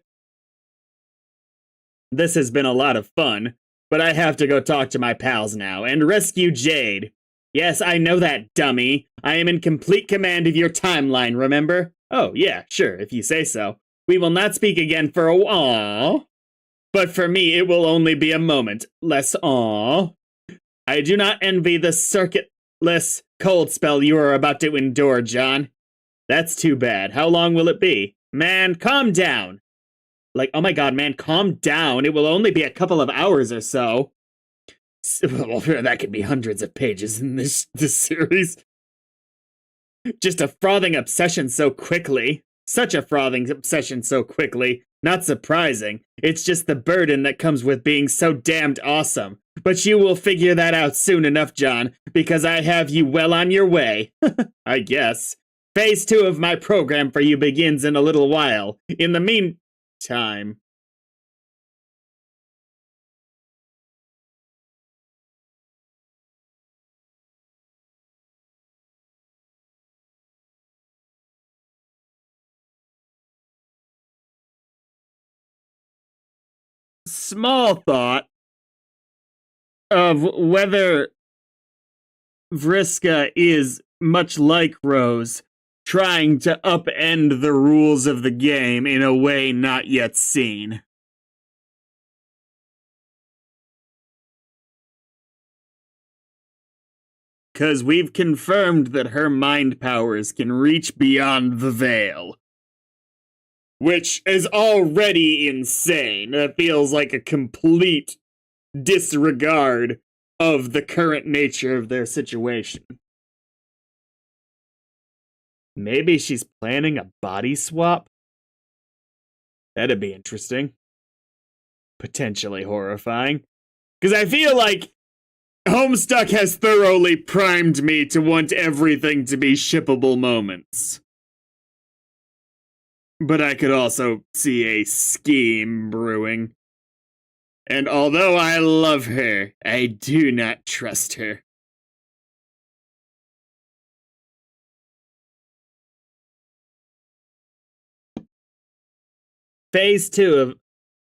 This has been a lot of fun, but I have to go talk to my pals now and rescue Jade. Yes, I know that, dummy. I am in complete command of your timeline, remember? Oh, yeah, sure, if you say so. We will not speak again for a while. But for me, it will only be a moment. Less aw. I do not envy the circuitless cold spell you are about to endure, John. That's too bad. How long will it be? Man, calm down. Like, oh my God, man, calm down. It will only be a couple of hours or so. Well, that could be hundreds of pages in this series. Just a frothing obsession so quickly. Such a frothing obsession so quickly. Not surprising. It's just the burden that comes with being so damned awesome. But you will figure that out soon enough, John, because I have you well on your way. I guess. Phase 2 of my program for you begins in a little while. In the meantime... Small thought of whether Vriska is, much like Rose, trying to upend the rules of the game in a way not yet seen. Because we've confirmed that her mind powers can reach beyond the veil. Which is already insane. That feels like a complete disregard of the current nature of their situation. Maybe she's planning a body swap? That'd be interesting. Potentially horrifying. Because I feel like Homestuck has thoroughly primed me to want everything to be shippable moments. But I could also see a scheme brewing. And although I love her, I do not trust her. Phase 2 of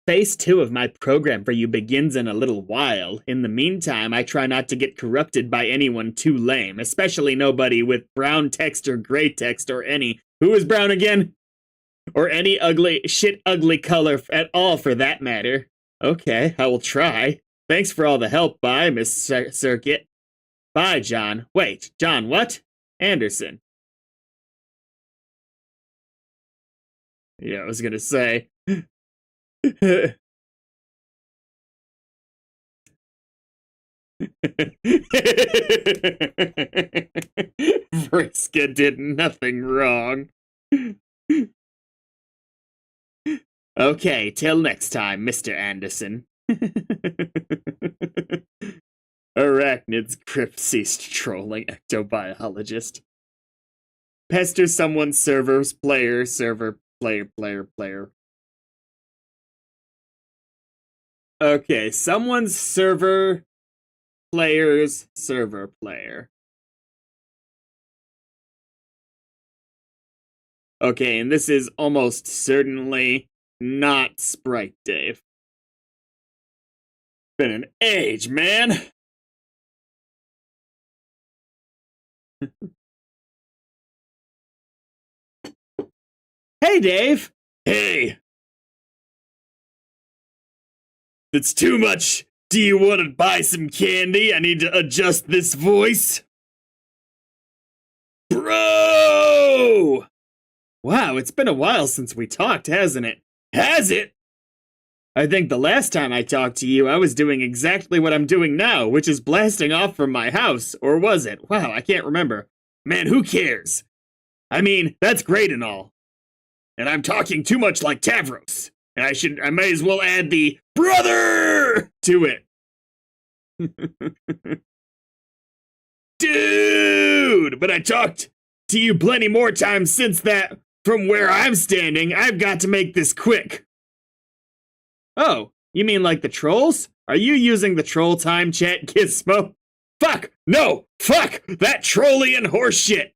Phase 2 of my program for you begins in a little while. In the meantime, I try not to get corrupted by anyone too lame, especially nobody with brown text or gray text or any. Who is brown again? Or any ugly color at all for that matter. Okay, I will try. Thanks for all the help, bye, Miss Circuit. Bye, John. Wait, John what? Anderson. Yeah, I was gonna say. Vriska did nothing wrong. Okay, till next time, Mr. Anderson. Arachnid's grip ceased trolling ectobiologist. Pester someone's server, player. Okay, someone's server, player's server player. Okay, and this is almost certainly not Sprite Dave. Been an age, man. Hey, Dave. Hey. It's too much. Do you want to buy some candy? I need to adjust this voice. Bro! Wow, it's been a while since we talked, hasn't it? Has it? I think the last time I talked to you, I was doing exactly what I'm doing now, which is blasting off from my house. Or was it? Wow, I can't remember. Man, who cares? I mean, that's great and all. And I'm talking too much like Tavros. And I may as well add the brother to it. Dude, but I talked to you plenty more times since that. From where I'm standing, I've got to make this quick. Oh, you mean like the trolls? Are you using the troll time chat gizmo? Fuck, no, fuck, that trollian horseshit.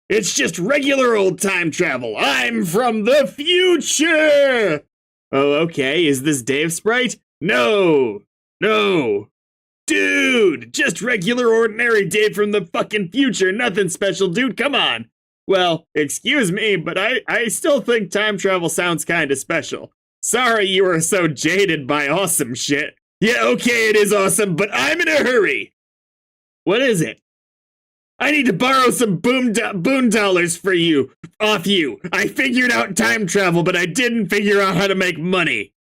It's just regular old time travel. I'm from the future! Oh, okay, is this Dave Sprite? No, no. Dude, just regular ordinary Dave from the fucking future, nothing special, dude, come on. Well, excuse me, but I still think time travel sounds kinda special. Sorry you were so jaded by awesome shit. Yeah, okay, it is awesome, but I'm in a hurry. What is it? I need to borrow some boon dollars for you, off you. I figured out time travel, but I didn't figure out how to make money.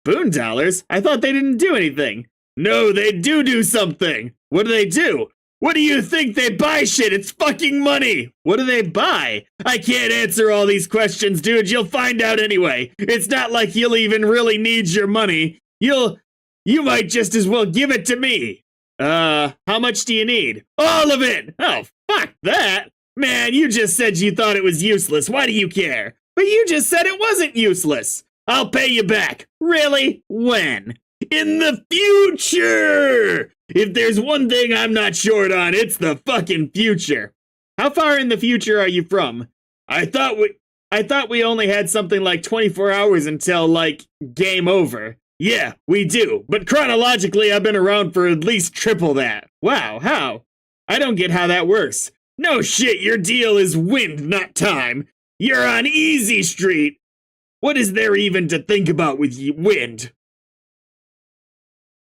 Boon dollars? I thought they didn't do anything. No, they do something. What do they do? What do you think? They buy shit. It's fucking money. What do they buy? I can't answer all these questions, dude. You'll find out anyway. It's not like you'll even really need your money. You might just as well give it to me. How much do you need? All of it! Oh, fuck that! Man, you just said you thought it was useless. Why do you care? But you just said it wasn't useless. I'll pay you back. Really? When? In the future! If there's one thing I'm not short on, it's the fucking future. How far in the future are you from? I thought we only had something like 24 hours until, like, game over. Yeah, we do, but chronologically I've been around for at least triple that. Wow, how? I don't get how that works. No shit, your deal is wind, not time. You're on Easy Street. What is there even to think about with wind?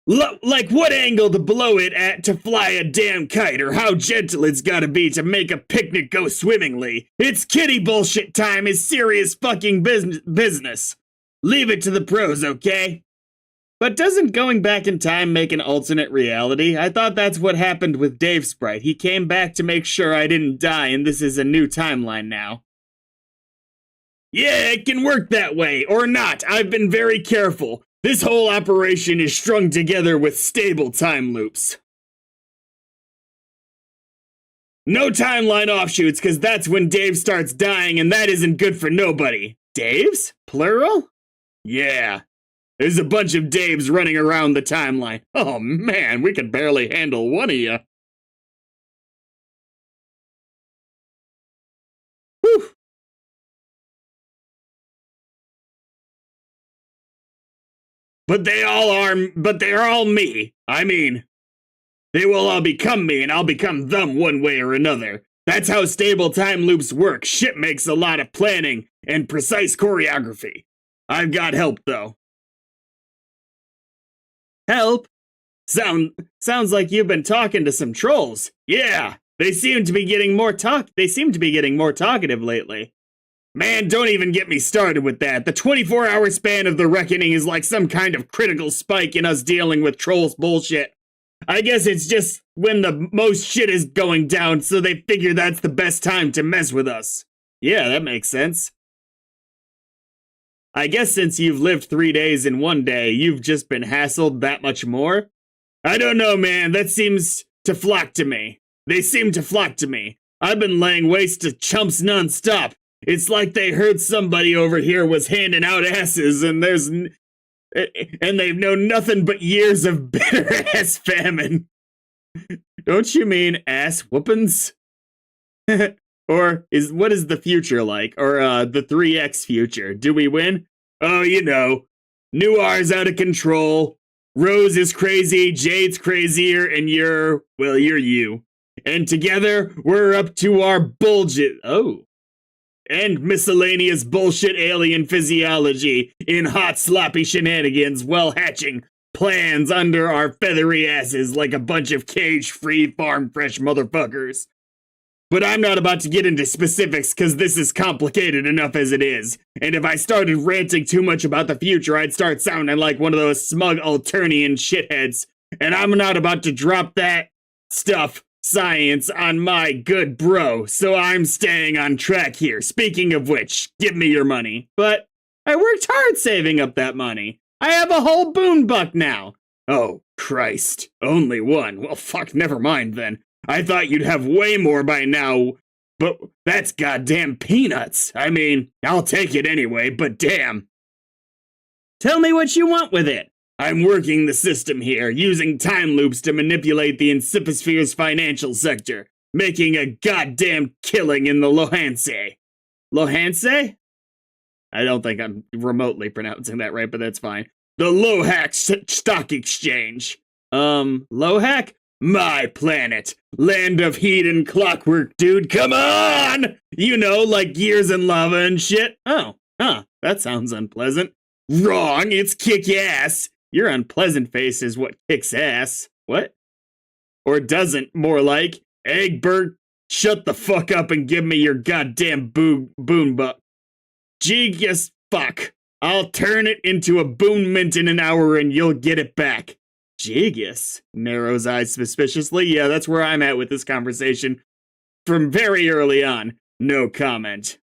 Like what angle to blow it at to fly a damn kite, or how gentle it's gotta be to make a picnic go swimmingly. It's kitty bullshit time is serious fucking business. Leave it to the pros, okay? But doesn't going back in time make an alternate reality? I thought that's what happened with Dave Sprite. He came back to make sure I didn't die, and this is a new timeline now. Yeah, it can work that way, or not. I've been very careful. This whole operation is strung together with stable time loops. No timeline offshoots, because that's when Dave starts dying, and that isn't good for nobody. Daves? Plural? Yeah. There's a bunch of Daves running around the timeline. Oh man, we can barely handle one of you. Whew. but they're all me. I mean, they will all become me, and I'll become them one way or another. That's how stable time loops work. Shit makes a lot of planning and precise choreography. I've got help, though. Help? Sounds like you've been talking to some trolls. Yeah, they seem to be getting more talkative lately. Man, don't even get me started with that. The 24-hour span of the reckoning is like some kind of critical spike in us dealing with trolls bullshit. I guess it's just when the most shit is going down, so they figure that's the best time to mess with us. Yeah, that makes sense. I guess since you've lived 3 days in one day, you've just been hassled that much more? I don't know, man. That seems to flock to me. They seem to flock to me. I've been laying waste to chumps nonstop. It's like they heard somebody over here was handing out asses, and they've known nothing but years of bitter ass famine. Don't you mean ass whoopins? Or what is the future like? Or the 3X future? Do we win? Oh, you know, Noir's out of control. Rose is crazy, Jade's crazier, and you're you. And together, we're up to our bullshit. Oh. And miscellaneous bullshit alien physiology in hot sloppy shenanigans while hatching plans under our feathery asses like a bunch of cage-free farm fresh motherfuckers. But I'm not about to get into specifics because this is complicated enough as it is. And if I started ranting too much about the future, I'd start sounding like one of those smug Alternian shitheads. And I'm not about to drop that stuff, science, on my good bro, so I'm staying on track here. Speaking of which, give me your money. But I worked hard saving up that money. I have a whole boon buck now. Oh, Christ. Only one. Well, fuck, never mind then. I thought you'd have way more by now, but that's goddamn peanuts. I mean, I'll take it anyway, but damn. Tell me what you want with it. I'm working the system here, using time loops to manipulate the Inciposphere's financial sector, making a goddamn killing in the Lohanse. Lohanse? I don't think I'm remotely pronouncing that right, but that's fine. The Lohack Stock Exchange. Lohack? My planet. Land of heat and clockwork, dude. Come on! You know, like gears and lava and shit. Oh, that sounds unpleasant. Wrong, it's kick-ass. Your unpleasant face is what kicks ass. What? Or doesn't, more like. Egbert, shut the fuck up and give me your goddamn boon buck. Gee, fuck. I'll turn it into a boon mint in an hour and you'll get it back. Jigus narrows eyes suspiciously. Yeah, that's where I'm at with this conversation. From very early on. No comment.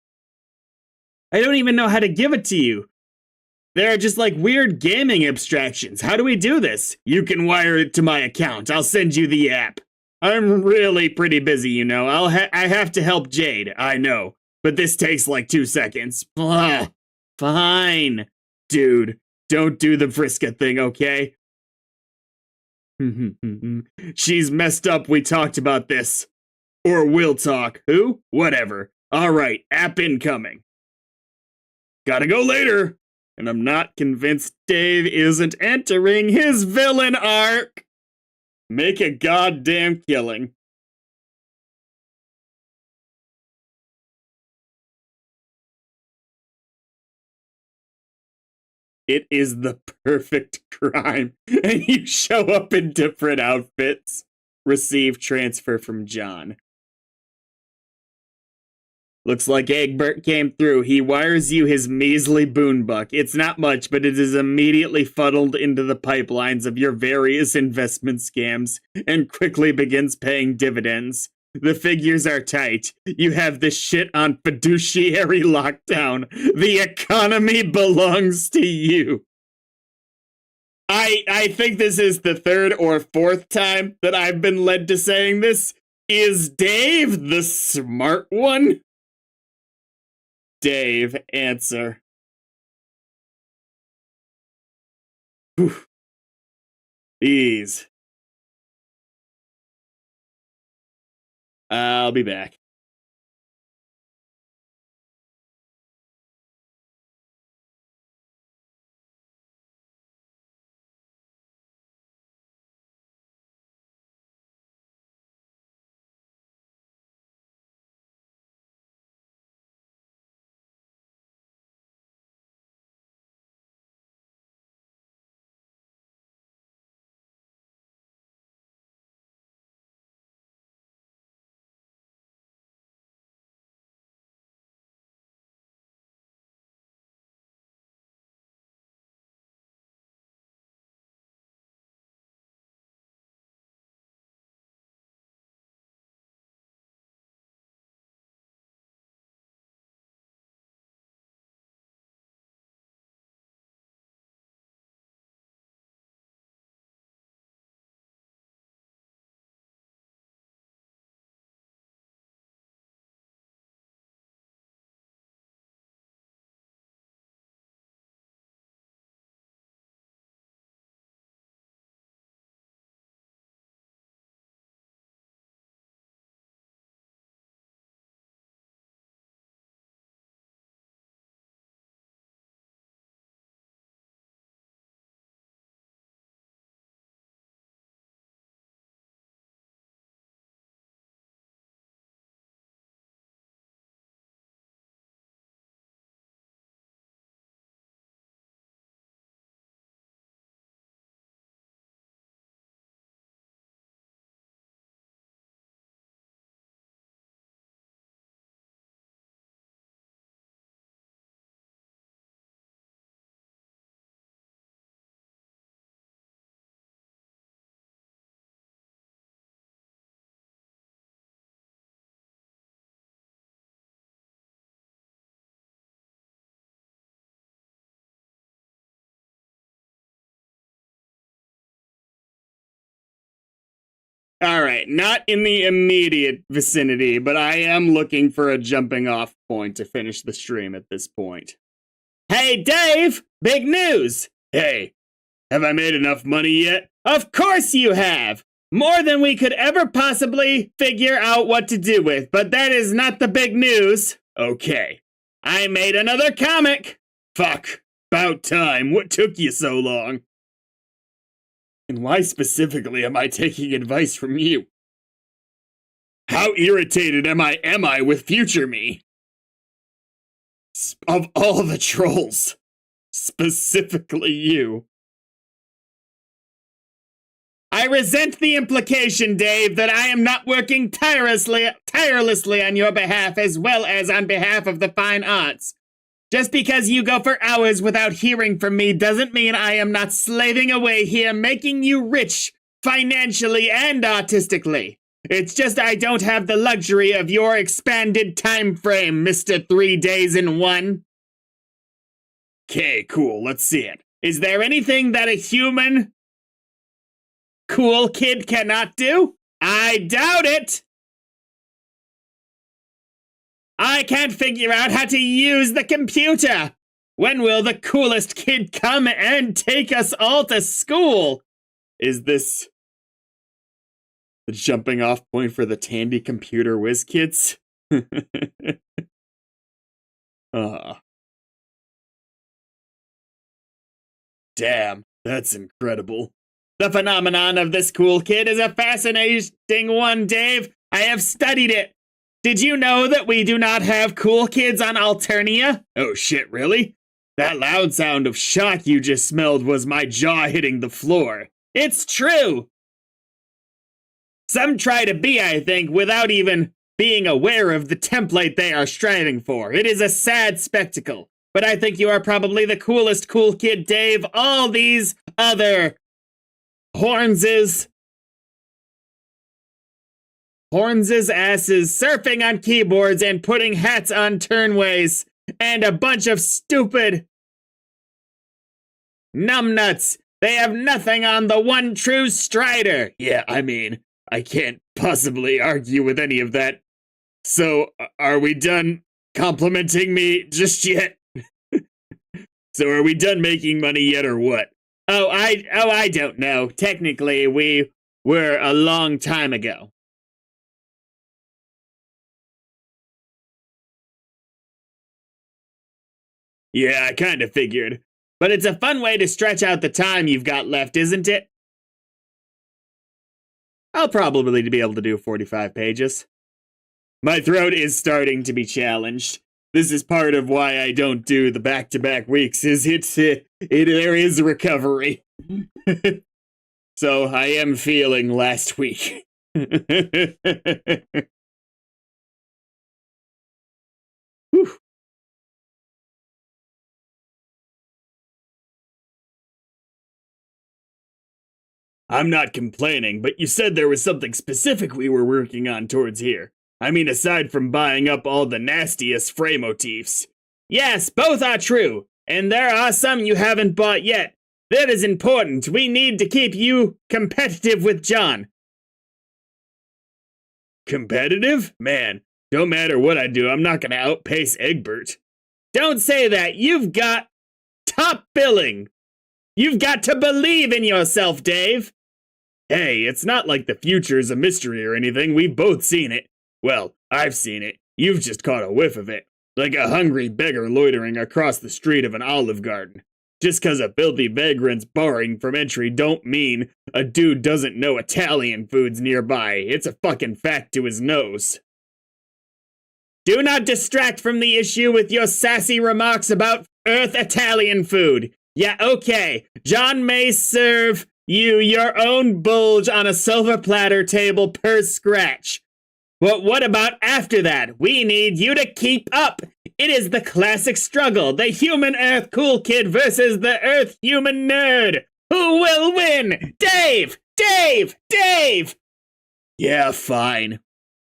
I don't even know how to give it to you. There are just like weird gaming abstractions. How do we do this? You can wire it to my account. I'll send you the app. I'm really pretty busy, you know. I have to help Jade. I know. But this takes like 2 seconds. Blah. Fine. Dude, don't do the Vriska thing, okay? She's messed up. We talked about this. Or we'll talk. Who? Whatever. Alright, app incoming. Gotta go later. And I'm not convinced Dave isn't entering his villain arc. Make a goddamn killing. It is the perfect crime. And you show up in different outfits. Receive transfer from John. Looks like Egbert came through. He wires you his measly boon buck. It's not much, but it is immediately funneled into the pipelines of your various investment scams and quickly begins paying dividends. The figures are tight. You have this shit on fiduciary lockdown. The economy belongs to you. I think this is the 3rd or 4th time that I've been led to saying this. Is Dave the smart one? Dave, answer. Whew. Ease. I'll be back. Alright, not in the immediate vicinity, but I am looking for a jumping off point to finish the stream at this point. Hey, Dave! Big news! Hey, have I made enough money yet? Of course you have! More than we could ever possibly figure out what to do with, but that is not the big news. Okay. I made another comic! Fuck. About time. What took you so long? And why specifically am I taking advice from you? How irritated am I with future me? Of all the trolls, specifically you. I resent the implication, Dave, that I am not working tirelessly on your behalf as well as on behalf of the fine arts. Just because you go for hours without hearing from me doesn't mean I am not slaving away here making you rich, financially and artistically. It's just I don't have the luxury of your expanded time frame, Mr. 3 Days in 1. Okay, cool, let's see it. Is there anything that a human cool kid cannot do? I doubt it! I can't figure out how to use the computer! When will the coolest kid come and take us all to school? Is this the jumping off point for the Tandy computer whiz kids? Damn, that's incredible. The phenomenon of this cool kid is a fascinating one, Dave. I have studied it. Did you know that we do not have cool kids on Alternia? Oh shit, really? That loud sound of shock you just smelled was my jaw hitting the floor. It's true! Some try to be, I think, without even being aware of the template they are striving for. It is a sad spectacle. But I think you are probably the coolest cool kid, Dave. All these other Hornses, asses surfing on keyboards and putting hats on turnways, and a bunch of stupid numbnuts. They have nothing on the one true Strider. Yeah, I mean, I can't possibly argue with any of that. So, are we done complimenting me just yet? So are we done making money yet or what? Oh, I don't know. Technically, we were a long time ago. Yeah, I kind of figured. But it's a fun way to stretch out the time you've got left, isn't it? I'll probably be able to do 45 pages. My throat is starting to be challenged. This is part of why I don't do the back-to-back weeks, is there is recovery. So I am feeling last week. Whew. I'm not complaining, but you said there was something specific we were working on towards here. I mean, aside from buying up all the nastiest fray motifs. Yes, both are true, and there are some you haven't bought yet. That is important. We need to keep you competitive with John. Competitive? Man, don't matter what I do, I'm not gonna outpace Egbert. Don't say that. You've got top billing. You've got to believe in yourself, Dave. Hey, it's not like the future's a mystery or anything. We've both seen it. Well, I've seen it. You've just caught a whiff of it. Like a hungry beggar loitering across the street of an olive garden. Just 'cause a filthy vagrant's barring from entry don't mean a dude doesn't know Italian food's nearby. It's a fucking fact to his nose. Do not distract from the issue with your sassy remarks about Earth Italian food. Yeah, okay. John may serve you your own bulge on a silver platter table per scratch. But what about after that? We need you to keep up. It is the classic struggle. The human Earth cool kid versus the Earth human nerd. Who will win? Dave! Dave! Dave! Yeah, fine.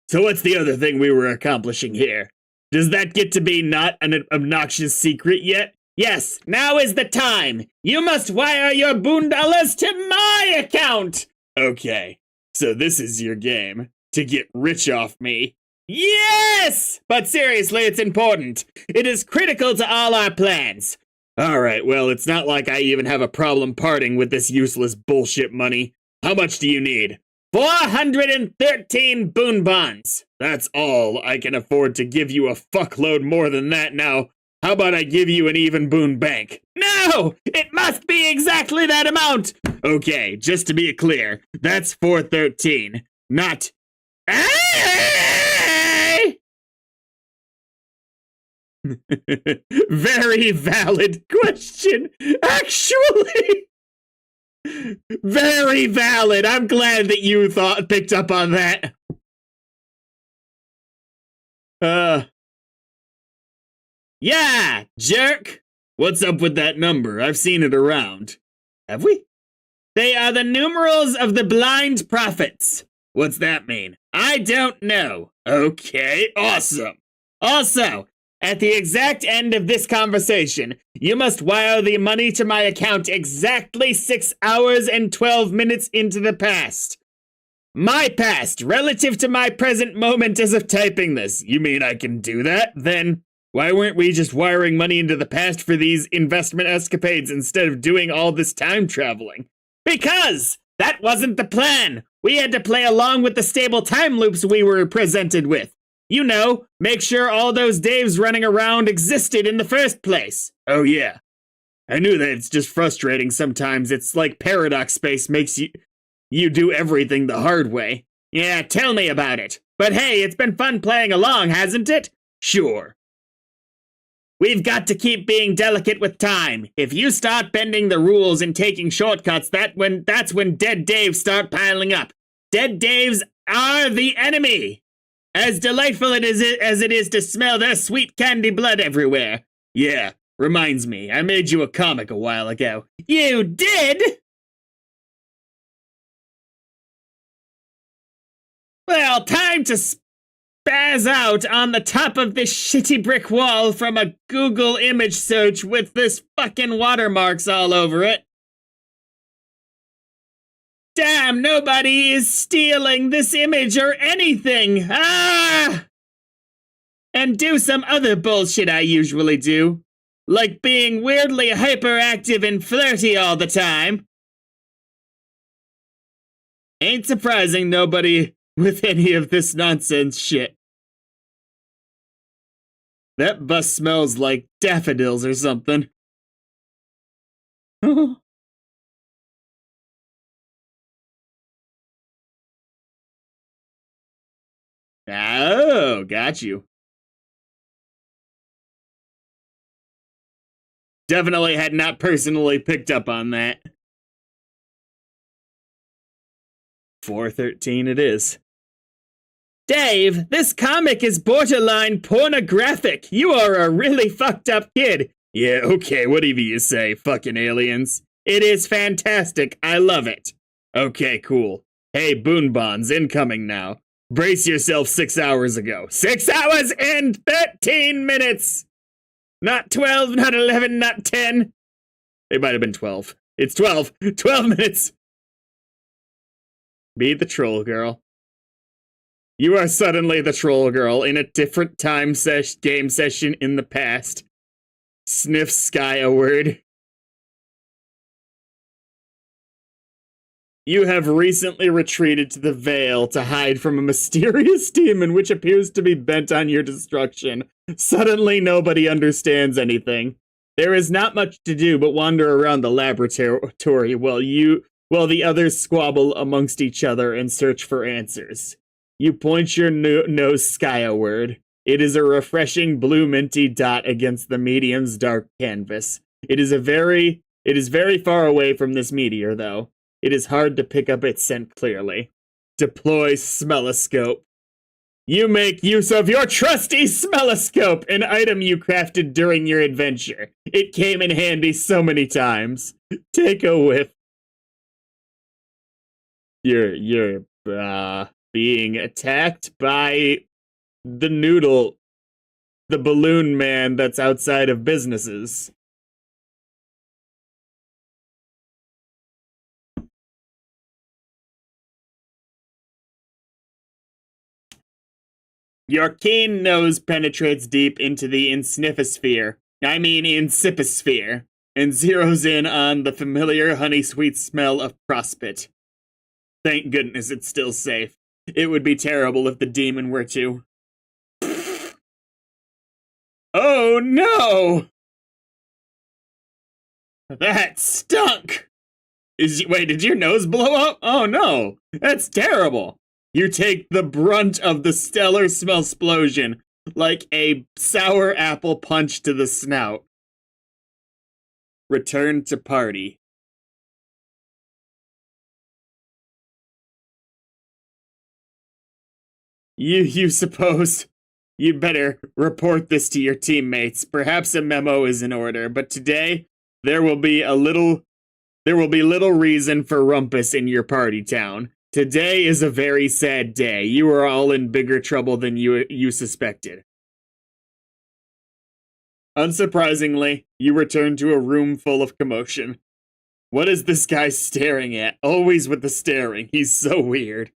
So what's the other thing we were accomplishing here? Does that get to be not an obnoxious secret yet? Yes, now is the time. You must wire your boondollars to my account. Okay. So this is your game, to get rich off me. Yes! But seriously, it's important. It is critical to all our plans. Alright, well, it's not like I even have a problem parting with this useless bullshit money. How much do you need? 413 boon bonds. That's all. I can afford to give you a fuckload more than that now. How about I give you an even boon bank? No! It must be exactly that amount! Okay, just to be clear, that's 413, not... Hey! Very valid question, actually. Very valid. I'm glad that you picked up on that. Yeah, jerk. What's up with that number? I've seen it around. Have we? They are the numerals of the blind prophets. What's that mean? I don't know. Okay, awesome. Also, at the exact end of this conversation, you must wire the money to my account exactly 6 hours and 12 minutes into the past. My past, relative to my present moment as of typing this. You mean I can do that? Then why weren't we just wiring money into the past for these investment escapades instead of doing all this time traveling? Because that wasn't the plan. We had to play along with the stable time loops we were presented with. You know, make sure all those Daves running around existed in the first place. Oh yeah. I knew that. It's just frustrating sometimes. It's like paradox space makes you do everything the hard way. Yeah, tell me about it. But hey, it's been fun playing along, hasn't it? Sure. We've got to keep being delicate with time. If you start bending the rules and taking shortcuts, that's when dead Daves start piling up. Dead Daves are the enemy. As delightful as it is to smell their sweet candy blood everywhere. Yeah, reminds me, I made you a comic a while ago. You did? Well, time to spaz out on the top of this shitty brick wall from a Google image search with this fucking watermarks all over it. Damn, nobody is stealing this image or anything! Ah! And do some other bullshit I usually do. Like being weirdly hyperactive and flirty all the time. Ain't surprising nobody with any of this nonsense shit. That bus smells like daffodils or something. Oh, got you. Definitely had not personally picked up on that. 413 it is. Dave, this comic is borderline pornographic. You are a really fucked up kid. Yeah, okay, whatever you say, fucking aliens. It is fantastic. I love it. Okay, cool. Hey, boon bonds incoming now. Brace yourself 6 hours ago. 6 hours and 13 minutes! Not 12, not 11, not 10. It might have been 12. It's 12. 12 minutes! Be the troll girl. You are suddenly the troll girl in a different game session in the past. Sniff skyward. You have recently retreated to the Vale to hide from a mysterious demon which appears to be bent on your destruction. Suddenly nobody understands anything. There is not much to do but wander around the laboratory while the others squabble amongst each other and search for answers. You point your nose skyward. It is a refreshing blue minty dot against the medium's dark canvas. It is very far away from this meteor, though. It is hard to pick up its scent clearly. Deploy smelloscope. You make use of your trusty smelloscope, an item you crafted during your adventure. It came in handy so many times. Take a whiff. You're being attacked by the balloon man that's outside of businesses. Your keen nose penetrates deep into the insiposphere, and zeroes in on the familiar honey-sweet smell of prospit. Thank goodness it's still safe. It would be terrible if the demon were to. Oh no! That stunk! Wait, did your nose blow up? Oh no! That's terrible! You take the brunt of the stellar smell explosion like a sour apple punch to the snout. Return to party. You suppose you'd better report this to your teammates. Perhaps a memo is in order, but today there will be little reason for rumpus in your party town. Today is a very sad day. You are all in bigger trouble than you suspected. Unsurprisingly, you return to a room full of commotion. What is this guy staring at? Always with the staring. He's so weird.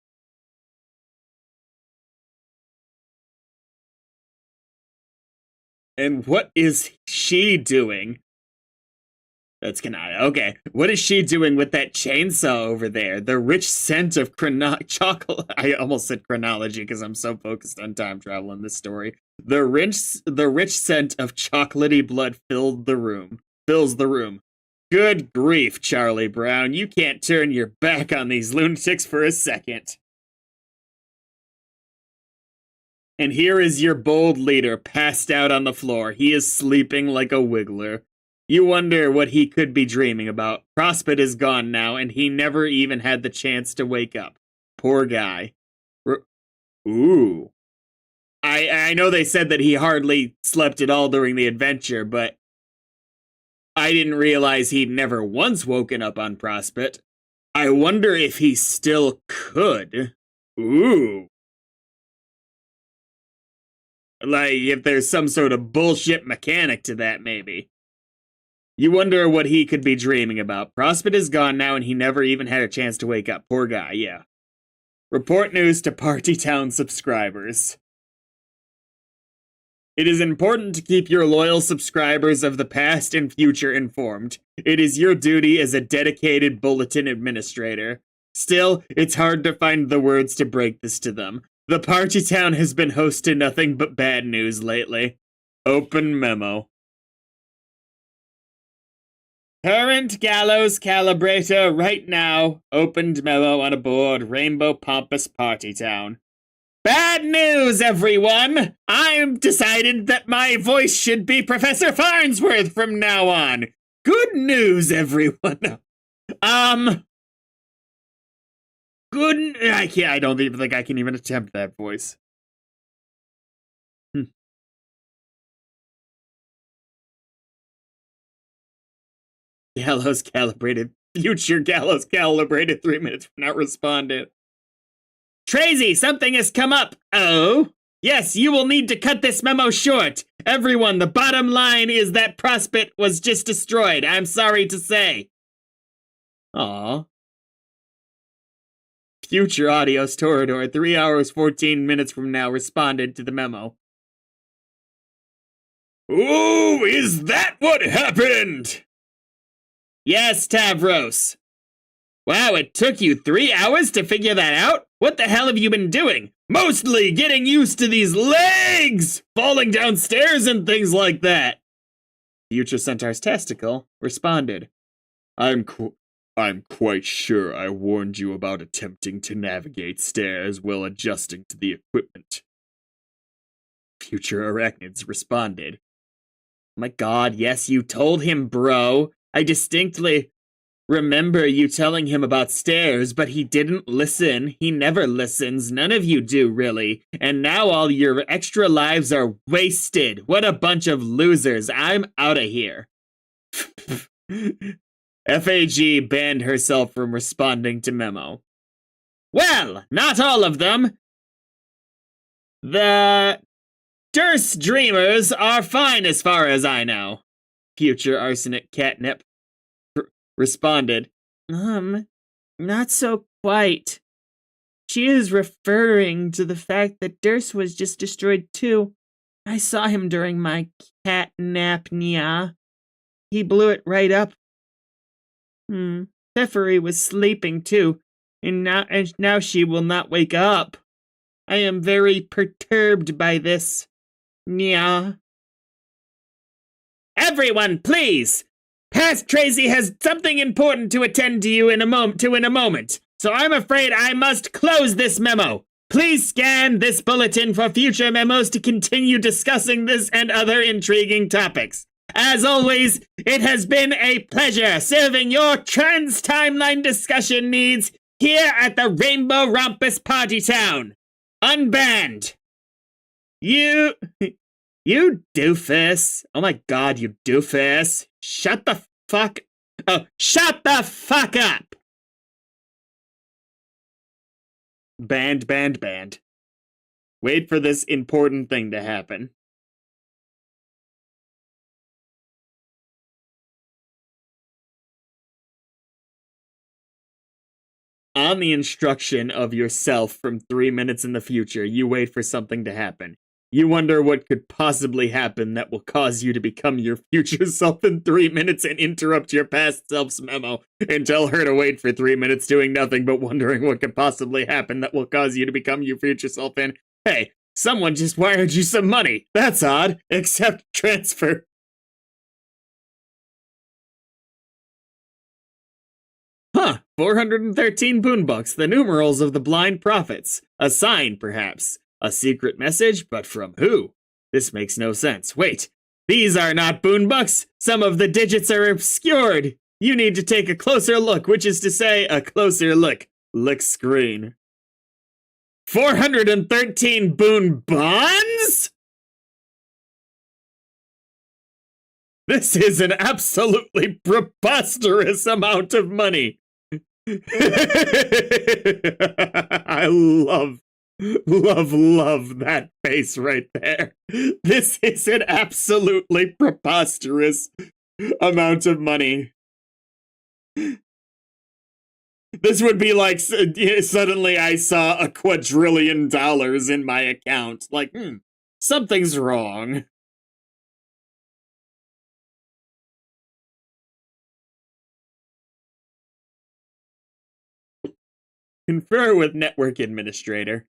And what is she doing? That's Kanaya. Okay. What is she doing with that chainsaw over there? The rich scent of chocolate. I almost said chronology because I'm so focused on time travel in this story. The rich scent of chocolatey blood fills the room. Good grief, Charlie Brown. You can't turn your back on these lunatics for a second. And here is your bold leader passed out on the floor. He is sleeping like a wiggler. You wonder what he could be dreaming about. Prospit is gone now, and he never even had the chance to wake up. Poor guy. Ooh. I know they said that he hardly slept at all during the adventure, but I didn't realize he'd never once woken up on Prospit. I wonder if he still could. Ooh. Like, if there's some sort of bullshit mechanic to that, maybe. You wonder what he could be dreaming about. Prospit is gone now, and he never even had a chance to wake up. Poor guy, yeah. Report news to Party Town subscribers. It is important to keep your loyal subscribers of the past and future informed. It is your duty as a dedicated bulletin administrator. Still, it's hard to find the words to break this to them. The Party Town has been host to nothing but bad news lately. Open memo. Current gallows calibrator right now. Opened memo on a board. Rainbow Pompous Party Town. Bad news, everyone! I've decided that my voice should be Professor Farnsworth from now on. Good news, everyone. I don't even think I can even attempt that voice. Gallows calibrated. Future Gallows calibrated 3 minutes from not responded. Tracy, something has come up. Oh? Yes, you will need to cut this memo short. Everyone, the bottom line is that Prospit was just destroyed. I'm sorry to say. Aww. Future Audios Torador, 3 hours, 14 minutes from now, responded to the memo. Oh, is that what happened? Yes, Tavros. Wow, it took you 3 hours to figure that out? What the hell have you been doing? Mostly getting used to these legs! Falling downstairs and things like that. Future Centaur's testicle responded. I'm quite sure I warned you about attempting to navigate stairs while adjusting to the equipment. Future Arachnids responded. My god, yes, you told him, bro. I distinctly remember you telling him about stairs, but he didn't listen. He never listens. None of you do, really. And now all your extra lives are wasted. What a bunch of losers. I'm out of here. FAG banned herself from responding to memo. Well, not all of them. The Durst Dreamers are fine as far as I know. Future Arsenic Catnip responded. Not so quite. She is referring to the fact that Durst was just destroyed too. I saw him during my cat nap, Nya. He blew it right up. Theferi was sleeping too, and now she will not wake up. I am very perturbed by this. Nya. Everyone, please! Past Tracy has something important to attend to you in a moment, so I'm afraid I must close this memo. Please scan this bulletin for future memos to continue discussing this and other intriguing topics. As always, it has been a pleasure serving your trans-timeline discussion needs here at the Rainbow Rompus Party Town. Unbanned. You doofus. Oh my god, you doofus. Shut the fuck up. Banned. Wait for this important thing to happen. On the instruction of yourself from 3 minutes in the future, you wait for something to happen. You wonder what could possibly happen that will cause you to become your future self in 3 minutes and interrupt your past self's memo and tell her to wait for 3 minutes doing nothing but wondering what could possibly happen that will cause you to become your future self in, hey, someone just wired you some money. That's odd. Accept transfer. Huh, 413 boonbucks, the numerals of the blind prophets. A sign, perhaps. A secret message, but from who? This makes no sense. Wait, these are not boonbucks. Some of the digits are obscured. You need to take a closer look, which is to say, a closer look. Look screen. 413 boon bonds? This is an absolutely preposterous amount of money. I love that face right there. This is an absolutely preposterous amount of money. This would be like suddenly I saw $1 quadrillion in my account. Like, something's wrong. Confer with network administrator.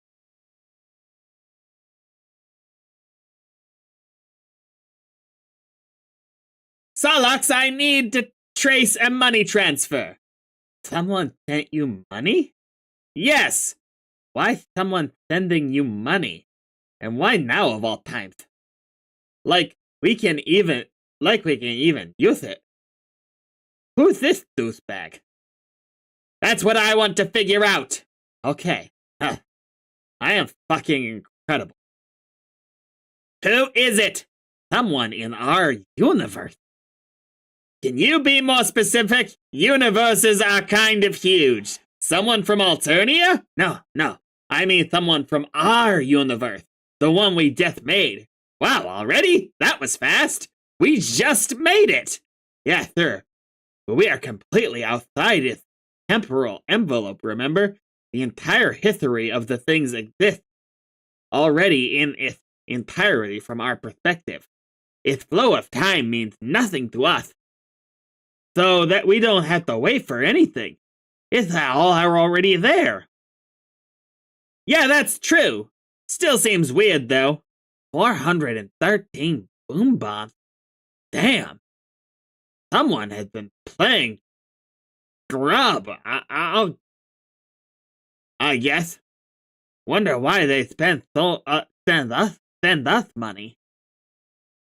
Solox, I need to trace a money transfer. Someone sent you money? Yes. Why someone sending you money? And why now of all times? Like we can even use it. Who's this douchebag? That's what I want to figure out. Okay. I am fucking incredible. Who is it? Someone in our universe. Can you be more specific? Universes are kind of huge. Someone from Alternia? No. I mean someone from our universe. The one we just made. Wow, already? That was fast. We just made it. Yeah, sure. But we are completely outside its temporal envelope, remember? The entire history of the things exists already in its entirety from our perspective. Its flow of time means nothing to us. So that we don't have to wait for anything. It's all already there. Yeah, that's true. Still seems weird, though. 413 boom bombs. Damn. Someone has been playing grub. I guess. Wonder why they send us money.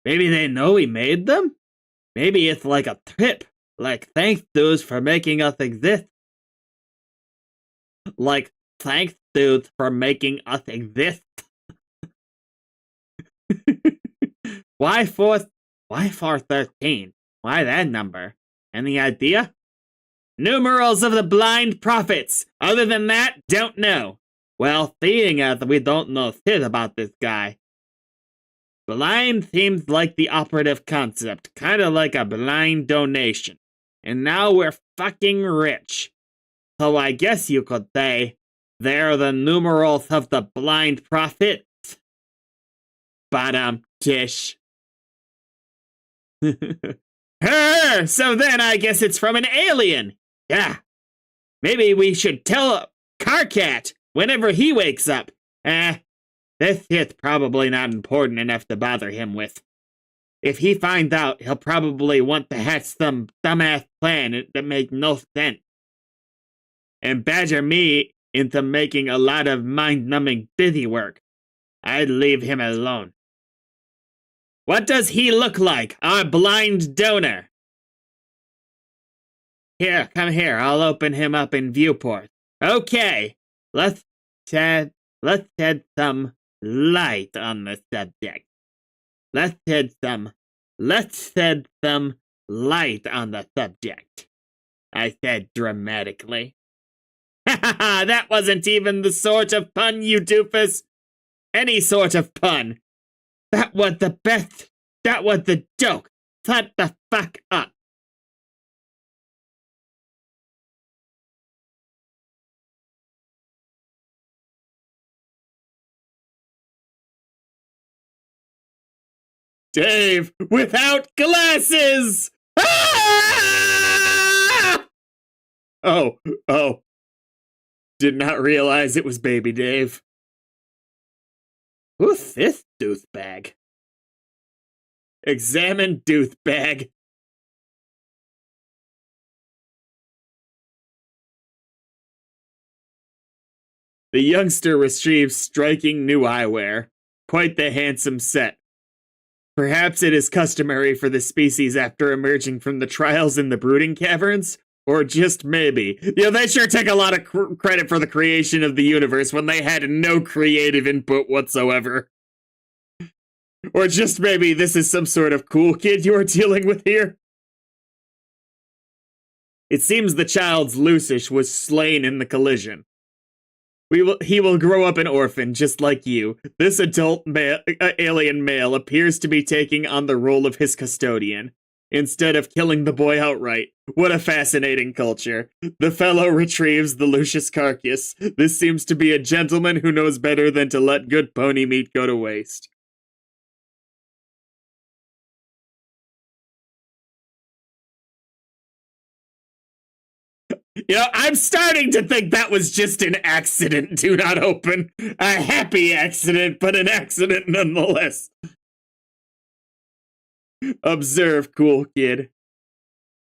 Maybe they know we made them? Maybe it's like a tip. Like, thanks, dudes, for making us exist. Like, thanks, dudes, for making us exist. Why 413? Why that number? Any idea? Numerals of the blind prophets. Other than that, don't know. Well, seeing as we don't know shit about this guy. Blind seems like the operative concept, kinda like a blind donation. And now we're fucking rich. So I guess you could say, They're the numerals of the blind prophets. Bottom dish. So then I guess it's from an alien. Yeah. Maybe we should tell Carcat whenever he wakes up. This is probably not important enough to bother him with. If he finds out, he'll probably want to hatch some dumbass plan that makes no sense. And badger me into making a lot of mind-numbing busy work. I'd leave him alone. What does he look like, our blind donor? Here, come here. I'll open him up in viewport. Okay, let's shed some light on the subject. Let's shed some light on the subject. I said dramatically. Ha ha ha! That wasn't even the sort of pun, you doofus. Any sort of pun. That was the best. That was the joke. Shut the fuck up. Dave, without glasses! Ah! Oh. Did not realize it was baby Dave. Who's this douchebag? Examine douchebag. The youngster receives striking new eyewear. Quite the handsome set. Perhaps it is customary for the species after emerging from the trials in the brooding caverns? Or just maybe. They sure take a lot of credit for the creation of the universe when they had no creative input whatsoever. Or just maybe this is some sort of cool kid you're dealing with here. It seems the child's Lucish was slain in the collision. He will grow up an orphan, just like you. This adult alien male appears to be taking on the role of his custodian, instead of killing the boy outright. What a fascinating culture. The fellow retrieves the Lucius carcass. This seems to be a gentleman who knows better than to let good pony meat go to waste. I'm starting to think that was just an accident, do not open. A happy accident, but an accident nonetheless. Observe, cool kid.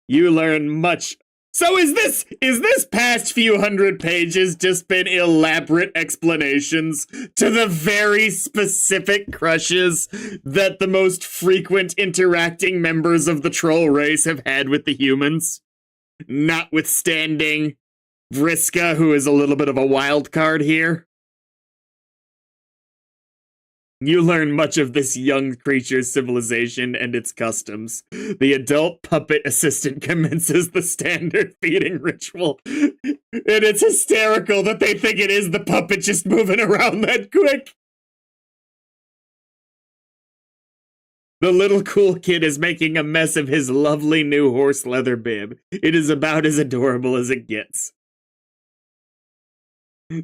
You learn much. So is this past few hundred pages just been elaborate explanations to the very specific crushes that the most frequent interacting members of the troll race have had with the humans? Notwithstanding Vriska, who is a little bit of a wild card here. You learn much of this young creature's civilization and its customs. The adult puppet assistant commences the standard feeding ritual. And it's hysterical that they think it is the puppet just moving around that quick. The little cool kid is making a mess of his lovely new horse leather bib. It is about as adorable as it gets.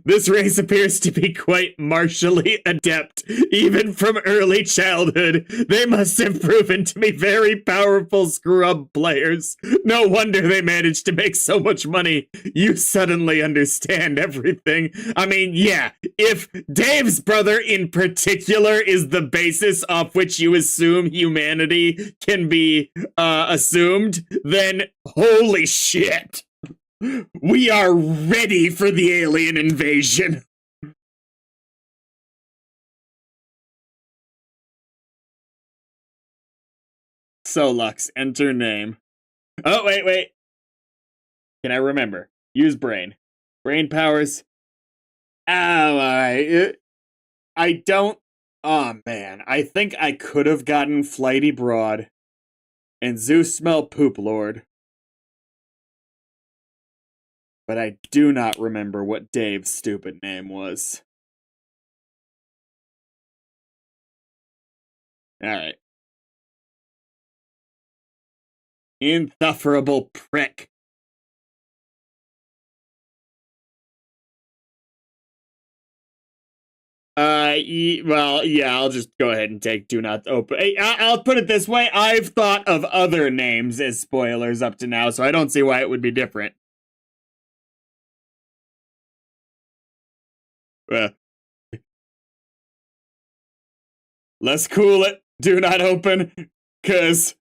This race appears to be quite martially adept, even from early childhood. They must have proven to be very powerful scrub players. No wonder they managed to make so much money. You suddenly understand everything. I mean, yeah, if Dave's brother in particular is the basis off which you assume humanity can be assumed, then holy shit. We are ready for the alien invasion. Solux, enter name. Oh, wait. Can I remember? Use brain. Brain powers. Oh, alright. I don't. Oh, man. I think I could have gotten Flighty Broad and Zeus Smell Poop Lord. But I do not remember what Dave's stupid name was. Alright. Insufferable prick. Well, yeah, I'll just go ahead and take do not open. I'll put it this way. I've thought of other names as spoilers up to now, so I don't see why it would be different. Let's cool it. Do not open, cause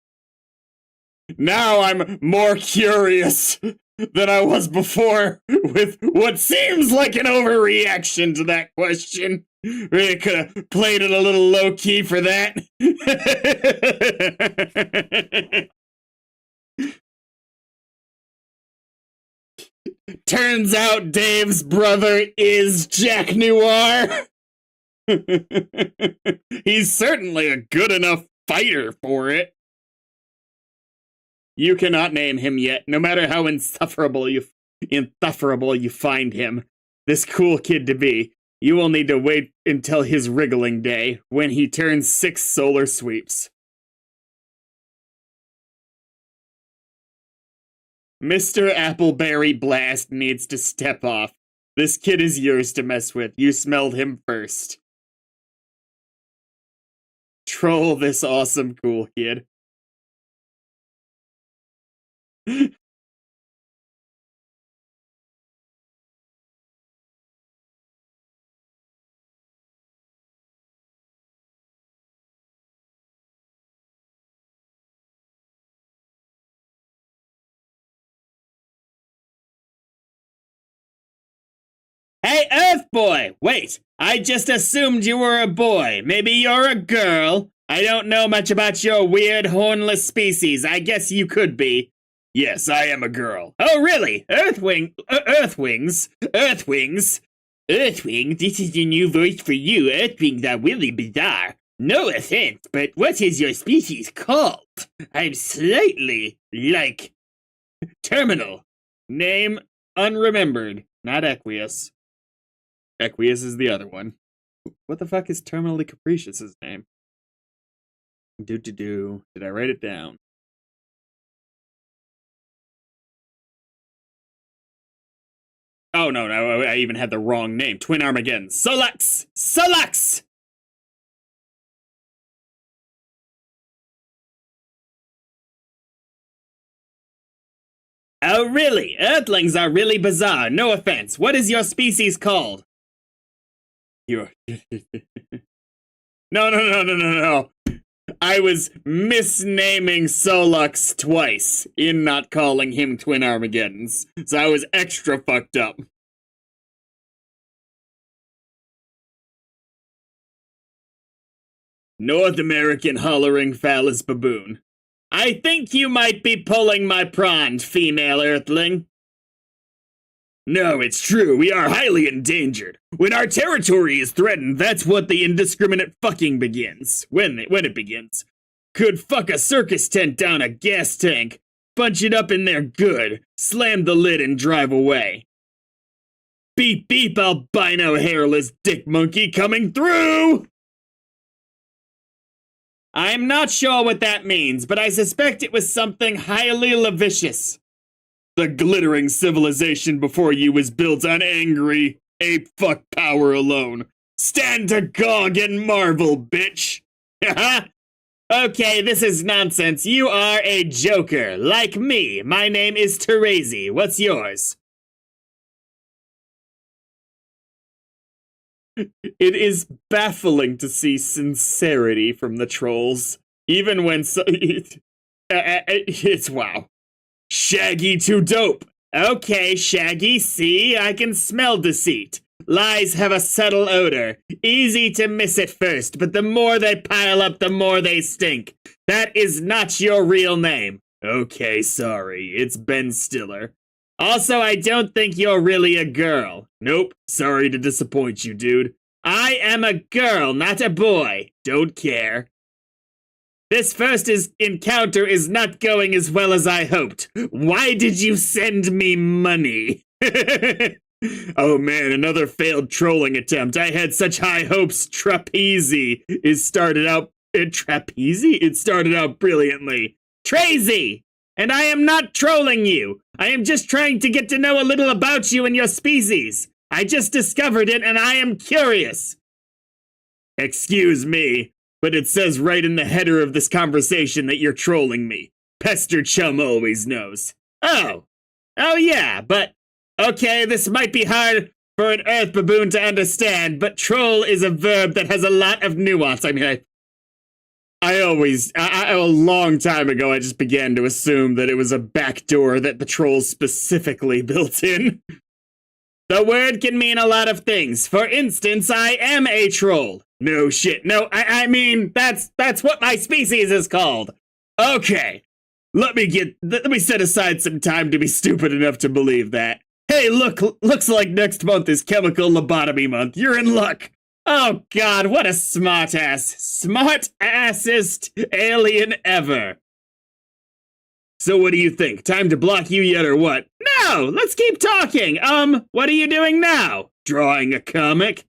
now I'm more curious than I was before with what seems like an overreaction to that question. Really could have played it a little low key for that. Turns out Dave's brother is Jack Noir. He's certainly a good enough fighter for it. You cannot name him yet, no matter how insufferable you find him, this cool kid to be. You will need to wait until his wriggling day, when he turns 6 solar sweeps. Mr. Appleberry Blast needs to step off. This kid is yours to mess with. You smelled him first. Troll this awesome cool kid. Hey, Earth Boy! Wait, I just assumed you were a boy. Maybe you're a girl. I don't know much about your weird hornless species. I guess you could be. Yes, I am a girl. Oh, really? Earthwings? Earthwing, this is a new voice for you. Earthwings are really bizarre. No offense, but what is your species called? I'm slightly, terminal. Name unremembered. Not Equius. Equius is the other one. What the fuck is Terminally Capricious's name? Did I write it down? Oh, no, I even had the wrong name. Twin Armageddon. Solux! Solux! Oh, really? Earthlings are really bizarre. No offense. What is your species called? No. I was misnaming Solux twice in not calling him Twin Armageddons, so I was extra fucked up. North American hollering phallus baboon. I think you might be pulling my prod, female earthling. No, it's true. We are highly endangered. When our territory is threatened, that's what the indiscriminate fucking begins. When it begins. Could fuck a circus tent down a gas tank, bunch it up in there good, slam the lid and drive away. Beep beep, albino hairless dick monkey coming through! I'm not sure what that means, but I suspect it was something highly lascivious. The glittering civilization before you was built on angry, ape-fuck power alone. Stand agog and marvel, bitch! Haha! Okay, this is nonsense. You are a joker, like me. My name is Terezi. What's yours? It is baffling to see sincerity from the trolls, even when it's wow. Shaggy too dope. Okay, Shaggy, see, I can smell deceit. Lies have a subtle odor. Easy to miss at first, but the more they pile up, the more they stink. That is not your real name. Okay, sorry, it's Ben Stiller. Also, I don't think you're really a girl. Nope, sorry to disappoint you, dude. I am a girl, not a boy. Don't care. This first encounter is not going as well as I hoped. Why did you send me money? Oh man, another failed trolling attempt. I had such high hopes. It started out brilliantly. Trazy! And I am not trolling you. I am just trying to get to know a little about you and your species. I just discovered it and I am curious. Excuse me, but it says right in the header of this conversation that you're trolling me. Pester Chum always knows. Oh. Oh yeah, but... Okay, this might be hard for an Earth baboon to understand, but troll is a verb that has a lot of nuance. I mean, a long time ago, I just began to assume that it was a backdoor that the trolls specifically built in. The word can mean a lot of things. For instance, I am a troll. No shit. No, I mean, that's what my species is called. Okay. Let me set aside some time to be stupid enough to believe that. Hey, looks like next month is chemical lobotomy month. You're in luck. Oh god, what a smartass. Smart-assest alien ever. So what do you think? Time to block you yet or what? No, let's keep talking. What are you doing now? Drawing a comic?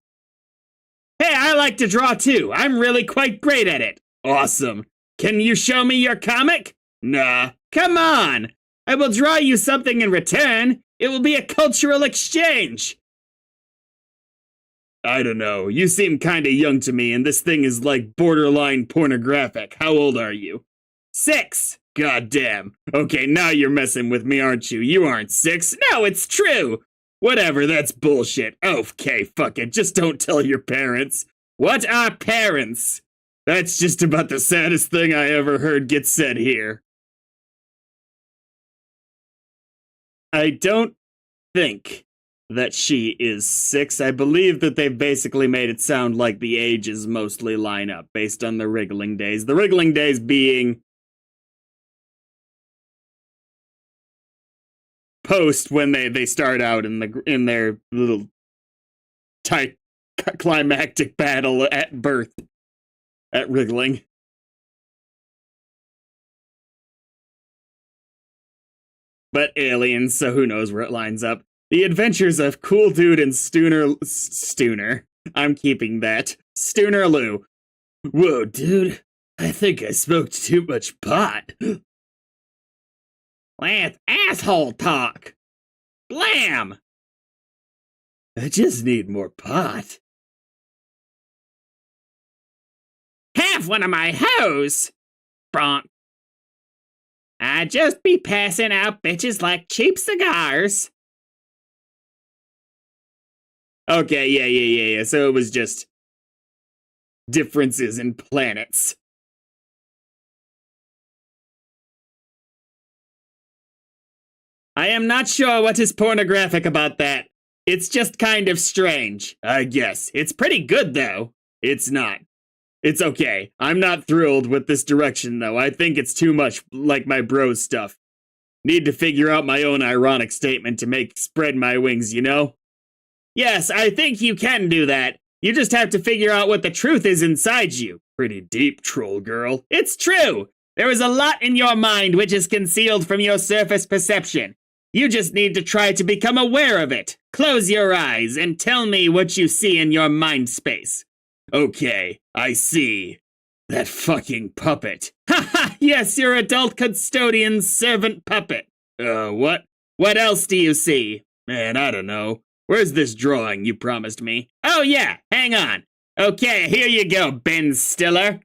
Hey, I like to draw too. I'm really quite great at it. Awesome. Can you show me your comic? Nah. Come on. I will draw you something in return. It will be a cultural exchange. I don't know. You seem kinda young to me, and this thing is like borderline pornographic. How old are you? 6. Goddamn. Okay, now you're messing with me, aren't you? You aren't 6. No, it's true. Whatever, that's bullshit. Okay, fuck it. Just don't tell your parents. What are parents? That's just about the saddest thing I ever heard get said here. I don't think that she is 6. I believe that they've basically made it sound like the ages mostly line up based on the wriggling days. The wriggling days being post when they start out in their little tight climactic battle at birth at wriggling. But aliens, so who knows where it lines up. The Adventures of Cool Dude and Stooner. I'm keeping that. Stooner Lou. Whoa, dude. I think I smoked too much pot. That's asshole talk. Blam! I just need more pot. Have one of my hoes! Bronk. I just be passing out bitches like cheap cigars. Okay, yeah. So it was just differences in planets. I am not sure what is pornographic about that. It's just kind of strange, I guess. It's pretty good, though. It's not. It's okay. I'm not thrilled with this direction, though. I think it's too much like my bros stuff. Need to figure out my own ironic statement to spread my wings, you know? Yes, I think you can do that. You just have to figure out what the truth is inside you. Pretty deep, troll girl. It's true! There is a lot in your mind which is concealed from your surface perception. You just need to try to become aware of it. Close your eyes and tell me what you see in your mind space. Okay, I see. That fucking puppet. Haha, yes, your adult custodian's servant puppet. What? What else do you see? Man, I don't know. Where's this drawing you promised me? Oh yeah, hang on. Okay, here you go, Ben Stiller.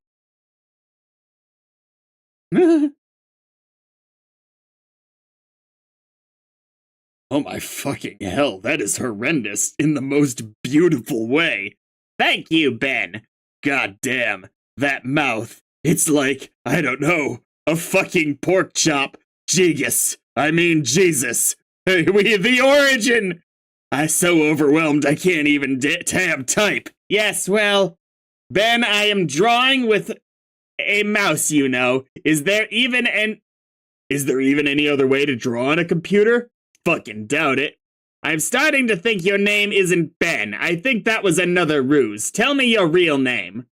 Oh my fucking hell, that is horrendous in the most beautiful way. Thank you, Ben. God damn, that mouth. It's like, I don't know, a fucking pork chop. Jesus. The origin. I'm so overwhelmed I can't even tab type. Yes, well, Ben, I am drawing with a mouse, you know. Is there even any other way to draw on a computer? Fucking doubt it. I'm starting to think your name isn't Ben. I think that was another ruse. Tell me your real name.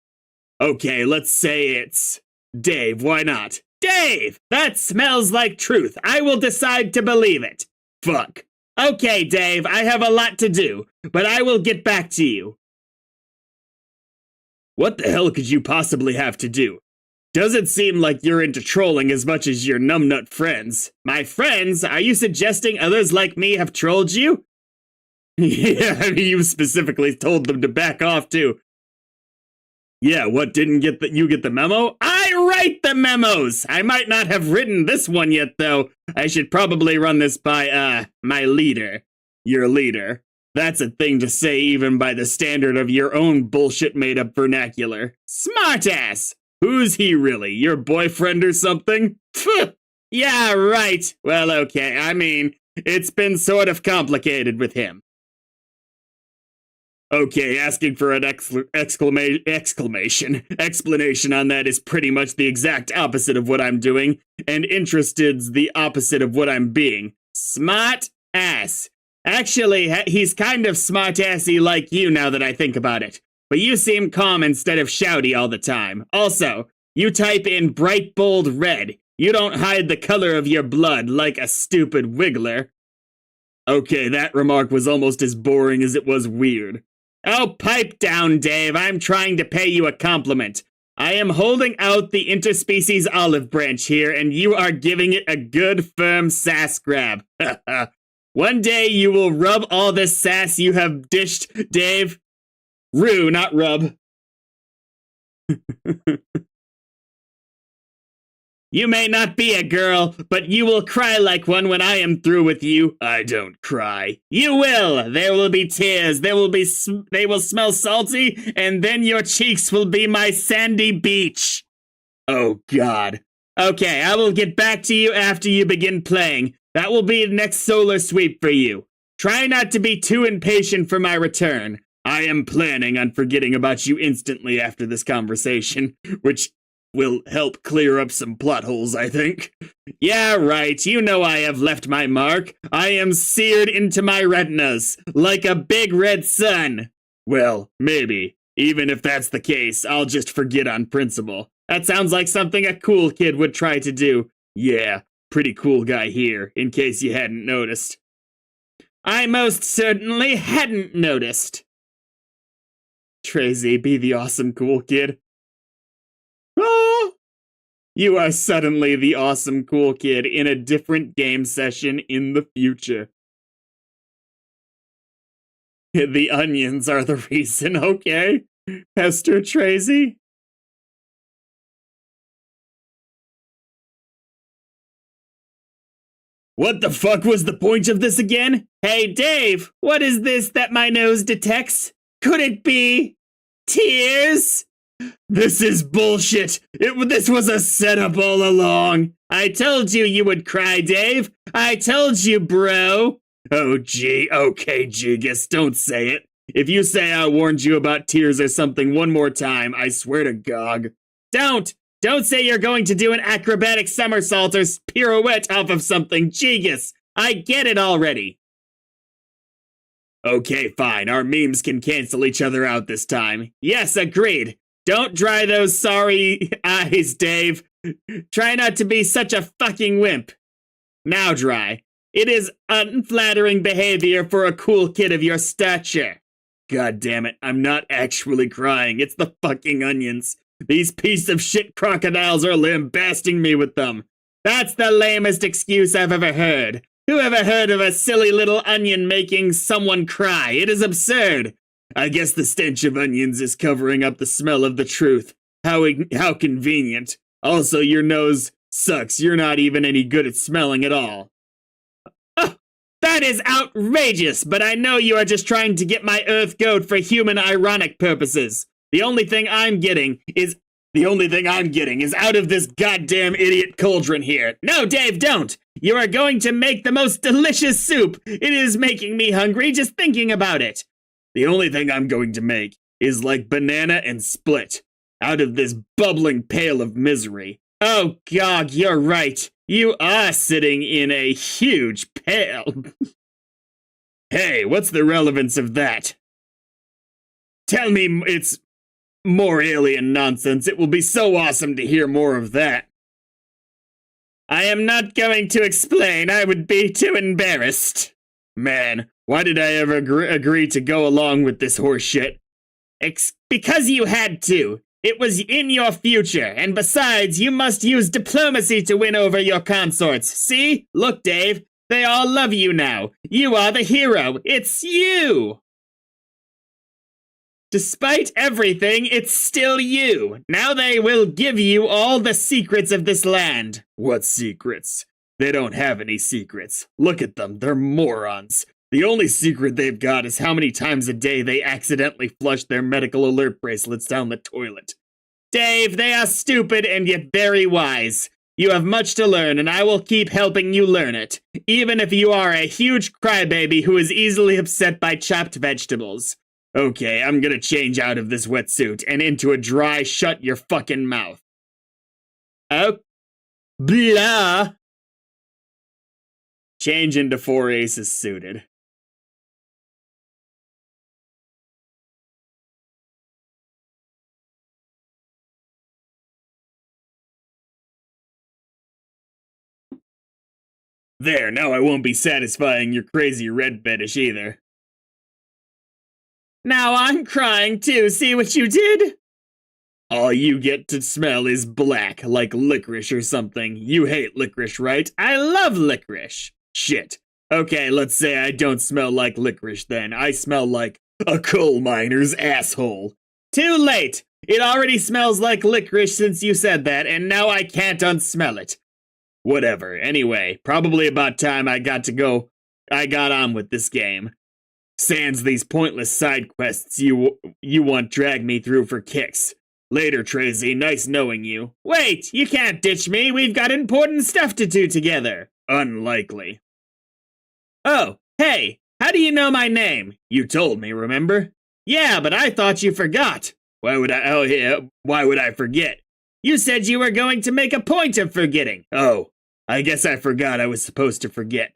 Okay, let's say it's Dave. Why not? Dave! That smells like truth. I will decide to believe it. Fuck. Okay, Dave, I have a lot to do, but I will get back to you. What the hell could you possibly have to do? Doesn't seem like you're into trolling as much as your numbnut friends. My friends? Are you suggesting others like me have trolled you? Yeah, I mean, you specifically told them to back off, too. Yeah, what, didn't you get the memo? I write the memos! I might not have written this one yet, though. I should probably run this by, my leader. Your leader. That's a thing to say even by the standard of your own bullshit made up vernacular. Smartass! Who's he really? Your boyfriend or something? Pfft! Yeah, right. Well, okay, I mean, it's been sort of complicated with him. Okay, asking for an explanation on that is pretty much the exact opposite of what I'm doing, and interested's the opposite of what I'm being. Smart ass. Actually, he's kind of smart-assy like you now that I think about it. But you seem calm instead of shouty all the time. Also, you type in bright bold red. You don't hide the color of your blood like a stupid wiggler. Okay, that remark was almost as boring as it was weird. Oh, pipe down, Dave. I'm trying to pay you a compliment. I am holding out the interspecies olive branch here, and you are giving it a good, firm sass grab. One day you will rub all this sass you have dished, Dave. Rue, not rub. You may not be a girl, but you will cry like one when I am through with you. I don't cry. You will. There will be tears. They will smell salty, and then your cheeks will be my sandy beach. Oh, God. Okay, I will get back to you after you begin playing. That will be the next solar sweep for you. Try not to be too impatient for my return. I am planning on forgetting about you instantly after this conversation, which will help clear up some plot holes, I think. Yeah, right. You know I have left my mark. I am seared into my retinas, like a big red sun. Well, maybe. Even if that's the case, I'll just forget on principle. That sounds like something a cool kid would try to do. Yeah, pretty cool guy here, in case you hadn't noticed. I most certainly hadn't noticed. Tracy, be the awesome cool kid. Oh! You are suddenly the awesome cool kid in a different game session in the future. The onions are the reason, okay? Hester Tracy? What the fuck was the point of this again? Hey, Dave, what is this that my nose detects? Could it be tears? This is bullshit. This was a setup all along. I told you you would cry, Dave. I told you, bro. Oh, gee. Okay, Jigus, don't say it. If you say I warned you about tears or something one more time, I swear to Gog. Don't say you're going to do an acrobatic somersault or pirouette off of something, Jigus. I get it already. Okay, fine. Our memes can cancel each other out this time. Yes, agreed. Don't dry those sorry eyes, Dave. Try not to be such a fucking wimp. Now dry. It is unflattering behavior for a cool kid of your stature. God damn it, I'm not actually crying. It's the fucking onions. These piece of shit crocodiles are lambasting me with them. That's the lamest excuse I've ever heard. Who ever heard of a silly little onion making someone cry? It is absurd. I guess the stench of onions is covering up the smell of the truth. How convenient. Also, your nose sucks. You're not even any good at smelling at all. Oh, that is outrageous, but I know you are just trying to get my earth goat for human ironic purposes. The only thing I'm getting is out of this goddamn idiot cauldron here. No, Dave, don't. You are going to make the most delicious soup. It is making me hungry just thinking about it. The only thing I'm going to make is like banana and split out of this bubbling pail of misery. Oh, Gog, you're right. You are sitting in a huge pail. Hey, what's the relevance of that? Tell me it's more alien nonsense. It will be so awesome to hear more of that. I am not going to explain. I would be too embarrassed. Man, why did I ever agree to go along with this horse shit? Because you had to. It was in your future, and besides, you must use diplomacy to win over your consorts. See? Look, Dave, they all love you now. You are the hero. It's you! Despite everything, it's still you. Now they will give you all the secrets of this land. What secrets? They don't have any secrets. Look at them, they're morons. The only secret they've got is how many times a day they accidentally flush their medical alert bracelets down the toilet. Dave, they are stupid and yet very wise. You have much to learn, and I will keep helping you learn it, even if you are a huge crybaby who is easily upset by chopped vegetables. Okay, I'm gonna change out of this wetsuit and into a dry shut your fucking mouth. Oh, blah. Change into 4 aces suited. There, now I won't be satisfying your crazy red fetish either. Now I'm crying too, see what you did? All you get to smell is black, like licorice or something. You hate licorice, right? I love licorice. Shit. Okay, let's say I don't smell like licorice then. I smell like a coal miner's asshole. Too late! It already smells like licorice since you said that, and now I can't unsmell it. Whatever. Anyway, probably about time I got on with this game. Sans these pointless side quests you want drag me through for kicks. Later, Tracy, nice knowing you. Wait, you can't ditch me, we've got important stuff to do together. Unlikely. Oh, hey, how do you know my name? You told me, remember? Yeah, but I thought you forgot. Why would I forget? You said you were going to make a point of forgetting. Oh, I guess I forgot I was supposed to forget.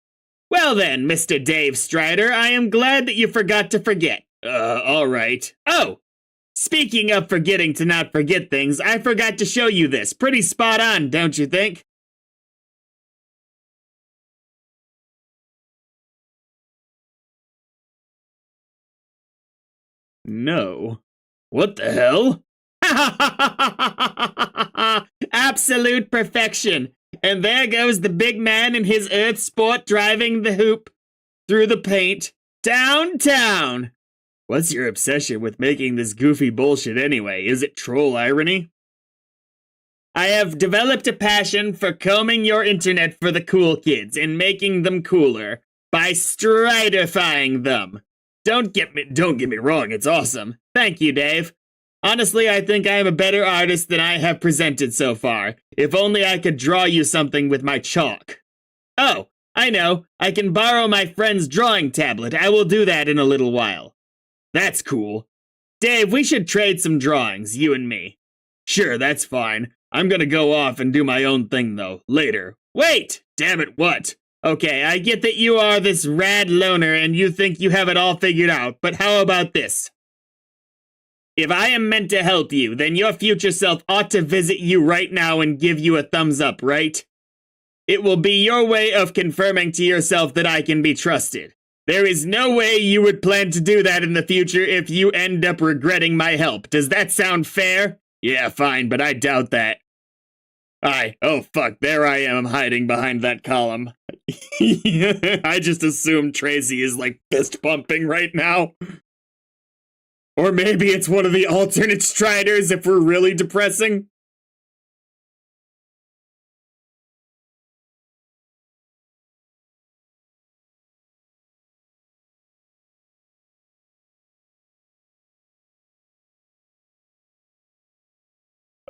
Well then, Mr. Dave Strider, I am glad that you forgot to forget. Alright. Oh! Speaking of forgetting to not forget things, I forgot to show you this. Pretty spot on, don't you think? No. What the hell? Absolute perfection. And there goes the big man in his Earth Sport driving the hoop through the paint downtown. What's your obsession with making this goofy bullshit anyway? Is it troll irony? I have developed a passion for combing your internet for the cool kids and making them cooler by stridifying them. Don't get me wrong, it's awesome. Thank you, Dave. Honestly, I think I am a better artist than I have presented so far. If only I could draw you something with my chalk. Oh, I know. I can borrow my friend's drawing tablet. I will do that in a little while. That's cool. Dave, we should trade some drawings, you and me. Sure, that's fine. I'm gonna go off and do my own thing, though, later. Wait! Damn it, what? Okay, I get that you are this rad loner and you think you have it all figured out, but how about this? If I am meant to help you, then your future self ought to visit you right now and give you a thumbs up, right? It will be your way of confirming to yourself that I can be trusted. There is no way you would plan to do that in the future if you end up regretting my help. Does that sound fair? Yeah, fine, but I doubt that. Oh fuck, there I am hiding behind that column. I just assumed Tracy is like fist pumping right now. Or maybe it's one of the alternate Striders if we're really depressing.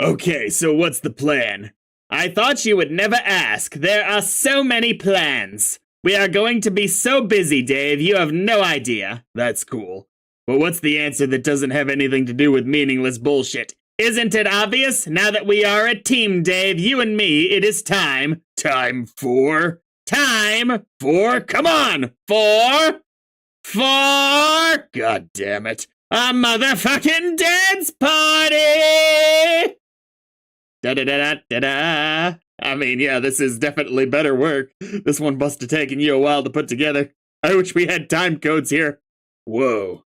Okay, so what's the plan? I thought you would never ask. There are so many plans. We are going to be so busy, Dave, you have no idea. That's cool. But what's the answer that doesn't have anything to do with meaningless bullshit? Isn't it obvious? Now that we are a team, Dave, you and me, it is time. Time for? Time for, come on, for God damn it. A motherfucking dance party! Da-da-da-da-da-da. I mean, yeah, this is definitely better work. This one must have taken you a while to put together. I wish we had time codes here. Whoa.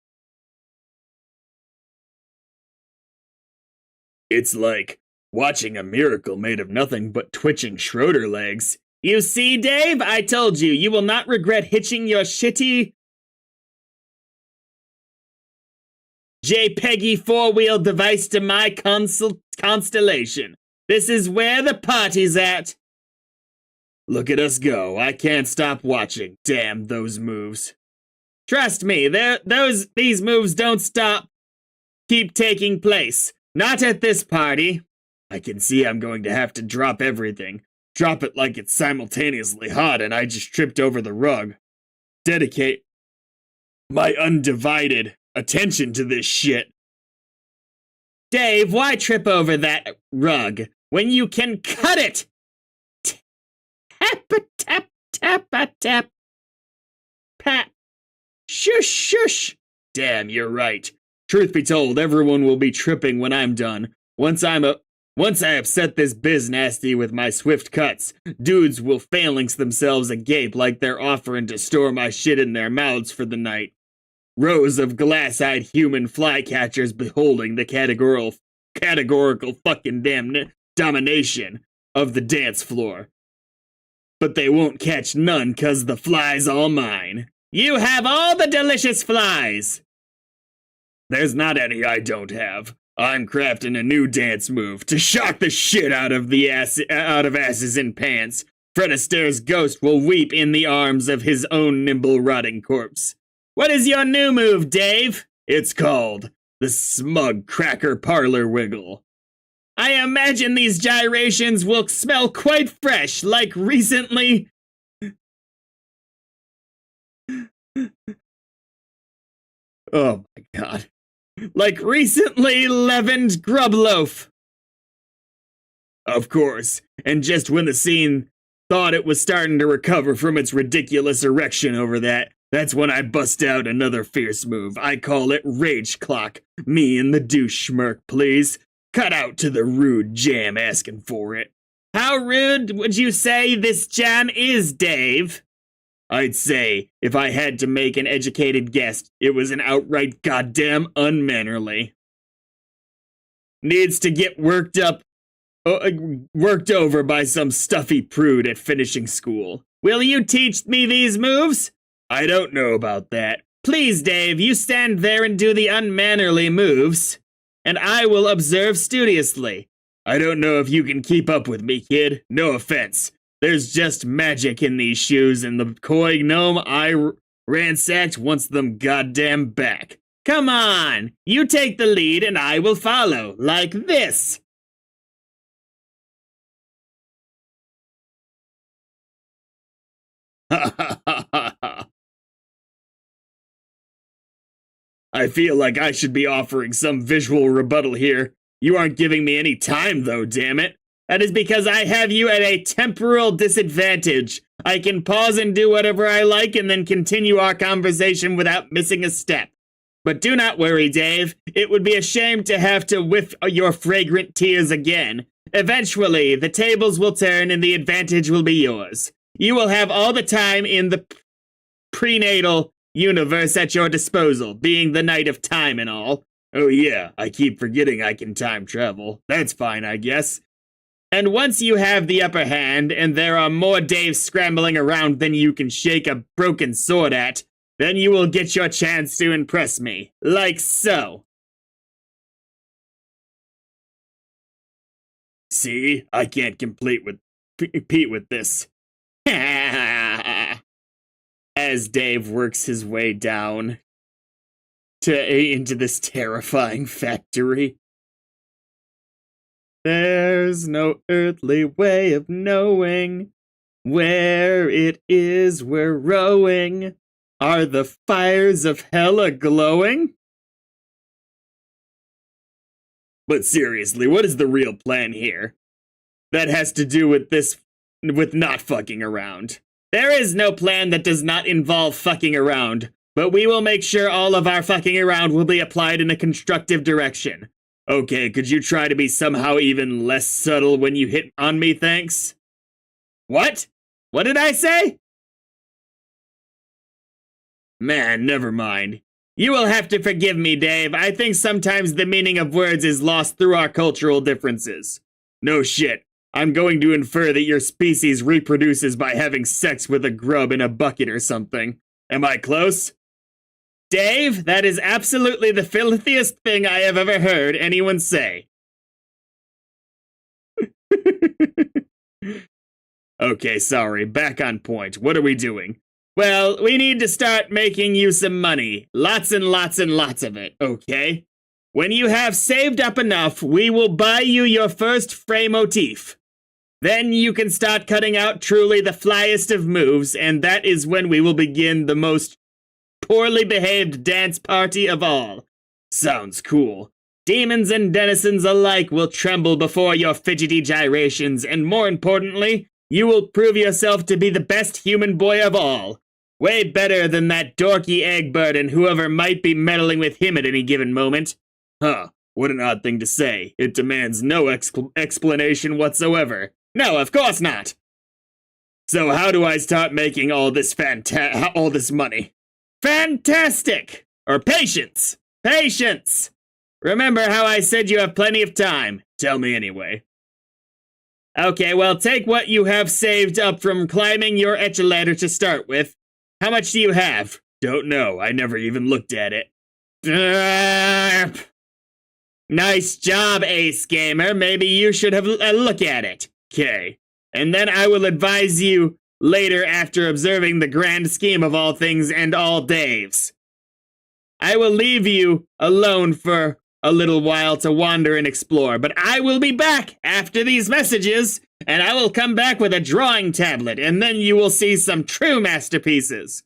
It's like watching a miracle made of nothing but twitching Schroeder legs. You see, Dave? I told you, you will not regret hitching your shitty JPEGy four-wheel device to my constellation. This is where the party's at. Look at us go. I can't stop watching. Damn those moves. Trust me, these moves don't stop. Keep taking place. Not at this party. I can see I'm going to have to drop everything. Drop it like it's simultaneously hot and I just tripped over the rug. Dedicate my undivided attention to this shit. Dave, why trip over that rug when you can cut it? Tap, tap, tap, tap. Pat. Shush, shush. Damn, you're right. Truth be told, everyone will be tripping when I'm done. Once I upset this biz nasty with my swift cuts, dudes will phalanx themselves agape like they're offering to store my shit in their mouths for the night. Rows of glass-eyed human flycatchers beholding the categorical fucking domination of the dance floor. But they won't catch none 'cause the fly's all mine. You have all the delicious flies. There's not any I don't have. I'm crafting a new dance move to shock the shit out of asses in pants. Fred Astaire's ghost will weep in the arms of his own nimble rotting corpse. What is your new move, Dave? It's called the Smug Cracker Parlor Wiggle. I imagine these gyrations will smell quite fresh, like recently... Oh my god. Like recently leavened grub loaf. Of course, and just when the scene thought it was starting to recover from its ridiculous erection over that's when I bust out another fierce move. I call it Rage Clock. Me and the douche smirk, please. Cut out to the rude jam asking for it. How rude would you say this jam is, Dave? I'd say, if I had to make an educated guess, it was an outright goddamn unmannerly. Needs to get worked over by some stuffy prude at finishing school. Will you teach me these moves? I don't know about that. Please, Dave, you stand there and do the unmannerly moves, and I will observe studiously. I don't know if you can keep up with me, kid. No offense. There's just magic in these shoes, and the coy gnome I ransacked wants them goddamn back. Come on, you take the lead and I will follow, like this. I feel like I should be offering some visual rebuttal here. You aren't giving me any time, though, damn it. That is because I have you at a temporal disadvantage. I can pause and do whatever I like and then continue our conversation without missing a step. But do not worry, Dave. It would be a shame to have to whiff your fragrant tears again. Eventually, the tables will turn and the advantage will be yours. You will have all the time in the prenatal universe at your disposal, being the Knight of Time and all. Oh yeah, I keep forgetting I can time travel. That's fine, I guess. And once you have the upper hand, and there are more Daves scrambling around than you can shake a broken sword at, then you will get your chance to impress me. Like so. See? I can't compete with this. As Dave works his way down into this terrifying factory. There's no earthly way of knowing where it is we're rowing. Are the fires of hell a-glowing? But seriously, what is the real plan here? That has to do with not fucking around. There is no plan that does not involve fucking around, but we will make sure all of our fucking around will be applied in a constructive direction. Okay, could you try to be somehow even less subtle when you hit on me, thanks? What? What did I say? Man, never mind. You will have to forgive me, Dave. I think sometimes the meaning of words is lost through our cultural differences. No shit. I'm going to infer that your species reproduces by having sex with a grub in a bucket or something. Am I close? Dave, that is absolutely the filthiest thing I have ever heard anyone say. Okay, sorry, back on point. What are we doing? Well, we need to start making you some money. Lots and lots and lots of it, okay? When you have saved up enough, we will buy you your first fray motif. Then you can start cutting out truly the flyest of moves, and that is when we will begin the most poorly behaved dance party of all. Sounds cool. Demons and denizens alike will tremble before your fidgety gyrations, and more importantly, you will prove yourself to be the best human boy of all. Way better than that dorky Eggbird and whoever might be meddling with him at any given moment. Huh, what an odd thing to say. It demands no explanation whatsoever. No, of course not. So how do I start making all this money? Fantastic! Or patience! Patience! Remember how I said you have plenty of time. Tell me anyway. Okay, well, take what you have saved up from climbing your ladder to start with. How much do you have? Don't know. I never even looked at it. Nice job, Ace Gamer. Maybe you should have a look at it. Okay. And then I will advise you later after observing the grand scheme of all things and all Daves. I will leave you alone for a little while to wander and explore, but I will be back after these messages, and I will come back with a drawing tablet, and then you will see some true masterpieces.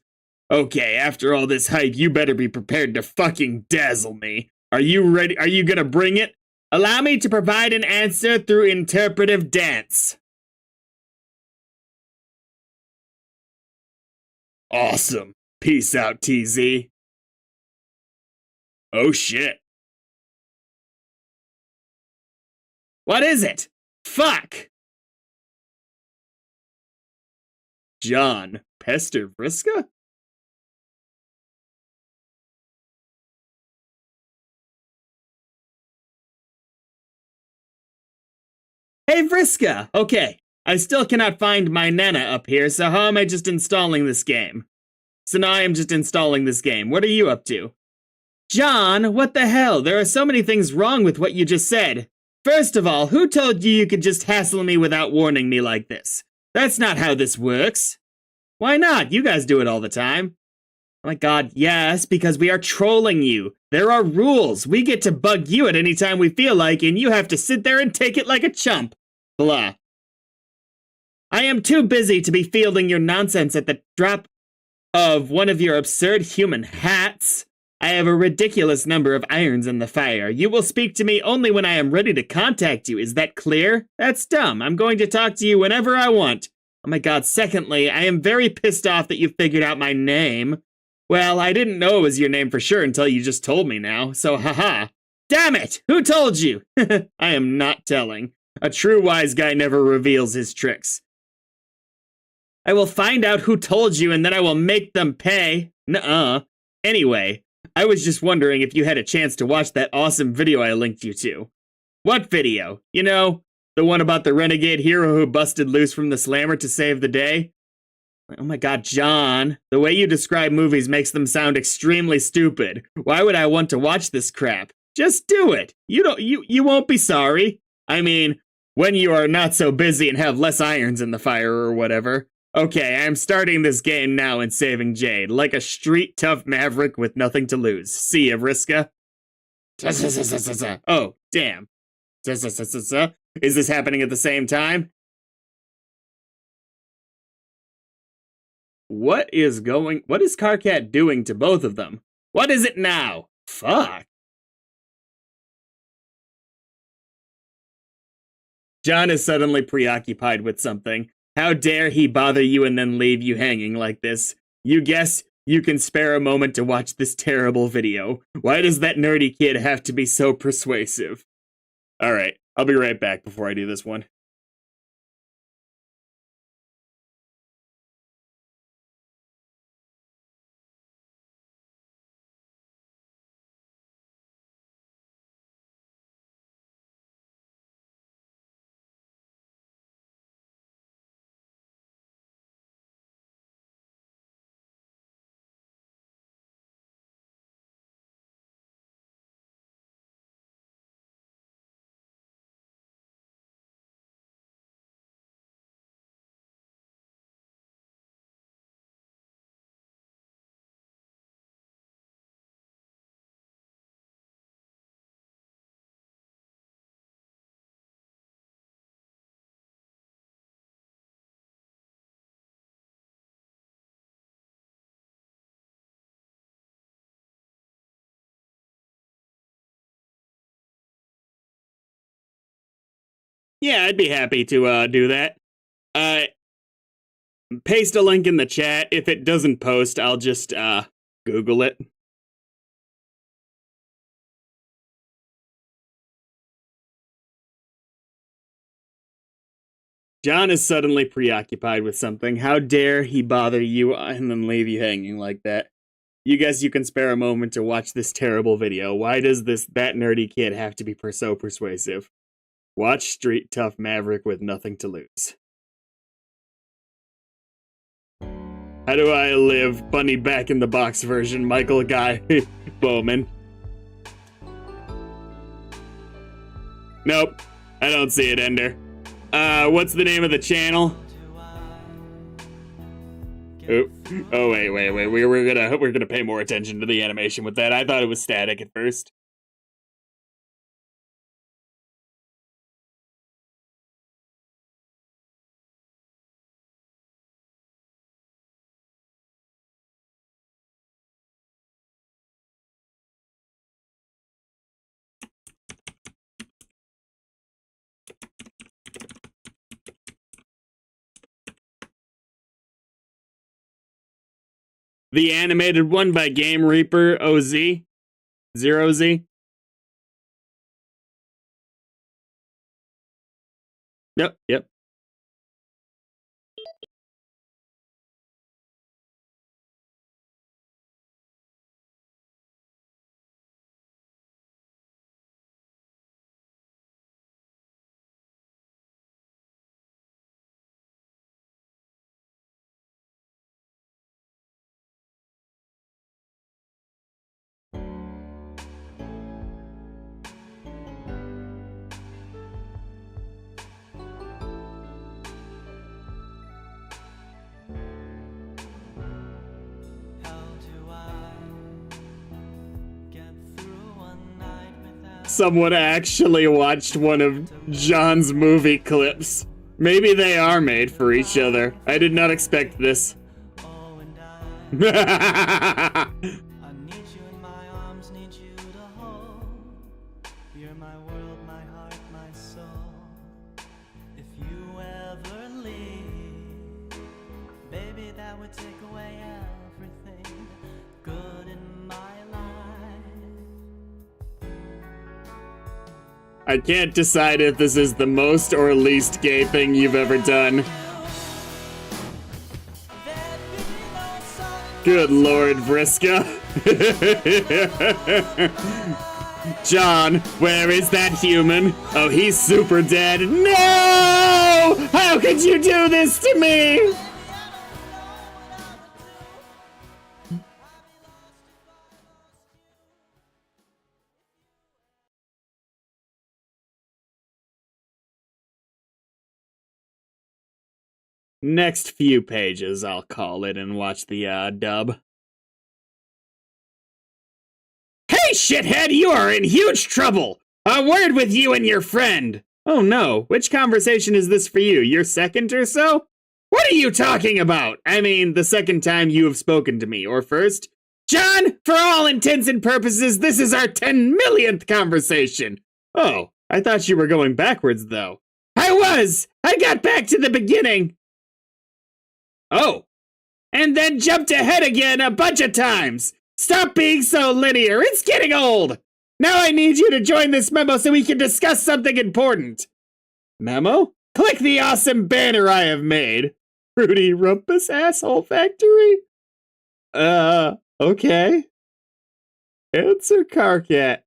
Okay, after all this hype, you better be prepared to fucking dazzle me. Are you ready? Are you gonna bring it? Allow me to provide an answer through interpretive dance. Awesome. Peace out, TZ. Oh shit. What is it? Fuck! John Pester Vriska? Hey Vriska! Okay, I still cannot find my Nana up here, so how am I just installing this game? So now I am just installing this game. What are you up to? John, what the hell? There are so many things wrong with what you just said. First of all, who told you you could just hassle me without warning me like this? That's not how this works. Why not? You guys do it all the time. Oh my god, yes, because we are trolling you. There are rules. We get to bug you at any time we feel like, and you have to sit there and take it like a chump. Blah. I am too busy to be fielding your nonsense at the drop of one of your absurd human hats. I have a ridiculous number of irons in the fire. You will speak to me only when I am ready to contact you. Is that clear? That's dumb. I'm going to talk to you whenever I want. Oh my god, secondly, I am very pissed off that you figured out my name. Well, I didn't know it was your name for sure until you just told me now, so haha. Damn it! Who told you? I am not telling. A true wise guy never reveals his tricks. I will find out who told you and then I will make them pay. Nuh-uh. Anyway, I was just wondering if you had a chance to watch that awesome video I linked you to. What video? You know, the one about the renegade hero who busted loose from the slammer to save the day? Oh my god, John, the way you describe movies makes them sound extremely stupid. Why would I want to watch this crap? Just do it. You won't be sorry. I mean, when you are not so busy and have less irons in the fire or whatever. Okay, I'm starting this game now and saving Jade, like a street tough maverick with nothing to lose. See ya, Vriska. Oh, damn. Is this happening at the same time? What is Karkat doing to both of them? What is it now? Fuck. John is suddenly preoccupied with something. How dare he bother you and then leave you hanging like this? You guess you can spare a moment to watch this terrible video. Why does that nerdy kid have to be so persuasive? Alright, I'll be right back before I do this one. Yeah, I'd be happy to do that. Paste a link in the chat. If it doesn't post, I'll just Google it. John is suddenly preoccupied with something. How dare he bother you and then leave you hanging like that? You guess you can spare a moment to watch this terrible video. Why does that nerdy kid have to be so persuasive? Watch Street Tough Maverick with nothing to lose. How do I live? Bunny back in the box version. Michael Guy Bowman. Nope. I don't see it, Ender. What's the name of the channel? Oh, wait. We're gonna pay more attention to the animation with that. I thought it was static at first. The animated one by Game Reaper OZ? Zero Z? Yep. Someone actually watched one of John's movie clips. Maybe they are made for each other. I did not expect this. I can't decide if this is the most or least gay thing you've ever done. Good Lord, Vriska. John, where is that human? Oh, he's super dead. No! How could you do this to me? Next few pages, I'll call it and watch the dub. Hey, shithead, you are in huge trouble! A word with you and your friend! Oh no, which conversation is this for you? Your second or so? What are you talking about? I mean, the second time you have spoken to me, or first? John, for all intents and purposes, this is our 10 millionth conversation! Oh, I thought you were going backwards, though. I was! I got back to the beginning! Oh. And then jumped ahead again a bunch of times! Stop being so linear, it's getting old! Now I need you to join this memo so we can discuss something important. Memo? Click the awesome banner I have made. Fruity Rumpus Asshole Factory? Okay. Answer Carcat.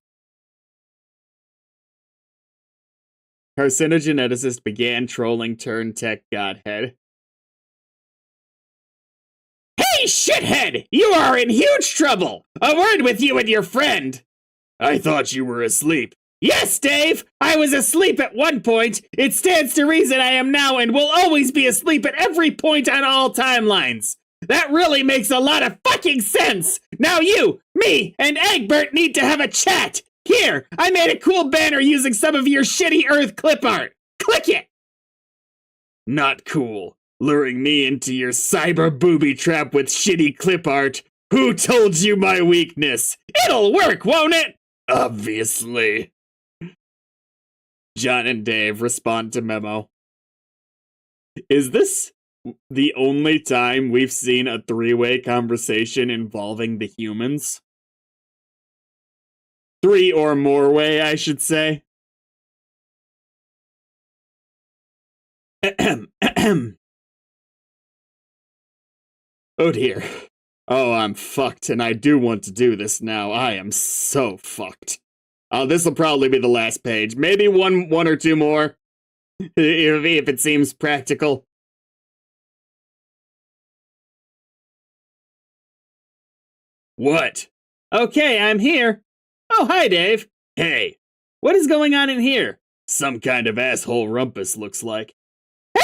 Carcinogeneticist began trolling turn tech godhead. Hey, shithead! You are in huge trouble! A word with you and your friend! I thought you were asleep. Yes, Dave! I was asleep at one point. It stands to reason I am now and will always be asleep at every point on all timelines. That really makes a lot of fucking sense! Now you, me, and Egbert need to have a chat! Here, I made a cool banner using some of your shitty Earth clip art. Click it! Not cool. Luring me into your cyber booby trap with shitty clip art. Who told you my weakness? It'll work, won't it? Obviously. John and Dave respond to memo. Is this the only time we've seen a three-way conversation involving the humans? Three or more way, I should say. Oh dear. Oh, I'm fucked, and I do want to do this now. I am so fucked. This will probably be the last page. Maybe one or two more, if it seems practical. What? Okay, I'm here. Oh, hi, Dave. Hey, what is going on in here? Some kind of asshole rumpus, looks like.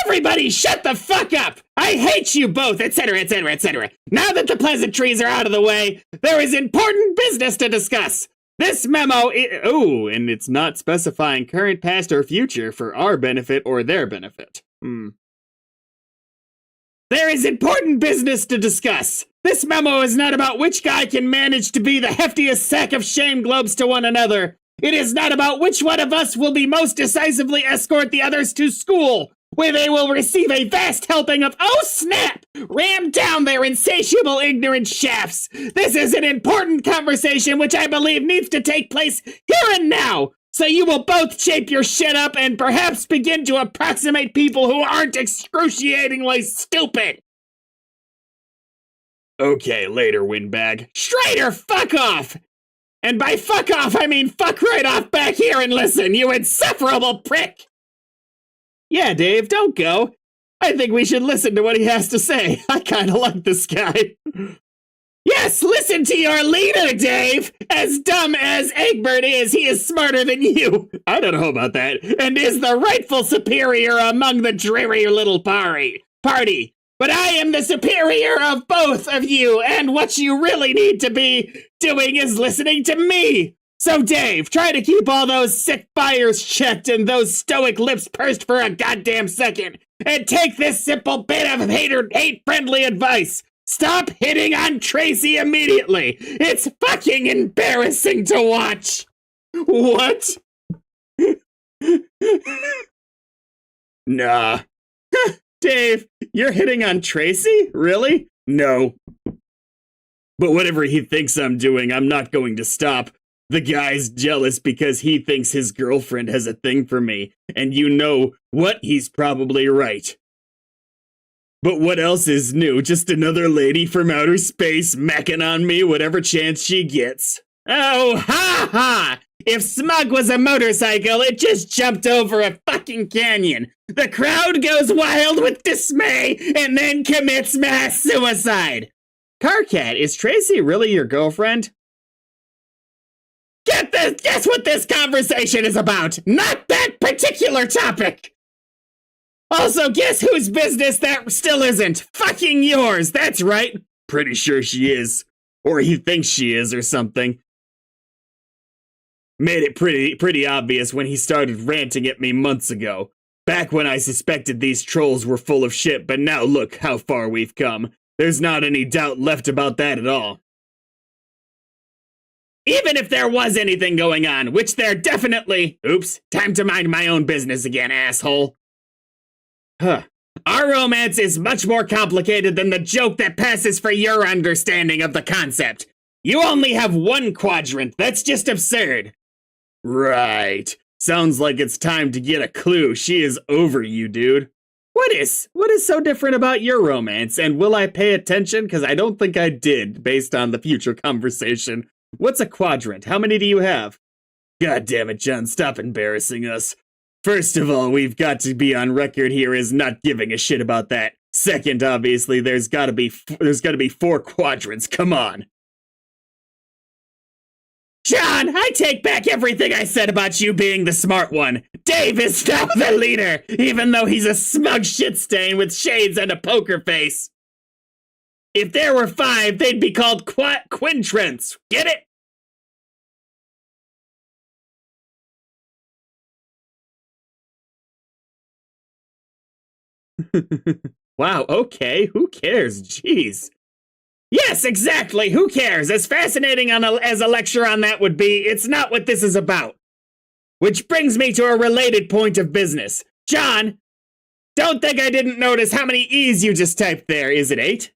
Everybody shut the fuck up! I hate you both, etc., etc., etc. Now that the pleasantries are out of the way, there is important business to discuss. This memo and it's not specifying current, past, or future for our benefit or their benefit. There is important business to discuss. This memo is not about which guy can manage to be the heftiest sack of shame globes to one another. It is not about which one of us will be most decisively escort the others to school, where they will receive a vast helping of, oh snap, rammed down their insatiable ignorant shafts. This is an important conversation which I believe needs to take place here and now, so you will both shape your shit up and perhaps begin to approximate people who aren't excruciatingly stupid. Okay, later, windbag. Strider, fuck off! And by fuck off, I mean fuck right off back here and listen, you insufferable prick! Yeah, Dave, don't go. I think we should listen to what he has to say. I kinda like this guy. Yes, listen to your leader, Dave! As dumb as Egbert is, he is smarter than you! I don't know about that. And is the rightful superior among the dreary little party. But I am the superior of both of you, and what you really need to be doing is listening to me! So Dave, try to keep all those sick fires checked and those stoic lips pursed for a goddamn second, and take this simple bit of hate-friendly advice. Stop hitting on Tracy immediately! It's fucking embarrassing to watch! What? Nah. Dave, you're hitting on Tracy? Really? No. But whatever he thinks I'm doing, I'm not going to stop. The guy's jealous because he thinks his girlfriend has a thing for me, and you know what? He's probably right. But what else is new? Just another lady from outer space macking on me whatever chance she gets. Oh, ha ha! If smug was a motorcycle, it just jumped over a fucking canyon. The crowd goes wild with dismay and then commits mass suicide. Carcat, is Tracy really your girlfriend? Get this! Guess what this conversation is about? Not that particular topic! Also, guess whose business that still isn't? Fucking yours, that's right! Pretty sure she is. Or he thinks she is or something. Made it pretty obvious when he started ranting at me months ago. Back when I suspected these trolls were full of shit, but now look how far we've come. There's not any doubt left about that at all. Even if there was anything going on, which there definitely... Oops, time to mind my own business again, asshole. Huh. Our romance is much more complicated than the joke that passes for your understanding of the concept. You only have one quadrant, that's just absurd. Right. Sounds like it's time to get a clue. She is over you, dude. What is so different about your romance? And will I pay attention? Because I don't think I did, based on the future conversation. What's a quadrant? How many do you have? God damn it, John, stop embarrassing us. First of all, we've got to be on record here as not giving a shit about that. Second, obviously, there's gotta be 4 quadrants. Come on. John, I take back everything I said about you being the smart one. Dave is now the leader, even though he's a smug shit stain with shades and a poker face. If there were 5, they'd be called quintrants. Get it? Wow, okay, who cares? Jeez. Yes, exactly, who cares? As fascinating as a lecture on that would be, it's not what this is about. Which brings me to a related point of business. John, don't think I didn't notice how many E's you just typed there. Is it 8?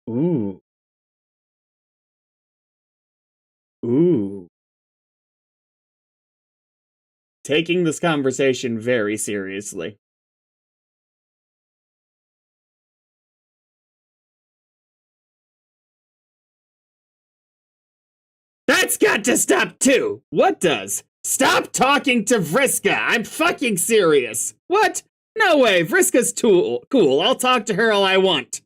Ooh. Ooh. Taking this conversation very seriously. That's got to stop too. What does? Stop talking to Vriska. I'm fucking serious. What? No way. Vriska's cool. I'll talk to her all I want.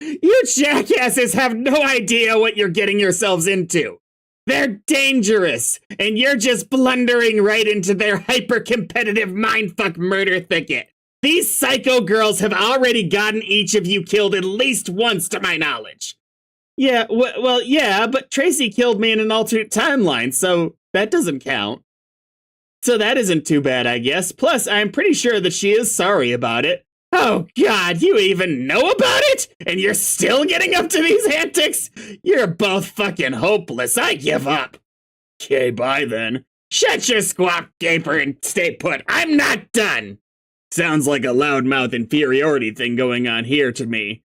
You jackasses have no idea what you're getting yourselves into. They're dangerous, and you're just blundering right into their hyper-competitive mindfuck murder thicket. These psycho girls have already gotten each of you killed at least once, to my knowledge. Yeah, well, yeah, but Tracy killed me in an alternate timeline, so that doesn't count. So that isn't too bad, I guess. Plus, I'm pretty sure that she is sorry about it. Oh god, you even know about it? And you're still getting up to these antics? You're both fucking hopeless. I give up. Okay, bye then. Shut your squawk gaper and stay put. I'm not done. Sounds like a loudmouth inferiority thing going on here to me.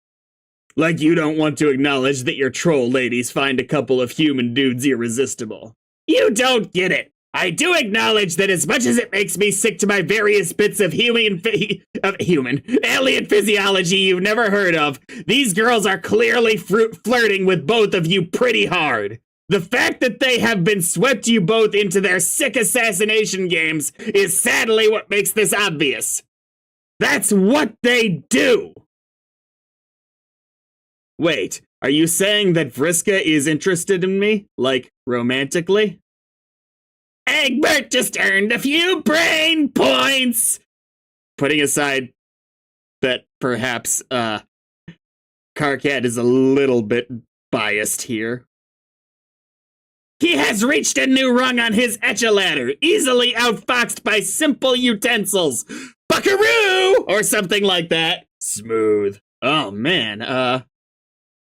Like you don't want to acknowledge that your troll ladies find a couple of human dudes irresistible. You don't get it. I do acknowledge that as much as it makes me sick to my various bits of alien physiology you've never heard of, these girls are clearly flirting with both of you pretty hard. The fact that they have been swept you both into their sick assassination games is sadly what makes this obvious. That's what they do! Wait, are you saying that Vriska is interested in me? Like, romantically? Egbert just earned a few brain points! Putting aside that perhaps, Karkat is a little bit biased here. He has reached a new rung on his echelon, easily outfoxed by simple utensils. Buckaroo! Or something like that. Smooth. Oh man,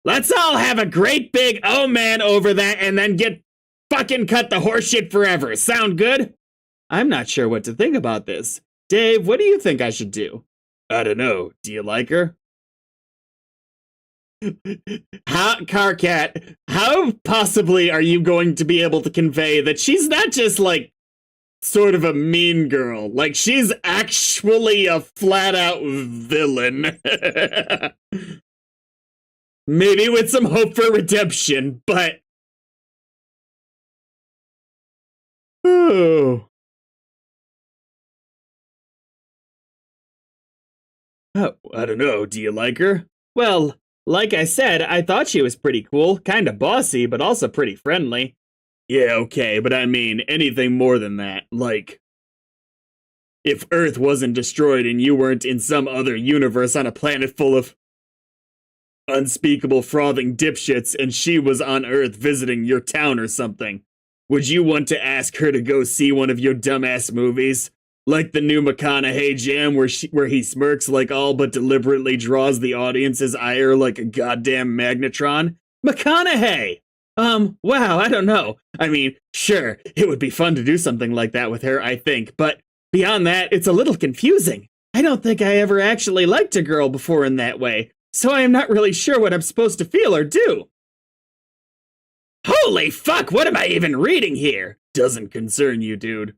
let's all have a great big oh man over that and then get fucking cut the horseshit forever. Sound good? I'm not sure what to think about this. Dave, what do you think I should do? I don't know. Do you like her? Karkat, how possibly are you going to be able to convey that she's not just like sort of a mean girl, like she's actually a flat out villain? Maybe with some hope for redemption, but oh. Oh, I don't know. Do you like her? Well, like I said, I thought she was pretty cool, kinda bossy, but also pretty friendly. Yeah, okay, but I mean, anything more than that. Like, if Earth wasn't destroyed and you weren't in some other universe on a planet full of unspeakable frothing dipshits and she was on Earth visiting your town or something, would you want to ask her to go see one of your dumbass movies? Like the new McConaughey jam where he smirks like all but deliberately draws the audience's ire like a goddamn magnetron? McConaughey! Wow, I don't know. I mean, sure, it would be fun to do something like that with her, I think, but beyond that, it's a little confusing. I don't think I ever actually liked a girl before in that way, so I am not really sure what I'm supposed to feel or do. Holy fuck, what am I even reading here? Doesn't concern you, dude.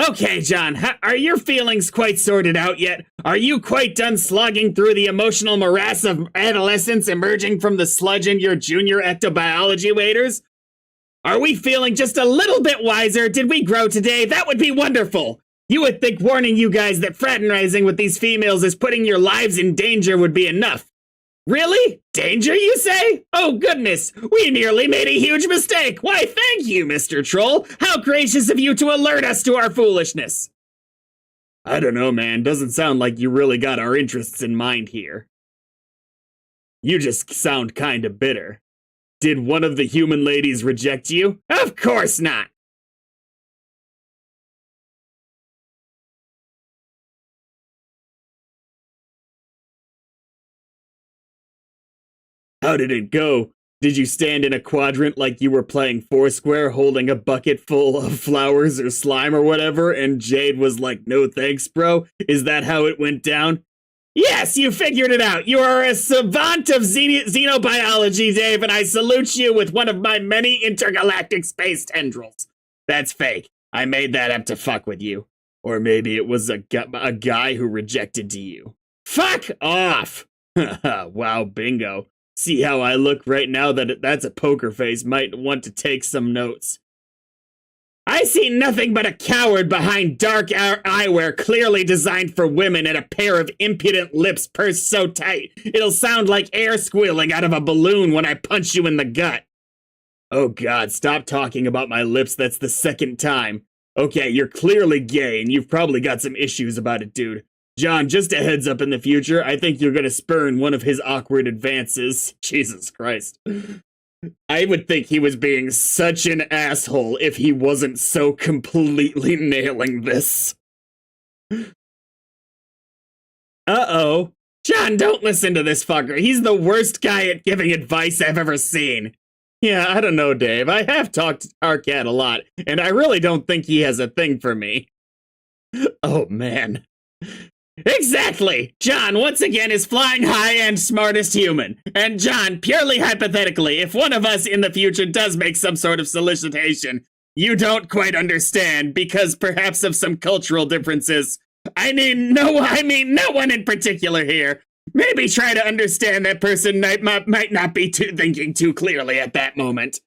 Okay, John, are your feelings quite sorted out yet? Are you quite done slogging through the emotional morass of adolescence emerging from the sludge in your junior ectobiology waders? Are we feeling just a little bit wiser? Did we grow today? That would be wonderful! You would think warning you guys that fraternizing with these females is putting your lives in danger would be enough. Really? Danger, you say? Oh, goodness. We nearly made a huge mistake. Why, thank you, Mr. Troll. How gracious of you to alert us to our foolishness. I don't know, man. Doesn't sound like you really got our interests in mind here. You just sound kinda bitter. Did one of the human ladies reject you? Of course not. How did it go? Did you stand in a quadrant like you were playing Foursquare holding a bucket full of flowers or slime or whatever, and Jade was like, no thanks, bro? Is that how it went down? Yes, you figured it out. You are a savant of xenobiology, Dave, and I salute you with one of my many intergalactic space tendrils. That's fake. I made that up to fuck with you. Or maybe it was a guy who rejected to you. Fuck off! Wow, bingo. See how I look right now that's a poker face. Might want to take some notes. I see nothing but a coward behind dark eyewear clearly designed for women and a pair of impudent lips pursed so tight it'll sound like air squealing out of a balloon when I punch you in the gut. Oh god, stop talking about my lips, that's the second time. Okay, you're clearly gay and you've probably got some issues about it, dude. John, just a heads up in the future, I think you're gonna spurn one of his awkward advances. Jesus Christ. I would think he was being such an asshole if he wasn't so completely nailing this. Uh-oh. John, don't listen to this fucker. He's the worst guy at giving advice I've ever seen. Yeah, I don't know, Dave. I have talked to Arcat a lot, and I really don't think he has a thing for me. Oh, man. Exactly! John, once again, is flying high and smartest human. And John, purely hypothetically, if one of us in the future does make some sort of solicitation you don't quite understand because perhaps of some cultural differences, I mean no one in particular here, maybe try to understand that person might not be thinking too clearly at that moment.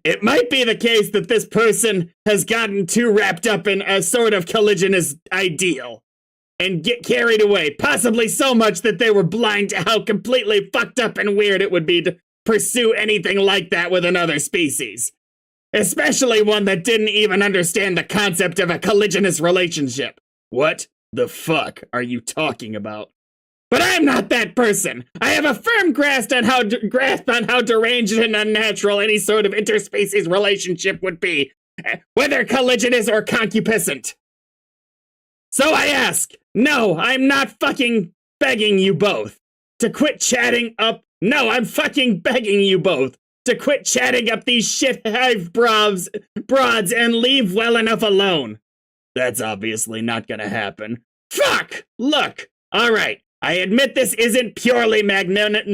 It might be the case that this person has gotten too wrapped up in a sort of collisionist ideal and get carried away, possibly so much that they were blind to how completely fucked up and weird it would be to pursue anything like that with another species. Especially one that didn't even understand the concept of a collisionist relationship. What the fuck are you talking about? But I'm not that person. I have a firm grasp on how deranged and unnatural any sort of interspecies relationship would be, whether colliginous or concupiscent. So I ask, no, I'm not fucking begging you both to quit chatting up. No, I'm fucking begging you both to quit chatting up these shit-hive broads and leave well enough alone. That's obviously not gonna happen. Fuck! Look, all right. I admit this isn't purely magnanimous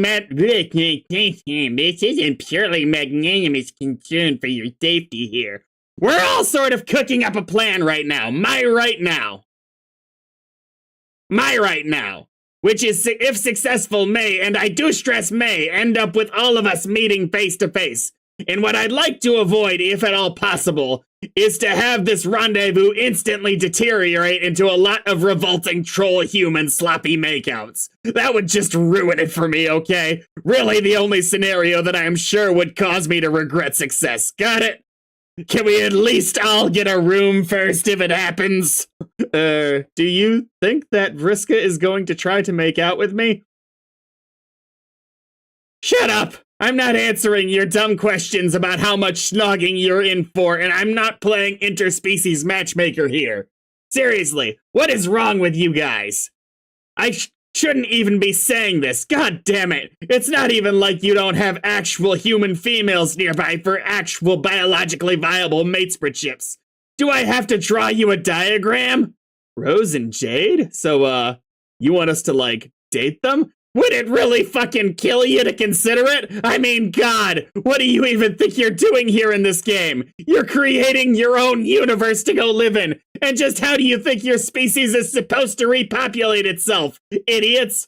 concern for your safety here. We're all sort of cooking up a plan right now. My right now. Which is, if successful, may, and I do stress may, end up with all of us meeting face to face. And what I'd like to avoid, if at all possible, is to have this rendezvous instantly deteriorate into a lot of revolting troll human sloppy makeouts. That would just ruin it for me, okay? Really the only scenario that I am sure would cause me to regret success. Got it? Can we at least all get a room first if it happens? Do you think that Vriska is going to try to make out with me? Shut up! I'm not answering your dumb questions about how much snogging you're in for, and I'm not playing interspecies matchmaker here. Seriously, what is wrong with you guys? I shouldn't even be saying this, god damn it. It's not even like you don't have actual human females nearby for actual biologically viable matespritships. Do I have to draw you a diagram? Rose and Jade? So, you want us to, like, date them? Would it really fucking kill you to consider it? I mean, God, what do you even think you're doing here in this game? You're creating your own universe to go live in. And just how do you think your species is supposed to repopulate itself, idiots?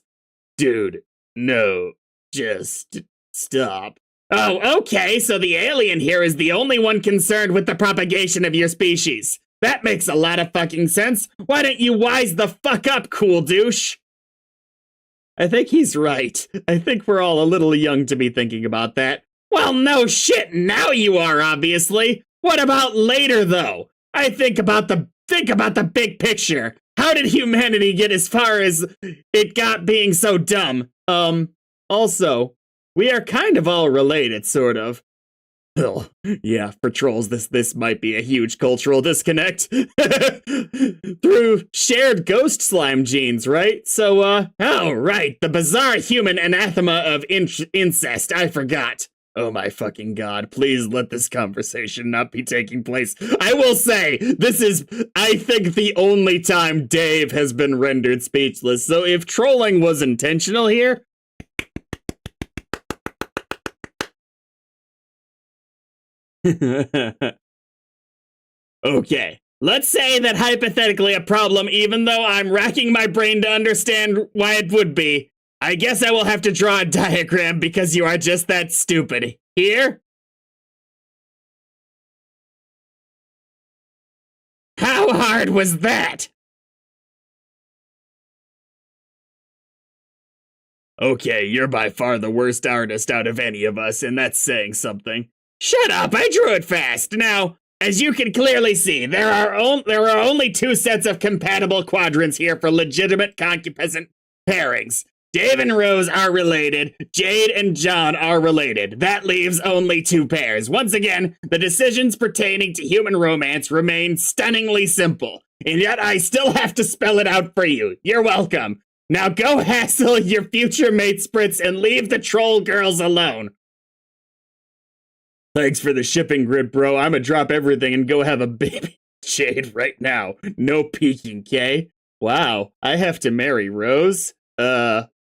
Dude, no, just stop. Oh, okay, so the alien here is the only one concerned with the propagation of your species. That makes a lot of fucking sense. Why don't you wise the fuck up, cool douche? I think he's right. I think we're all a little young to be thinking about that. Well, no shit, now you are, obviously. What about later, though? I think about the big picture. How did humanity get as far as it got being so dumb? Also, we are kind of all related, sort of. Well, yeah, for trolls, this might be a huge cultural disconnect. Through shared ghost slime genes, right? So, oh, right, the bizarre human anathema of incest, I forgot. Oh my fucking god, please let this conversation not be taking place. I will say, this is, I think, the only time Dave has been rendered speechless, so if trolling was intentional here, okay, let's say that hypothetically a problem, even though I'm racking my brain to understand why it would be. I guess I will have to draw a diagram because you are just that stupid. Here? How hard was that? Okay, you're by far the worst artist out of any of us, and that's saying something. Shut up, I drew it fast. Now, as you can clearly see, there are only two sets of compatible quadrants here for legitimate concupiscent pairings. Dave and Rose are related, Jade and John are related. That leaves only two pairs. Once again, the decisions pertaining to human romance remain stunningly simple, and yet I still have to spell it out for you. You're welcome. Now go hassle your future mate Spritz and leave the troll girls alone. Thanks for the shipping grid, bro. I'ma drop everything and go have a baby. Jade, right now. No peeking, Kay? Wow, I have to marry Rose?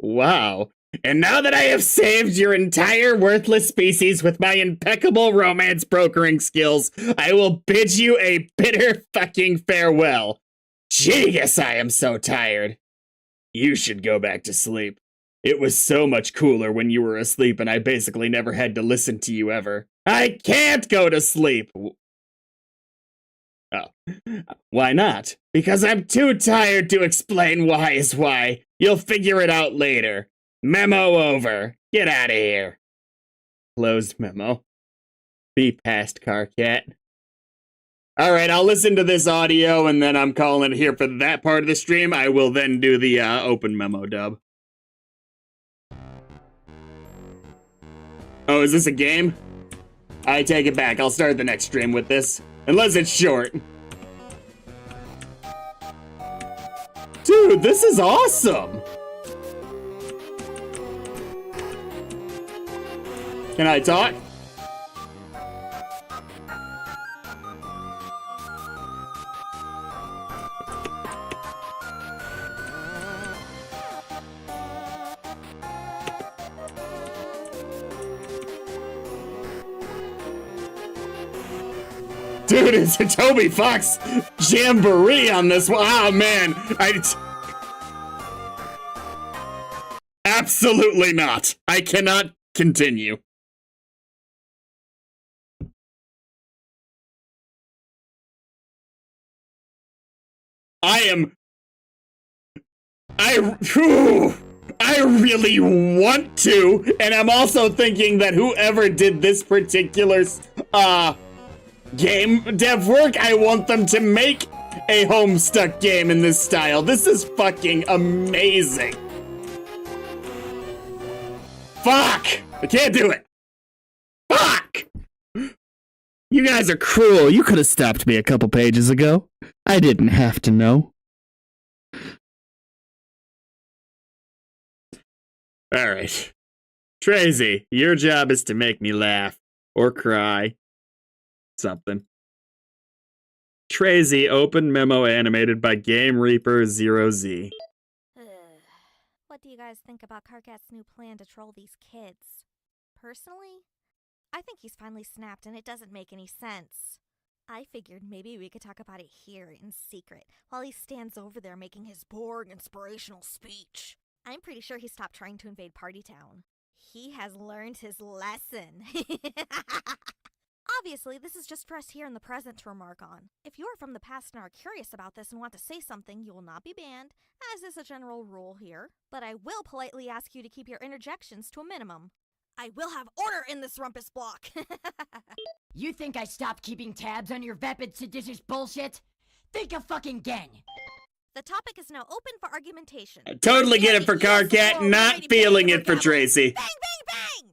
Wow. And now that I have saved your entire worthless species with my impeccable romance brokering skills, I will bid you a bitter fucking farewell. Jeez, I am so tired. You should go back to sleep. It was so much cooler when you were asleep and I basically never had to listen to you ever. I can't go to sleep. Oh. Why not? Because I'm too tired to explain why is why. You'll figure it out later. Memo over. Get out of here. Closed memo. Be past, Carcat. Alright, I'll listen to this audio and then I'm calling it here for that part of the stream. I will then do the open memo dub. Oh, is this a game? I take it back. I'll start the next stream with this. Unless it's short. Dude, this is awesome! Can I talk? Dude, it's a Toby Fox jamboree on this one. Oh, man. Absolutely not. I cannot continue. I really want to, and I'm also thinking that whoever did this particular, game dev work, I want them to make a Homestuck game in this style. This is fucking amazing. Fuck! I can't do it. Fuck! You guys are cruel. You could have stopped me a couple pages ago. I didn't have to know. Alright. Tracy, your job is to make me laugh. Or cry. Something. Tracy, open memo animated by Game Reaper 0Z. What do you guys think about Carcat's new plan to troll these kids? Personally, I think he's finally snapped and it doesn't make any sense. I figured maybe we could talk about it here in secret while he stands over there making his boring inspirational speech. I'm pretty sure he stopped trying to invade Party Town. He has learned his lesson. Obviously, this is just for us here in the present to remark on. If you are from the past and are curious about this and want to say something, you will not be banned, as is a general rule here. But I will politely ask you to keep your interjections to a minimum. I will have order in this rumpus block! You think I stopped keeping tabs on your vapid seditious bullshit? Think fucking again! The topic is now open for argumentation. I totally get it for Carcat, not feeling it for Tracy. Bang, bang, bang!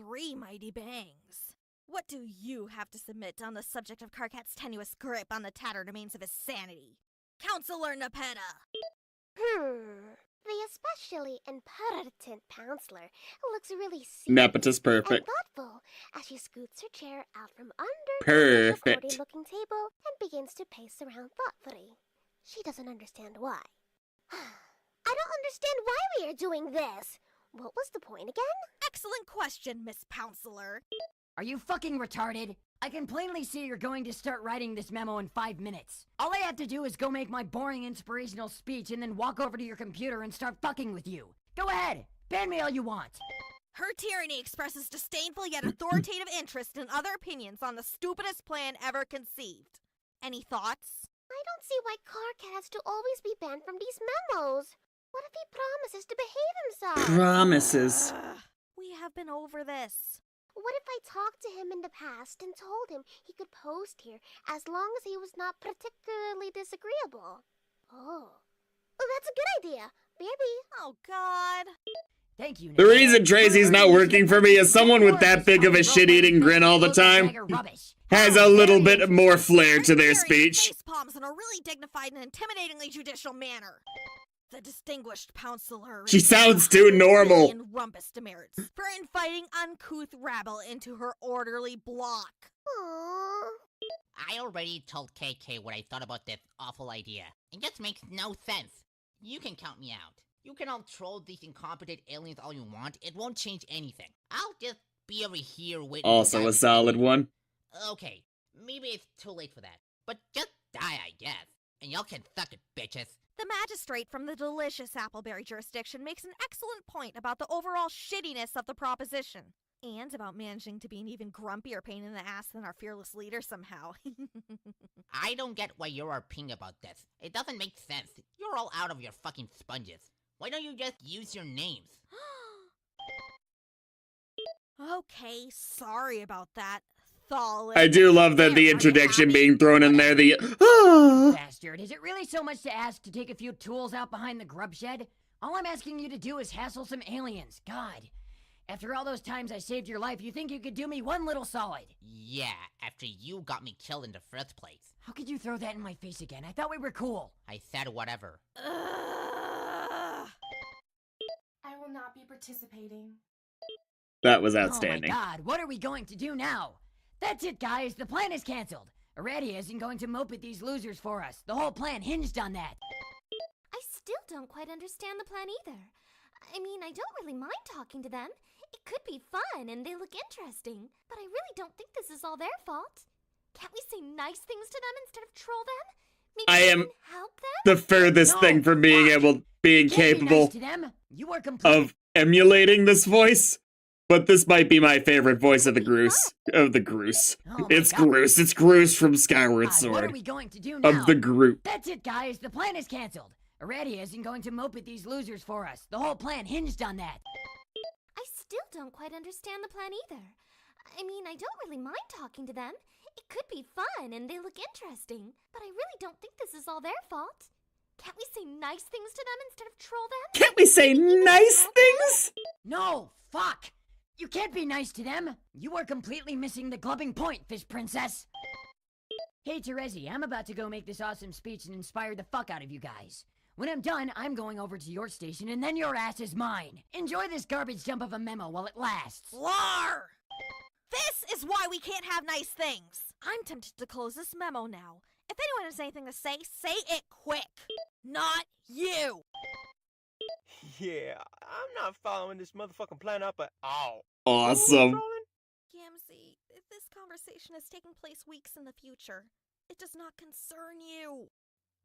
3 mighty bangs. What do you have to submit on the subject of Karkat's tenuous grip on the tattered remains of his sanity? Counselor Nepeta! The especially impertinent counselor looks really serious Nepeta's and perfect. thoughtful as she scoots her chair out from under Perfect. the looking table and begins to pace around thoughtfully. She doesn't understand why. I don't understand why we are doing this. What was the point again? Excellent question, Miss Counselor. Are you fucking retarded? I can plainly see you're going to start writing this memo in 5 minutes. All I have to do is go make my boring inspirational speech and then walk over to your computer and start fucking with you. Go ahead, ban me all you want. Her tyranny expresses disdainful yet authoritative interest in other opinions on the stupidest plan ever conceived. Any thoughts? I don't see why Karkat has to always be banned from these memos. What if he promises to behave himself? Promises. We have been over this. What if I talked to him in the past and told him he could post here as long as he was not particularly disagreeable? Oh, that's a good idea. Baby. Oh, God. Thank you. The reason Tracy's not working for me is someone with that big of a shit-eating grin all the time has a little bit more flair to their speech. Face palms in a really dignified and intimidatingly judicial manner. The distinguished counselor. She sounds too normal. And rumpus demerits for inviting uncouth rabble into her orderly block. Aww. I already told KK what I thought about this awful idea. It just makes no sense. You can count me out. You can all troll these incompetent aliens all you want. It won't change anything. I'll just be over here waiting. Also a solid one. Okay, maybe it's too late for that. But just die, I guess. And y'all can suck it, bitches. The magistrate from the delicious Appleberry jurisdiction makes an excellent point about the overall shittiness of the proposition. And about managing to be an even grumpier pain in the ass than our fearless leader somehow. I don't get why you're RPing about this. It doesn't make sense. You're all out of your fucking sponges. Why don't you just use your names? Okay, sorry about that. Thalid. I do love that the introduction being thrown in there, the Bastard, is it really so much to ask to take a few tools out behind the grub shed? All I'm asking you to do is hassle some aliens. God. After all those times I saved your life, you think you could do me one little solid? Yeah, after you got me killed in the first place. How could you throw that in my face again? I thought we were cool. I said whatever. Ugh. I will not be participating. That was outstanding. Oh my God, what are we going to do now? That's it, guys. The plan is canceled. Aradia isn't going to mope at these losers for us. The whole plan hinged on that. I still don't quite understand the plan either. I mean, I don't really mind talking to them. It could be fun and they look interesting. But I really don't think this is all their fault. Can't we say nice things to them instead of troll them? Maybe I we am can help them? the furthest No, thing from being fuck. being Can't be capable nice to them. You are complete. of emulating this voice. But this might be my favorite voice of the Groose. Of the Groose. Oh my It's God. Groose. It's Groose from Skyward God, what are Sword. we going to do now? Of the group. That's it, guys. The plan is canceled. Aradia isn't going to mope at these losers for us. The whole plan hinged on that. I still don't quite understand the plan either. I mean, I don't really mind talking to them. It could be fun and they look interesting. But I really don't think this is all their fault. Can't we say nice things to them instead of troll them? Can't we say Maybe we can nice help them? things? No, fuck. You can't be nice to them. You are completely missing the glubbing point, Fish Princess. Hey, Terezi, I'm about to go make this awesome speech and inspire the fuck out of you guys. When I'm done, I'm going over to your station and then your ass is mine. Enjoy this garbage dump of a memo while it lasts. Lar! This is why we can't have nice things. I'm tempted to close this memo now. If anyone has anything to say it quick. Not you. Yeah, I'm not following this motherfucking plan up at all. Awesome. Gamzee, if this conversation is taking place weeks in the future, it does not concern you.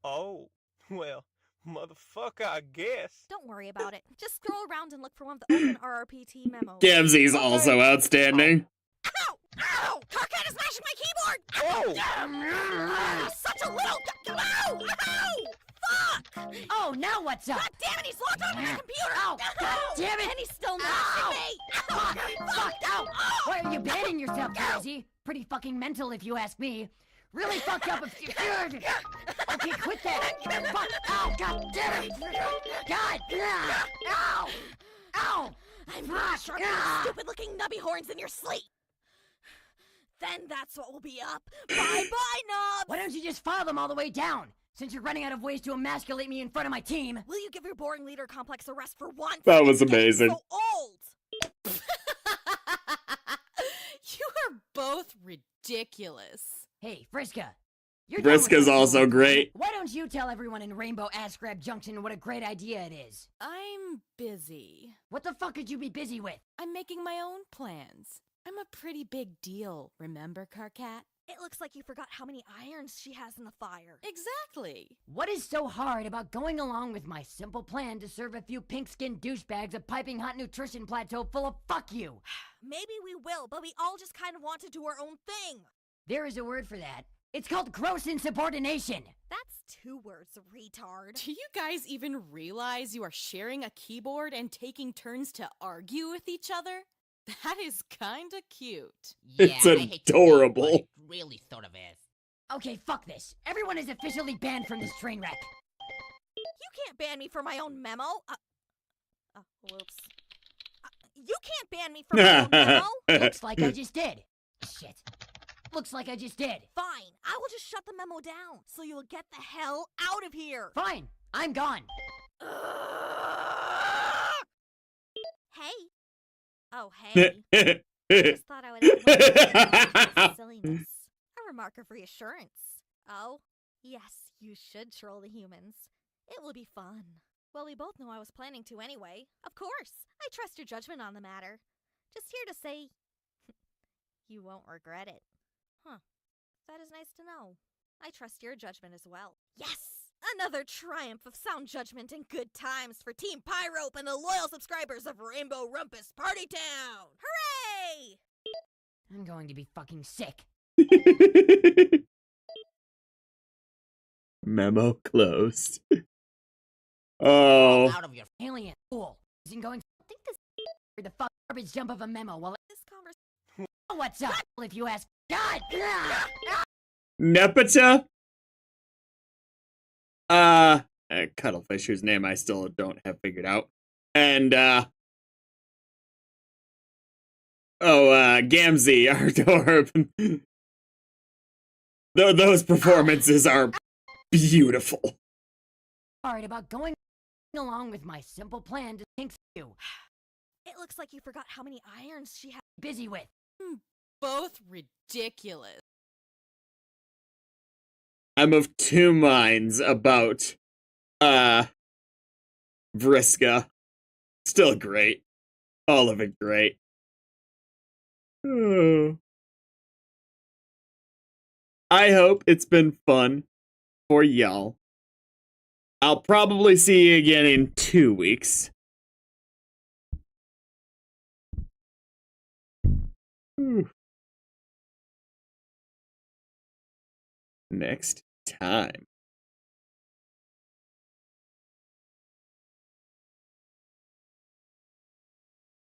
Oh, well, motherfucker, I guess. Don't worry about it. Just scroll around and look for one of the open RRPT memos. Gamzee's also outstanding. Ow! Ow! Karkat is mashing my keyboard! Oh! Ah, such a little... Ow! Ow! Fuck! Oh, now what's up? God damn it, he's locked onto my computer! Ow! God damn it! And he's still mashing me! Fuck! Fuck! Ow! Why are you banning yourself, Terezi? Pretty fucking mental if you ask me. Really fucked up if you... Okay, quit that! Fuck! Ow! God damn it! God! Ow! Ow! I'm really sharp with stupid-looking nubby horns in your sleep. Then that's what will be up. Bye-bye, knobs! Why don't you just file them all the way down? Since you're running out of ways to emasculate me in front of my team. Will you give your boring leader complex a rest for once? That was It's getting amazing. so old! You are both ridiculous. Hey, Friska. You're done with Vriska's that also fool. great. Why don't you tell everyone in Rainbow Ass Grab Junction what a great idea it is? I'm busy. What the fuck could you be busy with? I'm making my own plans. I'm a pretty big deal, remember, Carcat? It looks like you forgot how many irons she has in the fire. Exactly. What is so hard about going along with my simple plan to serve a few pink-skinned douchebags a piping hot nutrition plateau full of fuck you? Maybe we will, but we all just kind of want to do our own thing. There is a word for that. It's called gross insubordination. That's 2 words, retard. Do you guys even realize you are sharing a keyboard and taking turns to argue with each other? That is kinda cute. Yeah, It's I hate to say it, adorable. but it really sort of is. Okay, fuck this. Everyone is officially banned from this train wreck. You can't ban me for my own memo. Whoops. You can't ban me for my own memo. Looks like I just did. Shit. Looks like I just did. Fine, I will just shut the memo down, so you will get the hell out of here. Fine, I'm gone. Hey. Oh, hey. Just thought I would add one more silliness. A remark of reassurance. Oh, yes, you should troll the humans. It will be fun. Well, we both know I was planning to anyway. Of course, I trust your judgment on the matter. Just here to say, you won't regret it. Huh. That is nice to know. I trust your judgment as well. Yes! Another triumph of sound judgment and good times for Team Pyrope and the loyal subscribers of Rainbow Rumpus Party Town! Hooray! I'm going to be fucking sick. Memo closed. Oh. Out of your Alien fool. Isn't going to I think this the fuck garbage dump of a memo while This conversation. what's up, if you ask. God! Nepeta? Cuttlefish, whose name I still don't have figured out. And, Gamzee, our Dorb. Those performances are beautiful. Hard about going along with my simple plan to think you It looks like you forgot how many irons she has. busy with. Both ridiculous. I'm of 2 minds about, Vriska. Still great. All of it great. Oh. I hope it's been fun for y'all. I'll probably see you again in 2 weeks. Next time.